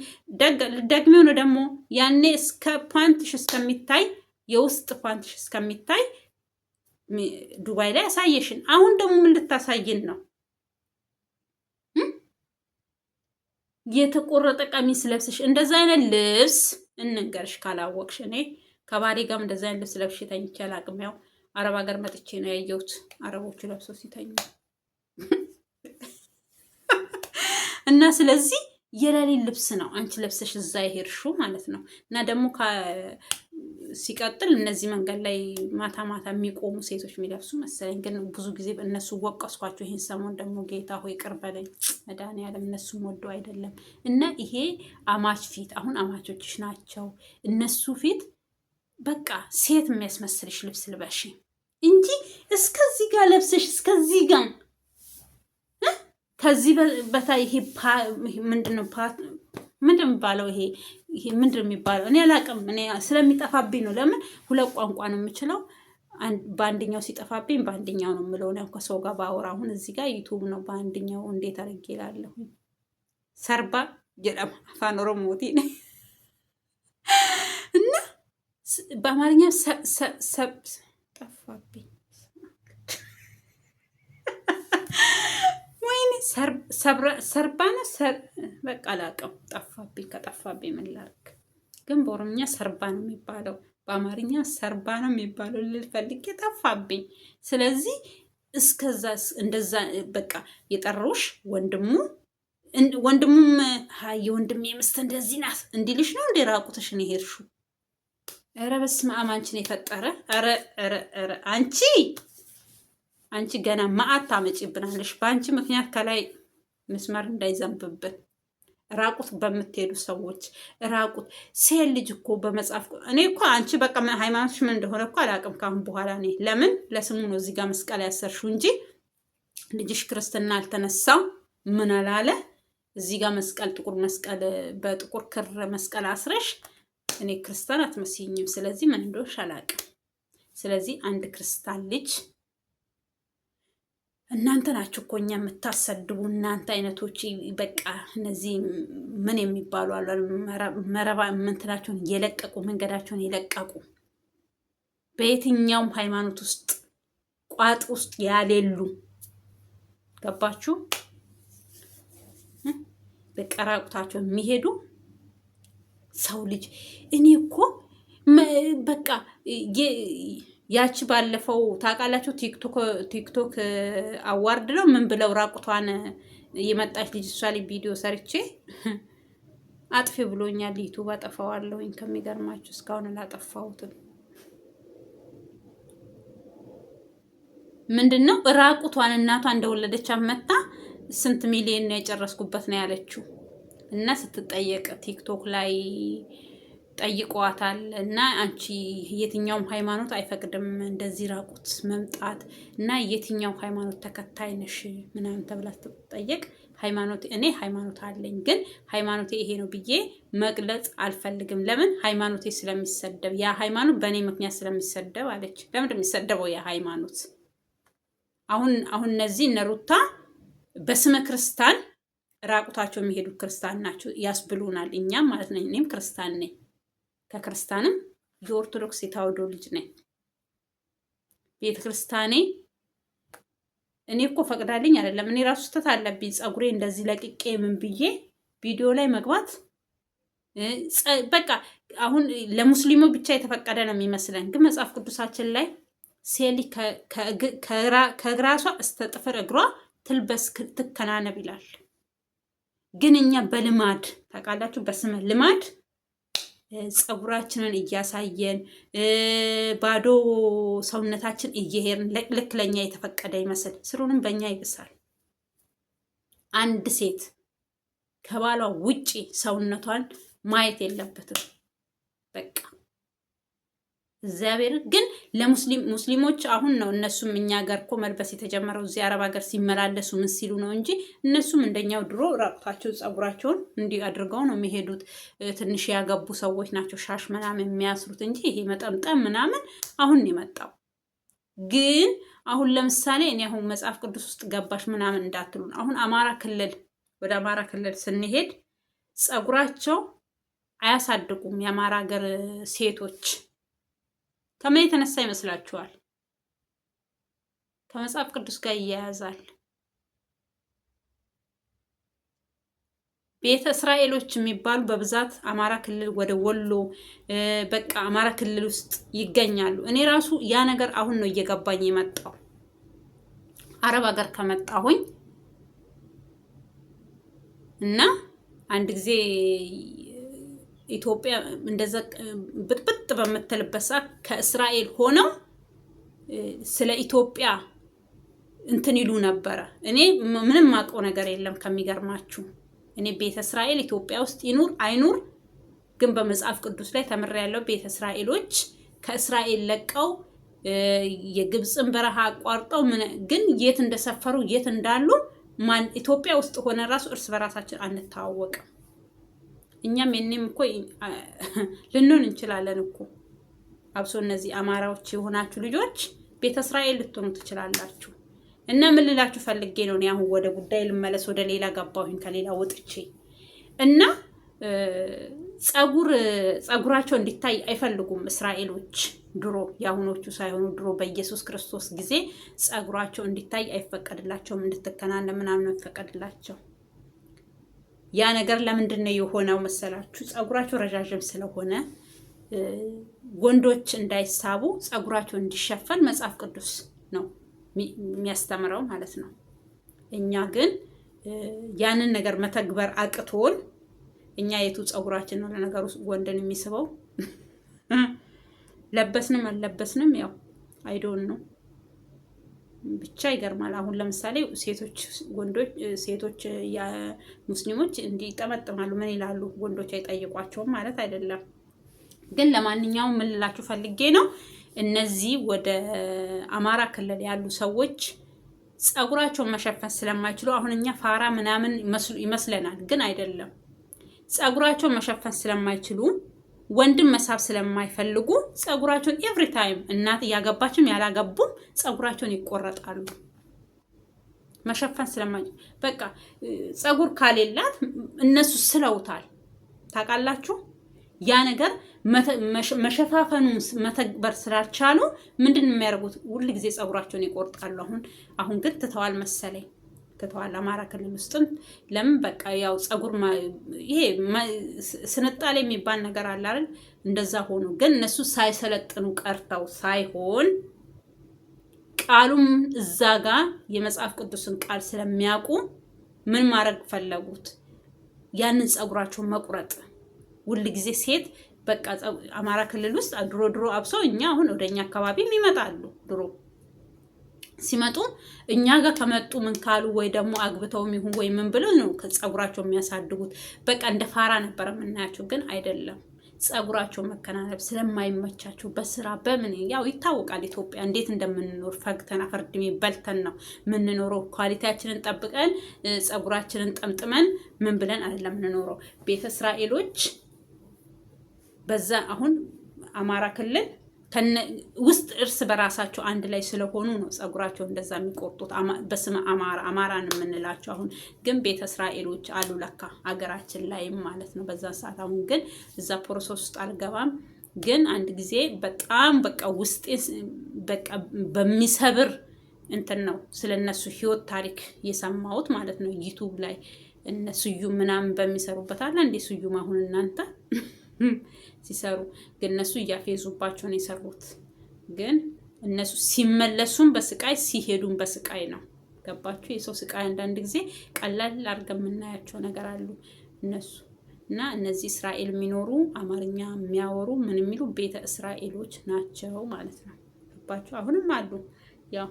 ደግሜው ነው ደግሞ ያኔ እስከ ፓንትሽ እስከሚታይ የውስጥ ፓንትሽ እስከሚታይ ዱባይ ላይ ያሳየሽን። አሁን ደግሞ ምን ልታሳይን ነው? የተቆረጠ ቀሚስ ለብሰሽ እንደዛ አይነት ልብስ እንንገርሽ ካላወቅሽ። እኔ ከባሌ ጋር እንደዛ አይነት ልብስ ለብሼ ተኝቼ አላውቅም። ያው አረብ ሀገር መጥቼ ነው ያየሁት አረቦቹ ለብሰው ሲተኙ እና ስለዚህ የሌሊት ልብስ ነው አንቺ ለብሰሽ እዛ የሄድሽው ማለት ነው። እና ደግሞ ሲቀጥል እነዚህ መንገድ ላይ ማታ ማታ የሚቆሙ ሴቶች የሚለብሱ መሰለኝ። ግን ብዙ ጊዜ እነሱ ወቀስኳቸው። ይህን ሰሞን ደግሞ ጌታ ሆይ ቅር በለኝ መድኃኒዓለም፣ እነሱም ወደው አይደለም። እና ይሄ አማች ፊት አሁን አማቾችሽ ናቸው እነሱ ፊት በቃ ሴት የሚያስመስልሽ ልብስ ልበሽ እንጂ እስከዚህ ጋር ለብሰሽ እስከዚህ ጋር ከዚህ በታይ ይሄ ምንድነው የሚባለው? ይሄ ምንድነው የሚባለው? እኔ አላውቅም። እኔ ስለሚጠፋብኝ ነው። ለምን ሁለት ቋንቋ ነው የምችለው። በአንደኛው ሲጠፋብኝ በአንደኛው ነው የምለው። ነው ከሰው ጋር ባወራ አሁን እዚህ ጋር ዩቱብ ነው። በአንደኛው እንዴት አድርጌ እላለሁ? ሰርባ ጀዳም አፋን ኦሮሞቲ እና በአማርኛ ጠፋብኝ። ሰርባነ በቃ አላውቅም። ጠፋብኝ። ከጠፋብኝ ምን ላድርግ? ግን በኦሮምኛ ሰርባ ነው የሚባለው፣ በአማርኛ ሰርባ ነው የሚባለው ልል ፈልጌ ጠፋብኝ። ስለዚህ እስከዛ እንደዛ በቃ የጠራውሽ ወንድሙም የወንድሜ ምስት እንደዚህ ናት እንዲልሽ ነው እንደ ራቁትሽን የሄድሽው? ኧረ በስመ አብ አንቺን የፈጠረ ኧረ አንቺ ገና መዓት ታመጪብናለሽ። በአንቺ ምክንያት ከላይ መስመር እንዳይዘንብብን ራቁት በምትሄዱ ሰዎች ራቁት ሴት ልጅ እኮ በመጽሐፍ እኔ እኮ አንቺ በቃ ሃይማኖትሽ ምን እንደሆነ እኮ አላውቅም ካሁን በኋላ። እኔ ለምን ለስሙ ነው እዚህ ጋር መስቀል ያሰርሽው እንጂ ልጅሽ ክርስትና አልተነሳው ምን አላለ። እዚህ ጋር መስቀል ጥቁር መስቀል በጥቁር ክር መስቀል አስረሽ እኔ ክርስቲያን አትመስይኝም። ስለዚህ ምን እንደሆነሽ አላውቅም። ስለዚህ አንድ ክርስቲያን ልጅ እናንተ ናችሁ እኮ እኛ የምታሰድቡ እናንተ አይነቶች። በቃ እነዚህ ምን የሚባሉ አሉ መረባ ምንትናቸውን የለቀቁ መንገዳቸውን የለቀቁ በየትኛውም ሃይማኖት ውስጥ ቋጥ ውስጥ ያሌሉ ገባችሁ? በቀራቁታቸው የሚሄዱ ሰው ልጅ እኔ እኮ በቃ ያቺ ባለፈው ታውቃላችሁ ቲክቶክ አዋርድ ነው ምን ብለው ራቁቷን የመጣች ልጅ እሷ ላይ ቪዲዮ ሰርቼ አጥፊ ብሎኛል። ዩቱብ አጠፋዋለሁኝ። ከሚገርማችሁ እስካሁን አላጠፋሁትም። ምንድነው ራቁቷን እናቷ እንደወለደች አመጣ ስንት ሚሊዮን ነው የጨረስኩበት ነው ያለችው። እና ስትጠየቅ ቲክቶክ ላይ ጠይቋታል እና አንቺ የትኛውም ሃይማኖት አይፈቅድም እንደዚህ ራቁት መምጣት እና የትኛው ሃይማኖት ተከታይ ነሽ ምናምን ተብላ ስትጠየቅ እኔ ሃይማኖት አለኝ ግን ሃይማኖቴ ይሄ ነው ብዬ መግለጽ አልፈልግም። ለምን? ሃይማኖቴ ስለሚሰደብ፣ ያ ሃይማኖት በእኔ ምክንያት ስለሚሰደብ አለች። ለምንድን ነው የሚሰደበው ያ ሃይማኖት? አሁን እነዚህ እነ ሩታ በስመ ክርስቲያን ራቁታቸው የሚሄዱ ክርስቲያን ናቸው ያስብሉናል። እኛም ማለት ነው። እኔም ክርስቲያን ነኝ። ከክርስቲያንም የኦርቶዶክስ የታወዶ ልጅ ነኝ። ቤተ ክርስቲያኔ እኔ እኮ ፈቅዳልኝ አይደለም። እኔ ራሱ ስተት አለብኝ። ፀጉሬ እንደዚህ ለቅቄ ምን ብዬ ቪዲዮ ላይ መግባት በቃ አሁን ለሙስሊሙ ብቻ የተፈቀደ ነው የሚመስለን፣ ግን መጽሐፍ ቅዱሳችን ላይ ሴሊ ከግራሷ እስከ ጥፍር እግሯ ትልበስ ትከናነብ ይላል። ግን እኛ በልማድ ታውቃላችሁ፣ በስመ ልማድ ፀጉራችንን እያሳየን ባዶ ሰውነታችን እየሄድን ልክ ለኛ የተፈቀደ ይመስል ስሩንም በእኛ ይብሳል። አንድ ሴት ከባሏ ውጪ ሰውነቷን ማየት የለበትም። በቃ እግዚአብሔር ግን ሙስሊሞች አሁን ነው እነሱም እኛ ሀገር እኮ መልበስ የተጀመረው እዚህ አረብ ሀገር ሲመላለሱ ምን ሲሉ ነው እንጂ እነሱም እንደኛው ድሮ ራቁታቸው ፀጉራቸውን እንዲህ አድርገው ነው የሚሄዱት። ትንሽ ያገቡ ሰዎች ናቸው ሻሽ ምናምን የሚያስሩት እንጂ ይሄ መጠምጠም ምናምን አሁን ነው የመጣው። ግን አሁን ለምሳሌ እኔ አሁን መጽሐፍ ቅዱስ ውስጥ ገባሽ ምናምን እንዳትሉን። አሁን ወደ አማራ ክልል ስንሄድ ፀጉራቸው አያሳድጉም የአማራ ሀገር ሴቶች። ከምን የተነሳ ይመስላችኋል? ከመጽሐፍ ቅዱስ ጋር ይያያዛል። ቤተ እስራኤሎች የሚባሉ በብዛት አማራ ክልል ወደ ወሎ በቃ አማራ ክልል ውስጥ ይገኛሉ። እኔ ራሱ ያ ነገር አሁን ነው እየገባኝ የመጣው። አረብ ሀገር ከመጣሁኝ እና አንድ ጊዜ ኢትዮጵያ እንደዛ ብጥብጥ በምትልበት ሰዓት ከእስራኤል ሆነው ስለ ኢትዮጵያ እንትን ይሉ ነበረ። እኔ ምንም ማውቀው ነገር የለም ከሚገርማችሁ። እኔ ቤተ እስራኤል ኢትዮጵያ ውስጥ ይኑር አይኑር ግን በመጽሐፍ ቅዱስ ላይ ተምሬያለሁ። ቤተ እስራኤሎች ከእስራኤል ለቀው የግብፅን በረሃ አቋርጠው ግን የት እንደሰፈሩ የት እንዳሉ ኢትዮጵያ ውስጥ ሆነ ራሱ እርስ በራሳችን አንተዋወቅም። እኛም የኔም እኮ ልንሆን እንችላለን እኮ። አብሶ እነዚህ አማራዎች የሆናችሁ ልጆች ቤተ እስራኤል ልትሆኑ ትችላላችሁ። እና ምን ልላችሁ ፈልጌ ነው፣ እኔ አሁን ወደ ጉዳይ ልመለስ። ወደ ሌላ ገባሁኝ ከሌላ ወጥቼ እና ፀጉራቸው እንዲታይ አይፈልጉም እስራኤሎች። ድሮ የአሁኖቹ ሳይሆኑ ድሮ በኢየሱስ ክርስቶስ ጊዜ ፀጉራቸው እንዲታይ አይፈቀድላቸውም። እንድትከናነብ ምናምን አይፈቀድላቸው። ያ ነገር ለምንድን ነው የሆነው መሰላችሁ? ፀጉራቸው ረዣዥም ስለሆነ ወንዶች እንዳይሳቡ ፀጉራቸው እንዲሸፈን መጽሐፍ ቅዱስ ነው የሚያስተምረው ማለት ነው። እኛ ግን ያንን ነገር መተግበር አቅቶን እኛ የቱ ፀጉራችን ነው ለነገሩ ወንድን የሚስበው? ለበስንም አልለበስንም ያው አይዶን ነው ብቻ ይገርማል። አሁን ለምሳሌ ሴቶች ሙስሊሞች እንዲጠመጥማሉ ምን ይላሉ? ወንዶች አይጠይቋቸውም ማለት አይደለም። ግን ለማንኛውም ምን ልላችሁ ፈልጌ ነው፣ እነዚህ ወደ አማራ ክልል ያሉ ሰዎች ፀጉራቸውን መሸፈን ስለማይችሉ አሁን እኛ ፋራ ምናምን ይመስለናል፣ ግን አይደለም። ፀጉራቸውን መሸፈን ስለማይችሉ ወንድም መሳብ ስለማይፈልጉ ፀጉራቸውን ኤቭሪ ታይም እናት እያገባችም ያላገቡም ፀጉራቸውን ይቆረጣሉ። መሸፈን ስለማይችሉ በቃ ፀጉር ካሌላት እነሱ ስለውታል። ታውቃላችሁ? ያ ነገር መሸፋፈኑን መተግበር ስላልቻሉ ምንድን ነው የሚያደርጉት? ሁል ጊዜ ፀጉራቸውን ይቆርጣሉ። አሁን ግን ትተዋል መሰለኝ። ትተዋል አማራ ክልል ውስጥም። ለምን? በቃ ያው ፀጉር ይሄ ስንጣሌ የሚባል ነገር አለ አይደል? እንደዛ ሆኖ ግን እነሱ ሳይሰለጥኑ ቀርተው ሳይሆን ቃሉም እዛ ጋር የመጽሐፍ ቅዱስን ቃል ስለሚያውቁ ምን ማድረግ ፈለጉት? ያንን ፀጉራቸውን መቁረጥ። ሁል ጊዜ ሴት በቃ አማራ ክልል ውስጥ ድሮ አብሰው እኛ አሁን ወደኛ አካባቢም ይመጣሉ። ድሮ ሲመጡ እኛ ጋር ከመጡ ምን ካሉ ወይ ደግሞ አግብተውም ይሁን ወይ ምን ብለው ነው ፀጉራቸው የሚያሳድጉት። በቃ እንደ ፋራ ነበር የምናያቸው፣ ግን አይደለም። ጸጉራቸው መከናነብ ስለማይመቻቸው በስራ በምን ያው ይታወቃል። ኢትዮጵያ እንዴት እንደምንኖር ፈግተን አፈርድሜ በልተን ነው የምንኖረው። ኳሊቲያችንን ጠብቀን ጸጉራችንን ጠምጥመን ምን ብለን አይደለም የምንኖረው። ቤተ እስራኤሎች በዛ አሁን አማራ ክልል ውስጥ እርስ በራሳቸው አንድ ላይ ስለሆኑ ነው ጸጉራቸው እንደዛ የሚቆርጡት። በስመ አማራን የምንላቸው አሁን ግን ቤተ እስራኤሎች አሉ ለካ አገራችን ላይም ማለት ነው በዛ ሰዓት። አሁን ግን እዛ ፕሮሰስ ውስጥ አልገባም። ግን አንድ ጊዜ በጣም በቃ ውስጤ በቃ በሚሰብር እንትን ነው ስለነሱ ህይወት ታሪክ የሰማሁት ማለት ነው ዩቲዩብ ላይ እነ ስዩም ምናምን በሚሰሩበት አለ እንዴ ስዩም አሁን እናንተ ሲሰሩ ግን እነሱ እያፌዙባቸው ነው የሰሩት። ግን እነሱ ሲመለሱም በስቃይ ሲሄዱም በስቃይ ነው። ገባችሁ? የሰው ስቃይ አንዳንድ ጊዜ ቀላል አድርገን የምናያቸው ነገር አሉ እነሱ እና እነዚህ እስራኤል የሚኖሩ አማርኛ የሚያወሩ ምን የሚሉ ቤተ እስራኤሎች ናቸው ማለት ነው። ገባችሁ? አሁንም አሉ። ያው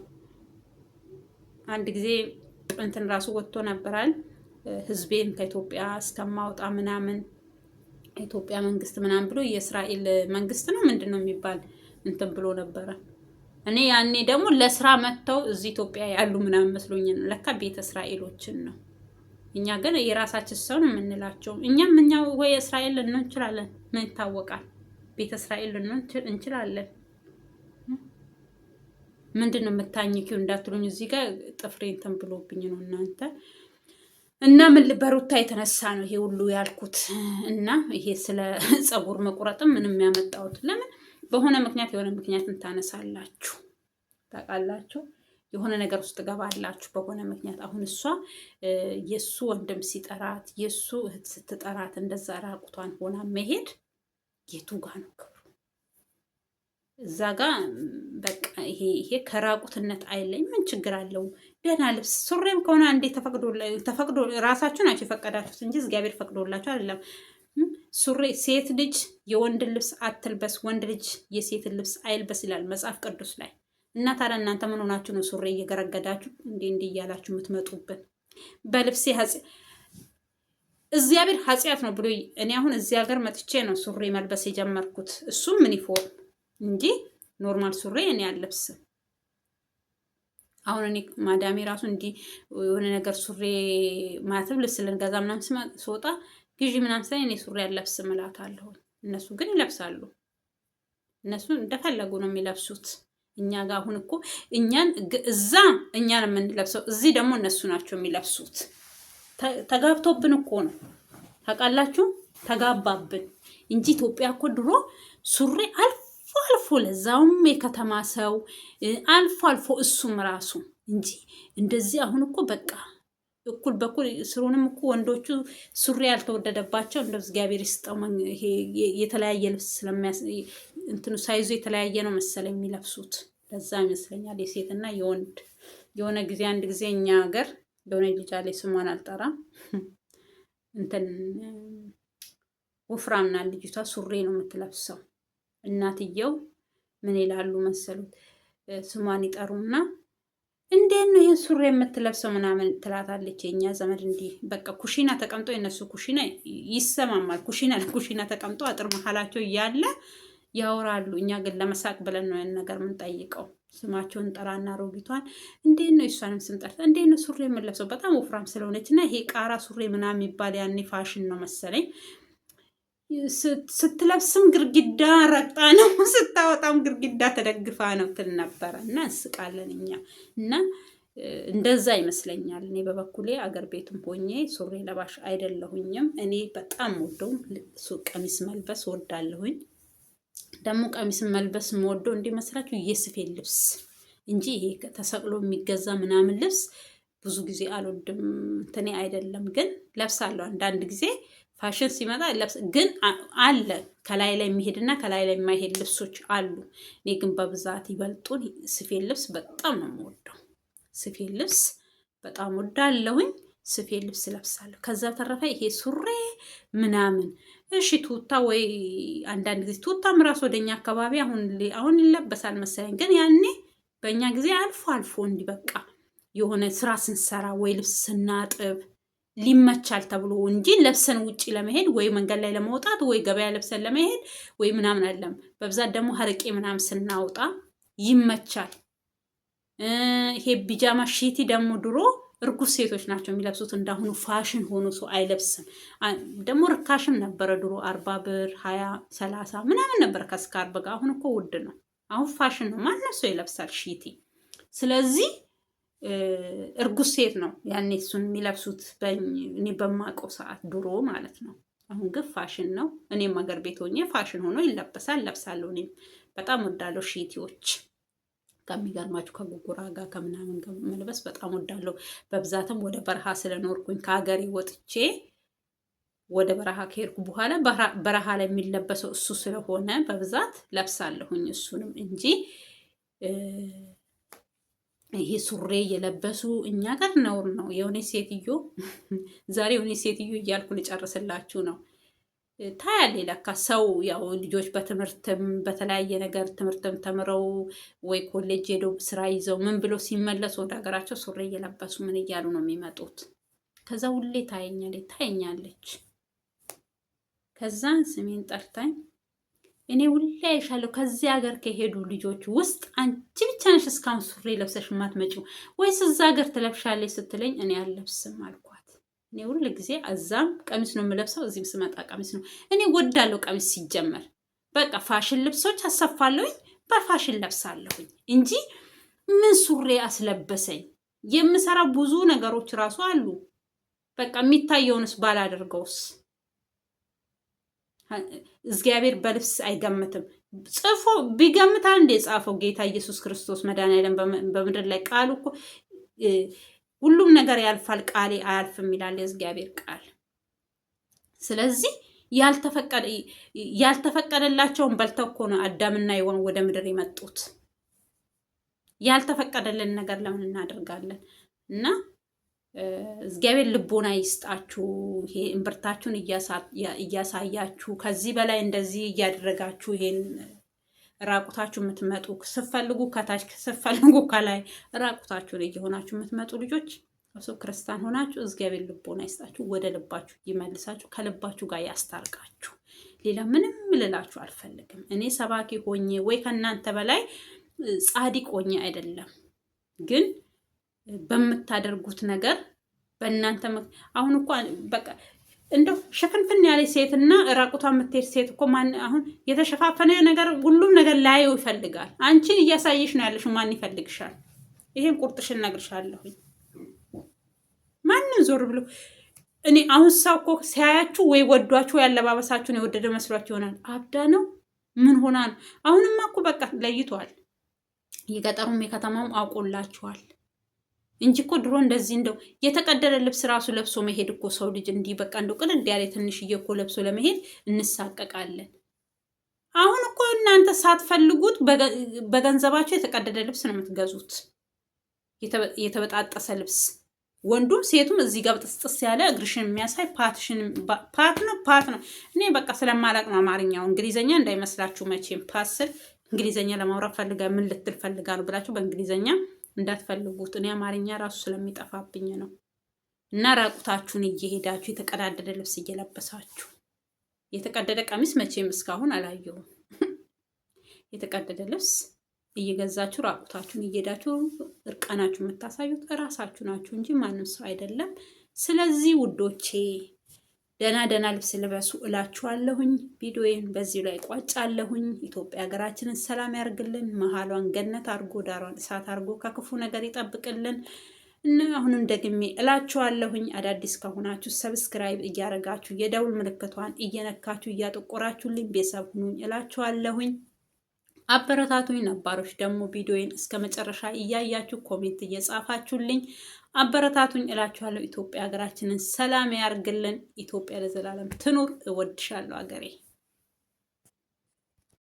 አንድ ጊዜ እንትን ራሱ ወጥቶ ነበራል ህዝቤን ከኢትዮጵያ እስከማውጣ ምናምን ኢትዮጵያ መንግስት ምናምን ብሎ የእስራኤል መንግስት ነው ምንድን ነው የሚባል እንትን ብሎ ነበረ። እኔ ያኔ ደግሞ ለስራ መጥተው እዚህ ኢትዮጵያ ያሉ ምናምን መስሎኝ ነው። ለካ ቤተ እስራኤሎችን ነው። እኛ ግን የራሳችን ሰው ነው የምንላቸው። እኛ ወይ እስራኤል ልንሆን እንችላለን። ምን ይታወቃል? ቤተ እስራኤል ልንሆን እንችላለን። ምንድን ነው የምታኝኪው እንዳትሉኝ እዚህ ጋር ጥፍሬ እንትን ብሎብኝ ነው እናንተ እና ምን በሩታ የተነሳ ነው ይሄ ሁሉ ያልኩት። እና ይሄ ስለ ጸጉር መቁረጥም ምንም ያመጣሁት ለምን በሆነ ምክንያት የሆነ ምክንያትን ታነሳላችሁ ታውቃላችሁ። የሆነ ነገር ውስጥ ገባላችሁ በሆነ ምክንያት። አሁን እሷ የሱ ወንድም ሲጠራት የሱ እህት ስትጠራት እንደዛ ራቁቷን ሆና መሄድ የቱ ጋ ነው ክብሩ? እዛ ጋ በቃ ይሄ ከራቁትነት አይለኝ ምን ችግር አለው? ደህና ልብስ ሱሪም ከሆነ አንዴ ተፈቅዶ ራሳችሁ ናችሁ የፈቀዳችሁት እንጂ እግዚአብሔር ፈቅዶላችሁ አይደለም። ሱሪ ሴት ልጅ የወንድ ልብስ አትልበስ፣ ወንድ ልጅ የሴት ልብስ አይልበስ ይላል መጽሐፍ ቅዱስ ላይ። እና ታዲያ እናንተ ምን ሆናችሁ ነው ሱሪ እየገረገዳችሁ እንዴ እያላችሁ የምትመጡብን? በልብሴ እግዚአብሔር ኃጢአት ነው ብሎ እኔ አሁን እዚህ ሀገር መጥቼ ነው ሱሪ መልበስ የጀመርኩት። እሱም ዩኒፎርም እንጂ ኖርማል ሱሪ እኔ አልለብስም። አሁን እኔ ማዳሜ ራሱ እንዲህ የሆነ ነገር ሱሪ ማለትም ልብስ ልንገዛ ምናምን ስወጣ ግዢ ምናምን ሳይ እኔ ሱሪ አልለብስም እላታለሁ። እነሱ ግን ይለብሳሉ። እነሱ እንደፈለጉ ነው የሚለብሱት። እኛ ጋር አሁን እኮ እዛ እኛን የምንለብሰው እዚህ ደግሞ እነሱ ናቸው የሚለብሱት። ተጋብቶብን እኮ ነው ታውቃላችሁ፣ ተጋባብን እንጂ ኢትዮጵያ እኮ ድሮ ሱሪ አልፎ ለዛውም የከተማ ሰው አልፎ እሱም ራሱ እንጂ እንደዚህ አሁን እኮ በቃ እኩል በኩል ስሩንም እኮ ወንዶቹ ሱሪ ያልተወደደባቸው እንደው እግዚአብሔር ይስጠው። ይሄ የተለያየ ልብስ እንትኑ ሳይዙ የተለያየ ነው መሰለኝ የሚለብሱት። ለዛ ይመስለኛል የሴትና የወንድ። የሆነ ጊዜ አንድ ጊዜ እኛ ሀገር የሆነ ልጅ አለች ስሟን አልጠራም እንትን ወፍራምና ልጅቷ ሱሪ ነው የምትለብሰው። እናትየው ምን ይላሉ መሰሉት ስሟን ይጠሩና እንዴት ነው ይሄን ሱሪ የምትለብሰው ምናምን ትላታለች። የኛ ዘመድ እንዲህ በቃ ኩሽና ተቀምጦ የነሱ ኩሽና ይሰማማል። ኩሽና ተቀምጦ አጥር መሀላቸው እያለ ያወራሉ። እኛ ግን ለመሳቅ ብለን ነው ያን ነገር የምንጠይቀው። ስማቸውን ጠራና ሮጊቷን እንዴት ነው እሷንም ስም ጠርታ እንዴት ነው ሱሪ የምትለብሰው በጣም ወፍራም ስለሆነች እና ይሄ ቃራ ሱሪ ምናምን የሚባል ያኔ ፋሽን ነው መሰለኝ ስትለብስም ግርግዳ ረግጣ ነው ስታወጣም ግርግዳ ተደግፋ ነው ትል ነበረ። እና እንስቃለን እኛ እና እንደዛ ይመስለኛል። እኔ በበኩሌ አገር ቤትም ሆኜ ሱሪ ለባሽ አይደለሁኝም። እኔ በጣም ወደው ቀሚስ መልበስ ወዳለሁኝ። ደግሞ ቀሚስ መልበስ ወደው እንዲመስላችሁ የስፌት ልብስ እንጂ ይሄ ተሰቅሎ የሚገዛ ምናምን ልብስ ብዙ ጊዜ አልወድም። እንትኔ አይደለም ግን ለብሳለሁ አንዳንድ ጊዜ ፋሽን ሲመጣ ለብስ ግን አለ ከላይ ላይ የሚሄድና ከላይ ላይ የማይሄድ ልብሶች አሉ። እኔ ግን በብዛት ይበልጡን ስፌት ልብስ በጣም ነው የምወደው። ስፌት ልብስ በጣም ወዳለሁኝ። ስፌት ልብስ ለብሳለሁ። ከዛ ተረፈ ይሄ ሱሪ ምናምን እሺ ቱታ ወይ አንዳንድ ጊዜ ቱታም ራስ ወደኛ አካባቢ አሁን ይለበሳል መሰለኝ። ግን ያኔ በእኛ ጊዜ አልፎ እንዲህ በቃ የሆነ ስራ ስንሰራ ወይ ልብስ ስናጥብ ሊመቻል ተብሎ እንጂ ለብሰን ውጪ ለመሄድ ወይ መንገድ ላይ ለመውጣት ወይ ገበያ ለብሰን ለመሄድ ወይ ምናምን አይደለም። በብዛት ደግሞ ሀርቄ ምናምን ስናወጣ ይመቻል። ይሄ ቢጃማ ሺቲ ደግሞ ድሮ እርጉዝ ሴቶች ናቸው የሚለብሱት። እንዳሁኑ ፋሽን ሆኖ ሰው አይለብስም። ደግሞ ርካሽም ነበረ ድሮ 40 ብር 20 30 ምናምን ነበረ ከእስከ 40 ጋር። አሁን እኮ ውድ ነው። አሁን ፋሽን ነው፣ ማንም ሰው ይለብሳል ሺቲ። ስለዚህ እርጉዝ ሴት ነው ያኔ እሱን የሚለብሱት እኔ በማውቀው ሰዓት ድሮ ማለት ነው። አሁን ግን ፋሽን ነው። እኔም ሀገር ቤት ሆኜ ፋሽን ሆኖ ይለበሳል፣ ለብሳለሁ። እኔም በጣም ወዳለሁ ሺቲዎች። ከሚገርማችሁ ከጉጉራ ጋር ከምናምን ጋር መልበስ በጣም ወዳለሁ። በብዛትም ወደ በረሃ ስለኖርኩኝ ከሀገሬ ወጥቼ ወደ በረሃ ከሄድኩ በኋላ በረሃ ላይ የሚለበሰው እሱ ስለሆነ በብዛት ለብሳለሁኝ እሱንም እንጂ ይሄ ሱሬ እየለበሱ እኛ ጋር ነውር ነው። የሆነ ሴትዮ ዛሬ የሆነ ሴትዮ እያልኩ ልጨርስላችሁ ነው። ታያሌ ለካ ሰው ያው ልጆች በትምህርትም በተለያየ ነገር ትምህርትም ተምረው ወይ ኮሌጅ ሄደው ስራ ይዘው ምን ብለው ሲመለሱ ወደ ሀገራቸው ሱሪ እየለበሱ ምን እያሉ ነው የሚመጡት። ከዛ ሁሌ ታየኛለች። ከዛ ስሜን ጠርታኝ እኔ ሁሌ አይሻለሁ ከዚህ ሀገር ከሄዱ ልጆች ውስጥ አንቺ ብቻ ነሽ እስካሁን ሱሪ ለብሰሽ የማትመጪው ወይስ እዛ ሀገር ትለብሻለች ስትለኝ እኔ አልለብስም አልኳት። እኔ ሁሉ ጊዜ እዛም ቀሚስ ነው የምለብሰው፣ እዚህም ስመጣ ቀሚስ ነው። እኔ ወዳለሁ ቀሚስ ሲጀመር። በቃ ፋሽን ልብሶች አሰፋለሁኝ፣ በፋሽን ለብሳለሁኝ እንጂ ምን ሱሪ አስለበሰኝ። የምሰራው ብዙ ነገሮች ራሱ አሉ። በቃ የሚታየውንስ ባላደርገውስ? እግዚአብሔር በልብስ አይገምትም። ጽፎ ቢገምት አንዴ የጻፈው ጌታ ኢየሱስ ክርስቶስ መድኃኒዓለም በምድር ላይ ቃሉ እኮ ሁሉም ነገር ያልፋል ቃሌ አያልፍም ይላል የእግዚአብሔር ቃል። ስለዚህ ያልተፈቀደላቸውን በልተው እኮ ነው አዳምና ሔዋን ወደ ምድር የመጡት። ያልተፈቀደልን ነገር ለምን እናደርጋለን? እና እግዚአብሔር ልቦና ይስጣችሁ። ይሄ እምብርታችሁን እያሳያችሁ ከዚህ በላይ እንደዚህ እያደረጋችሁ ይሄን ራቁታችሁ የምትመጡ ስትፈልጉ ከታች ስትፈልጉ ከላይ ራቁታችሁን እየሆናችሁ የምትመጡ ልጆች እሱ ክርስቲያን ሆናችሁ እግዚአብሔር ልቦና ይስጣችሁ፣ ወደ ልባችሁ ይመልሳችሁ፣ ከልባችሁ ጋር ያስታርቃችሁ። ሌላ ምንም ልላችሁ አልፈልግም። እኔ ሰባኪ ሆኜ ወይ ከእናንተ በላይ ጻድቅ ሆኜ አይደለም፣ ግን በምታደርጉት ነገር በእናንተ አሁን እኮ በቃ እንደው ሽፍንፍን ያለ ሴትና ራቁቷ የምትሄድ ሴት እኮ ማን አሁን የተሸፋፈነ ነገር ሁሉም ነገር ላየው ይፈልጋል። አንቺን እያሳየሽ ነው ያለሽ፣ ማን ይፈልግሻል? ይሄን ቁርጥሽን እነግርሻለሁኝ። ማንን ዞር ብሎ እኔ አሁን ሰው እኮ ሲያያችሁ ወይ ወዷችሁ ያለባበሳችሁን የወደደ መስሏችሁ ይሆናል። አብዳ ነው ምን ሆና ነው? አሁንማ እኮ በቃ ለይቷል። የገጠሩም የከተማውም አውቆላችኋል እንጂ እኮ ድሮ እንደዚህ እንደው የተቀደደ ልብስ ራሱ ለብሶ መሄድ እኮ ሰው ልጅ እንዲህ በቃ እንደው ቅልል ያለ ትንሽዬ እኮ ለብሶ ለመሄድ እንሳቀቃለን። አሁን እኮ እናንተ ሳትፈልጉት በገንዘባቸው የተቀደደ ልብስ ነው የምትገዙት፣ የተበጣጠሰ ልብስ። ወንዱም ሴቱም እዚህ ጋር ጥስጥስ ያለ እግርሽን የሚያሳይ ፓት ነው። እኔ በቃ ስለማላቅ ነው አማርኛው። እንግሊዘኛ እንዳይመስላችሁ መቼም ፓት ስል እንግሊዘኛ ለማውራት ፈልጋ ምን ልትል ፈልጋ ነው ብላችሁ በእንግሊዘኛ እንዳትፈልጉት። እኔ አማርኛ ራሱ ስለሚጠፋብኝ ነው። እና ራቁታችሁን እየሄዳችሁ የተቀዳደደ ልብስ እየለበሳችሁ፣ የተቀደደ ቀሚስ መቼም እስካሁን አላየሁም። የተቀደደ ልብስ እየገዛችሁ ራቁታችሁን እየሄዳችሁ እርቃናችሁ የምታሳዩት እራሳችሁ ናችሁ እንጂ ማንም ሰው አይደለም። ስለዚህ ውዶቼ ደህና ልብስ ልበሱ እላችኋለሁኝ። ቪዲዮዬን በዚሁ ላይ ቋጫለሁኝ። ኢትዮጵያ ሀገራችንን ሰላም ያርግልን፣ መሀሏን ገነት አርጎ ዳሯን እሳት አርጎ ከክፉ ነገር ይጠብቅልን እና አሁንም ደግሜ እላችኋለሁኝ አዳዲስ ከሆናችሁ ሰብስክራይብ እያረጋችሁ የደውል ምልክቷን እየነካችሁ እያጠቆራችሁልኝ ቤተሰብ ሁኑኝ እላችኋለሁኝ። አበረታቱኝ። ነባሮች ደግሞ ቪዲዮዬን እስከ መጨረሻ እያያችሁ ኮሜንት እየጻፋችሁልኝ አበረታቱኝ እላችኋለሁ። ኢትዮጵያ ሀገራችንን ሰላም ያርግልን። ኢትዮጵያ ለዘላለም ትኑር። እወድሻለሁ ሀገሬ።